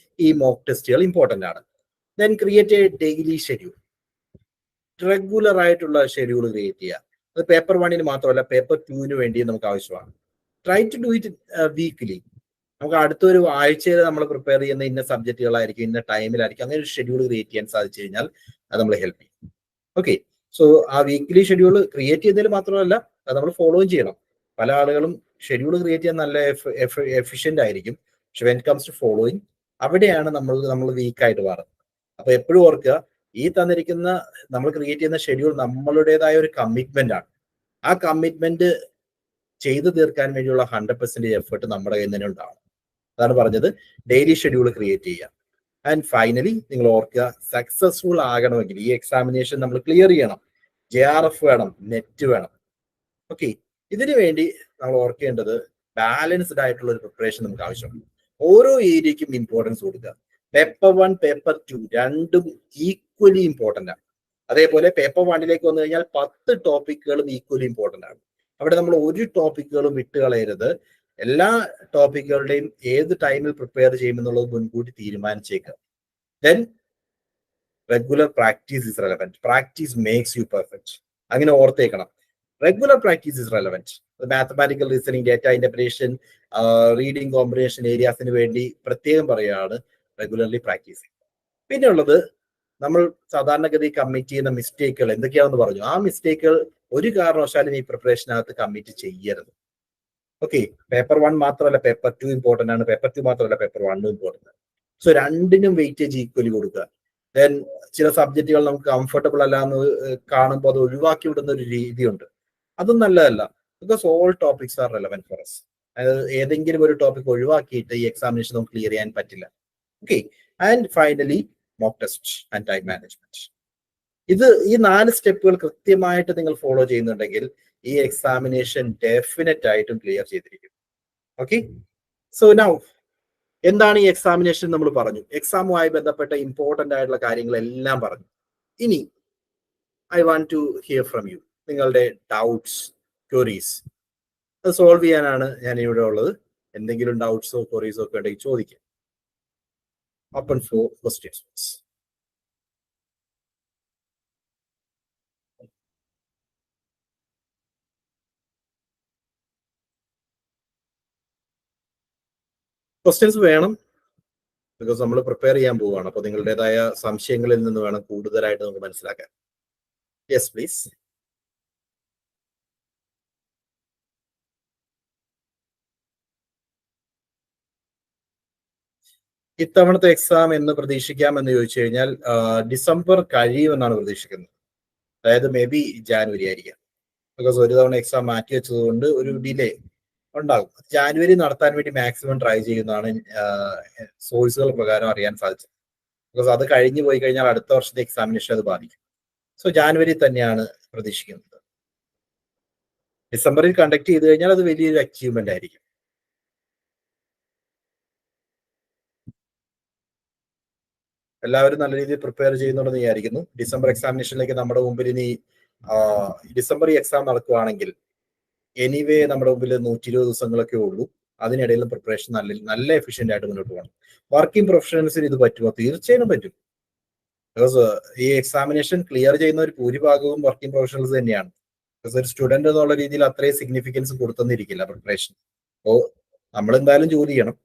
ഈ മോക്ക് ടെസ്റ്റുകൾ ഇമ്പോർട്ടൻ്റ് ആണ്. Then create A daily schedule. Regular ആയിട്ടുള്ള ഷെഡ്യൂൾ ക്രിയേറ്റ് ചെയ്യുക. അത് പേപ്പർ 1 മാത്രമല്ല, പേപ്പർ 2 വേണ്ടി നമുക്ക് ആവശ്യമാണ്. Try to do it weekly. നമുക്ക് അടുത്തൊരു ആഴ്ചയിൽ നമ്മൾ പ്രിപ്പയർ ചെയ്യുന്ന ഇന്ന സബ്ജക്റ്റുകളായിരിക്കും, ഇന്ന ടൈമിലായിരിക്കും. അങ്ങനെ ഒരു ഷെഡ്യൂൾ ക്രിയേറ്റ് ചെയ്യാൻ സാധിച്ചു കഴിഞ്ഞാൽ അത് നമ്മളെ ഹെൽപ്പ് ചെയ്യും. ഓക്കെ, സോ ആ വീക്ക്ലി ഷെഡ്യൂൾ ക്രിയേറ്റ് ചെയ്യുന്നതിൽ മാത്രമല്ല, അത് നമ്മൾ ഫോളോയും ചെയ്യണം. പല ആളുകളും ഷെഡ്യൂൾ ക്രിയേറ്റ് ചെയ്യാൻ നല്ല എഫിഷ്യന്റ് ആയിരിക്കും, പക്ഷെ വെൻ കംസ് ടു ഫോളോയിങ്, അവിടെയാണ് നമ്മൾ വീക്കായിട്ട് മാറുന്നത്. അപ്പൊ എപ്പോഴും ഓർക്കുക, ഈ തന്നിരിക്കുന്ന നമ്മൾ ക്രിയേറ്റ് ചെയ്യുന്ന ഷെഡ്യൂൾ നമ്മളുടേതായ ഒരു കമ്മിറ്റ്മെന്റ് ആണ്. ആ കമ്മിറ്റ്മെന്റ് ചെയ്തു തീർക്കാൻ വേണ്ടിയുള്ള 100% എഫേർട്ട് നമ്മുടെ കയ്യിൽ തന്നെ ഉണ്ടാവും. അതാണ് പറഞ്ഞത്, ഡെയിലി ഷെഡ്യൂൾ ക്രിയേറ്റ് ചെയ്യുക. ആൻഡ് ഫൈനലി നിങ്ങൾ ഓർക്കുക, സക്സസ്ഫുൾ ആകണമെങ്കിൽ ഈ എക്സാമിനേഷൻ നമ്മൾ ക്ലിയർ ചെയ്യണം. JRF വേണം, നെറ്റ് വേണം. ഓക്കെ, ഇതിനു വേണ്ടി നമ്മൾ ഓർക്കേണ്ടത് ബാലൻസ്ഡ് ആയിട്ടുള്ള ഒരു പ്രിപ്പറേഷൻ നമുക്ക് ആവശ്യമാണ്. ഓരോ ഏരിയയ്ക്കും ഇമ്പോർട്ടൻസ് കൊടുക്കുക. പേപ്പർ 1, പേപ്പർ 2 രണ്ടും ഈക്വലി ഇമ്പോർട്ടൻ്റ് ആണ്. അതേപോലെ പേപ്പർ 1 വന്നു കഴിഞ്ഞാൽ 10 ടോപ്പിക്കുകളും ഈക്വലി ഇമ്പോർട്ടൻ്റ് ആണ്. അവിടെ നമ്മൾ ഒരു ടോപ്പിക്കുകളും വിട്ടുകളയരുത്. എല്ലാ ടോപ്പിക്കുകളുടെയും ഏത് ടൈമിൽ പ്രിപ്പയർ ചെയ്യുമെന്നുള്ളത് മുൻകൂട്ടി തീരുമാനിച്ചേക്കുക. Then regular practice is relevant. Practice makes you perfect. അങ്ങനെ ഓർത്തേക്കണം. Regular practice is relevant. Mathematical reasoning, data interpretation, reading comprehension ഏരിയാസിന് വേണ്ടി പ്രത്യേകം പറയുകയാണ് റെഗുലർലി പ്രാക്ടീസ്. പിന്നെ ഉള്ളത്, നമ്മൾ സാധാരണഗതി കമ്മിറ്റ് ചെയ്യുന്ന മിസ്റ്റേക്കുകൾ എന്തൊക്കെയാണെന്ന് പറഞ്ഞു. ആ മിസ്റ്റേക്കുകൾ ഒരു കാരണവശാലും ഈ പ്രിപ്പറേഷനകത്ത് കമ്മിറ്റ് ചെയ്യരുത്. ഓക്കെ, പേപ്പർ 1 മാത്രമല്ല, പേപ്പർ 2 ഇമ്പോർട്ടൻ്റ് ആണ്. പേപ്പർ 2 മാത്രമല്ല, പേപ്പർ 1 ഇമ്പോർട്ടൻ്റ് ആണ്. സോ രണ്ടിനും വെയിറ്റേജ് ഈക്വലി കൊടുക്കുക. ദെൻ ചില സബ്ജക്റ്റുകൾ നമുക്ക് കംഫർട്ടബിൾ അല്ല എന്ന് കാണുമ്പോൾ അത് ഒഴിവാക്കി വിടുന്ന ഒരു രീതിയുണ്ട്. അതും നല്ലതല്ല. Because all topics are relevant for us. അതായത് ഏതെങ്കിലും ഒരു ടോപ്പിക് ഒഴിവാക്കിയിട്ട് ഈ എക്സാമിനേഷൻ നമുക്ക് ക്ലിയർ ചെയ്യാൻ പറ്റില്ല. Okay, and finally mock test and time management. ഈ 4 സ്റ്റെപ്പുകൾ കൃത്യമായിട്ട് നിങ്ങൾ ഫോളോ ചെയ്യുന്നുണ്ടെങ്കിൽ ഈ എക്സാമിനേഷൻ ഡെഫിനറ്റ് ആയിട്ടും ക്ലിയർ ചെയ്തിരിക്കും. ഓക്കെ, സോ നൗ എന്താണ് ഈ എക്സാമിനേഷൻ നമ്മൾ പറഞ്ഞു. എക്സാമുമായി ബന്ധപ്പെട്ട ഇമ്പോർട്ടൻ്റ് ആയിട്ടുള്ള കാര്യങ്ങളെല്ലാം പറഞ്ഞു. ഇനി I want to hear from you. നിങ്ങളുടെ ഡൗട്ട്സ്, ക്വറീസ് അത് സോൾവ് ചെയ്യാനാണ് ഞാൻ ഇവിടെ ഉള്ളത്. എന്തെങ്കിലും ഡൗട്ട്സോ ക്വറീസോ ഒക്കെ ഉണ്ടെങ്കിൽ ചോദിക്കാം. Open four questions. ക്വസ്റ്റ്യൻസ് വേണം, ബിക്കോസ് നമ്മൾ പ്രിപ്പയർ ചെയ്യാൻ പോവുകയാണ്. അപ്പോൾ നിങ്ങളുടേതായ സംശയങ്ങളിൽ നിന്ന് വേണം കൂടുതലായിട്ട് നമുക്ക് മനസ്സിലാക്കാൻ. Yes please. ഇത്തവണത്തെ എക്സാം എന്ന് പ്രതീക്ഷിക്കാമെന്ന് ചോദിച്ചു കഴിഞ്ഞാൽ ഡിസംബർ കഴിയുമെന്നാണ് പ്രതീക്ഷിക്കുന്നത്. അതായത് മേ ബി ജാനുവരി ആയിരിക്കാം. ബിക്കോസ് ഒരു തവണ എക്സാം മാറ്റി വെച്ചത് കൊണ്ട് ഒരു ഡിലേ ഉണ്ടാകും. ജാനുവരി നടത്താൻ വേണ്ടി മാക്സിമം ട്രൈ ചെയ്യുന്നതാണ് സോഴ്സുകൾ പ്രകാരം അറിയാൻ സാധിച്ചത്. ബിക്കോസ് അത് കഴിഞ്ഞു പോയി കഴിഞ്ഞാൽ അടുത്ത വർഷത്തെ എക്സാമിനേഷൻ അത് ബാധിക്കും. സോ ജാനുവരി തന്നെയാണ് പ്രതീക്ഷിക്കുന്നത്. ഡിസംബറിൽ കണ്ടക്ട് ചെയ്ത് കഴിഞ്ഞാൽ അത് വലിയൊരു അച്ചീവ്മെന്റ് ആയിരിക്കും. എല്ലാവരും നല്ല രീതിയിൽ പ്രിപ്പയർ ചെയ്യുന്നുണ്ടെന്ന് വിചാരിക്കുന്നു. ഡിസംബർ എക്സാമിനേഷനിലേക്ക് നമ്മുടെ മുമ്പിൽ ഇനി ഡിസംബർ എക്സാം നടക്കുകയാണെങ്കിൽ എനിവേ നമ്മുടെ മുമ്പിൽ 120 ദിവസങ്ങളൊക്കെ ഉള്ളൂ. അതിനിടയിൽ പ്രിപ്പറേഷൻ നല്ല എഫിഷ്യന്റ് ആയിട്ട് മുന്നോട്ട് പോകണം. വർക്കിംഗ് പ്രൊഫഷണൽസിന് ഇത് പറ്റുമോ? തീർച്ചയായും പറ്റും. ബിക്കോസ് ഈ എക്സാമിനേഷൻ ക്ലിയർ ചെയ്യുന്ന ഒരു ഭൂരിഭാഗവും വർക്കിംഗ് പ്രൊഫഷണൽസ് തന്നെയാണ്. ബിക്കോസ് ഒരു സ്റ്റുഡന്റ് എന്നുള്ള രീതിയിൽ അത്രയും സിഗ്നിഫിക്കൻസ് കൊടുത്തെന്നിരിക്കില്ല പ്രിപ്പറേഷൻ. അപ്പോൾ നമ്മൾ എന്തായാലും ജോലി ചെയ്യണം.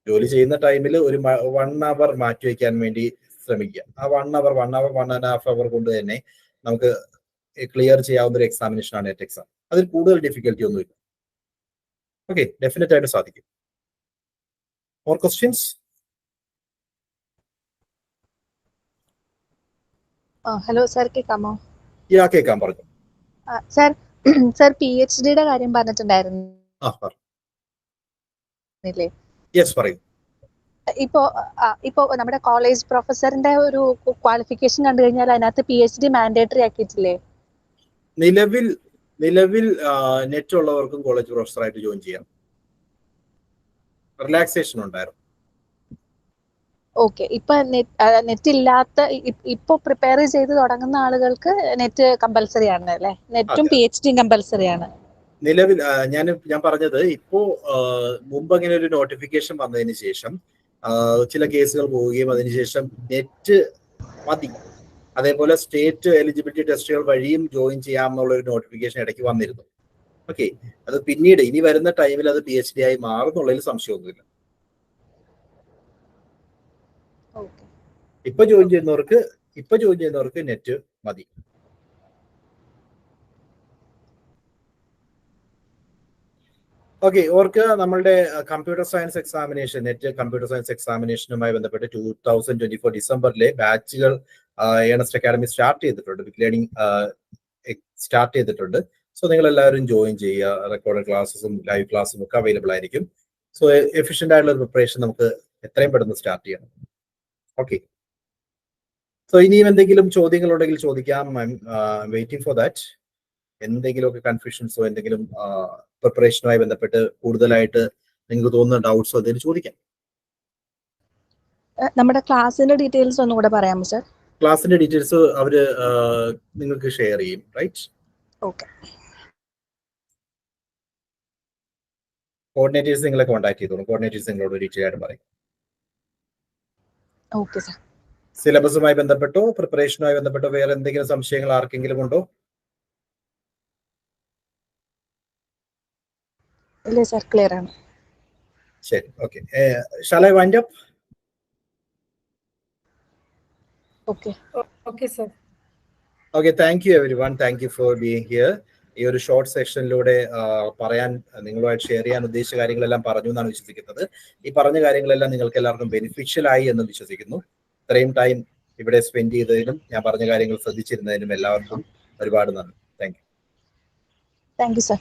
ജോലി ചെയ്യുന്ന ടൈമിൽ ഒരു 1 hour മാറ്റി വയ്ക്കാൻ വേണ്ടി ശ്രമിക്കുക. ആ 1 hour 1.5 hour കൊണ്ട് തന്നെ നമുക്ക് ക്ലിയർ ചെയ്യാവുന്ന ഒരു എക്സാമിനേഷൻ ആണ് നെറ്റ് എക്സാം. അതിൽ കൂടുതൽ ഡിഫിക്കൽറ്റി ഒന്നുമില്ല. ഓക്കെ, ഡെഫിനറ്റ് ആയിട്ട് സാധിക്കും. More questions? ഹലോ സർ, കേൾക്കാമോ? യാ, കേൾക്കാം, പറഞ്ഞു. സർ PhD-യുടെ കാര്യം പറഞ്ഞിട്ടുണ്ടായിരുന്നില്ലേ? യെസ്, പറയൂ. ഇപ്പോ നമ്മുടെ കോളേജ് പ്രൊഫസറിന്റെ ഒരു ക്വാളിഫിക്കേഷൻ കണ്ടു കഴിഞ്ഞാൽ അതിനകത്ത് PhD മാൻഡേറ്ററി ആക്കിയിട്ടില്ലേ? നിലവിൽ നെറ്റ് ഉള്ളവർക്കും കോളേജ് പ്രൊഫസറായിട്ട് ജോയിൻ ചെയ്യാം. റിലാക്സേഷൻ ഉണ്ടായിരുന്നു. ഓക്കെ, ഇപ്പൊ നെറ്റ് ഇല്ലാത്ത ഇപ്പൊ പ്രിപ്പയർ ചെയ്ത് തുടങ്ങുന്ന ആളുകൾക്ക് നെറ്റ് കമ്പൽസറി ആണ് അല്ലേ? നെറ്റും PhD കമ്പൽസറി ആണ്. നിലവിൽ ഞാൻ പറഞ്ഞത് ഇപ്പോ മുമ്പ് അങ്ങനെ ഒരു നോട്ടിഫിക്കേഷൻ വന്നതിന് ശേഷം ചില കേസുകൾ പോവുകയും അതിനുശേഷം നെറ്റ് മതി, അതേപോലെ സ്റ്റേറ്റ് എലിജിബിലിറ്റി ടെസ്റ്റുകൾ വഴിയും ജോയിൻ ചെയ്യാമെന്നുള്ള ഒരു നോട്ടിഫിക്കേഷൻ ഇടയ്ക്ക് വന്നിരുന്നു. ഓക്കെ, അത് പിന്നീട് ഇനി വരുന്ന ടൈമിൽ അത് PhD ആയി മാറുന്നുള്ളതിൽ സംശയമൊന്നുമില്ല. ഇപ്പൊ ജോയിൻ ചെയ്യുന്നവർക്ക് നെറ്റ് മതി. ഓക്കെ, ഓർക്ക് നമ്മളുടെ computer science examination, NET computer science എക്സാമിനേഷനുമായി ബന്ധപ്പെട്ട് 2024 ഡിസംബറിലെ ബാച്ചുകൾ ഏണസ്റ്റ് അക്കാഡമി സ്റ്റാർട്ട് ചെയ്തിട്ടുണ്ട്, ബിഗ് ലേണിംഗ് സ്റ്റാർട്ട് ചെയ്തിട്ടുണ്ട്. സോ നിങ്ങൾ എല്ലാവരും ജോയിൻ ചെയ്യുക. റെക്കോർഡ് ക്ലാസ്സും ലൈവ് ക്ലാസ്സും ഒക്കെ അവൈലബിൾ ആയിരിക്കും. സോ എഫിഷ്യന്റ് ആയിട്ടുള്ള പ്രിപ്പറേഷൻ നമുക്ക് എത്രയും പെട്ടെന്ന് സ്റ്റാർട്ട് ചെയ്യണം. ഓക്കെ, സോ ഇനിയും എന്തെങ്കിലും ചോദ്യങ്ങൾ ഉണ്ടെങ്കിൽ ചോദിക്കാം. Waiting for that. എന്തെങ്കിലുമൊക്കെ കൺഫ്യൂഷൻസോ എന്തെങ്കിലും പ്രിപ്പറേഷനുമായി ബന്ധപ്പെട്ട് കൂടുതലായിട്ട് നിങ്ങൾക്ക് തോന്നുന്ന ഡൗട്ട്സോ എന്തെങ്കിലും ചോദിക്കാം. നമ്മുടെ ക്ലാസ്സിന്റെ ഡീറ്റെയിൽസ് ഒന്നും കൂടെ പറയാമോ സർ? ക്ലാസ്സിന്റെ ഡീറ്റെയിൽസ് അവര് നിങ്ങൾക്ക് ഷെയർ ചെയ്യും, റൈറ്റ്? ഓക്കെ. കോർഡിനേറ്റേഴ്സ് നിങ്ങളെ കോൺടാക്ട് ചെയ്തോളൂ. കോർഡിനേറ്റേഴ്സ് നിങ്ങളോട് ഡീറ്റെയിൽ ആയിട്ട് പറയും. Okay sir. സിലബസുമായി ബന്ധപ്പെട്ടോ പ്രിപ്പറേഷനുമായി ബന്ധപ്പെട്ടോ വേറെ എന്തെങ്കിലും സംശയങ്ങൾ ആർക്കെങ്കിലും ഉണ്ടോ? ഇല്ല സർ, ക്ലിയർ ആണ്. ശരി, okay. Shall I wind up? Okay. Okay sir. Okay, thank you everyone. Thank you for being here. ഈ ഒരു ഷോർട്ട് സെക്ഷനിലൂടെ പറയാൻ, നിങ്ങളുമായിട്ട് ഷെയർ ചെയ്യാൻ ഉദ്ദേശിച്ച കാര്യങ്ങളെല്ലാം പറഞ്ഞു എന്നാണ് വിശ്വസിക്കുന്നത്. ഈ പറഞ്ഞ കാര്യങ്ങളെല്ലാം നിങ്ങൾക്ക് എല്ലാവർക്കും ബെനിഫിഷ്യൽ ആയി എന്ന് വിശ്വസിക്കുന്നു. ഇത്രയും ടൈം ഇവിടെ സ്പെൻഡ് ചെയ്തതിനും ഞാൻ പറഞ്ഞ കാര്യങ്ങൾ ശ്രദ്ധിച്ചിരുന്നതിനും എല്ലാവർക്കും ഒരുപാട് നന്ദി. Thank you. Thank you sir.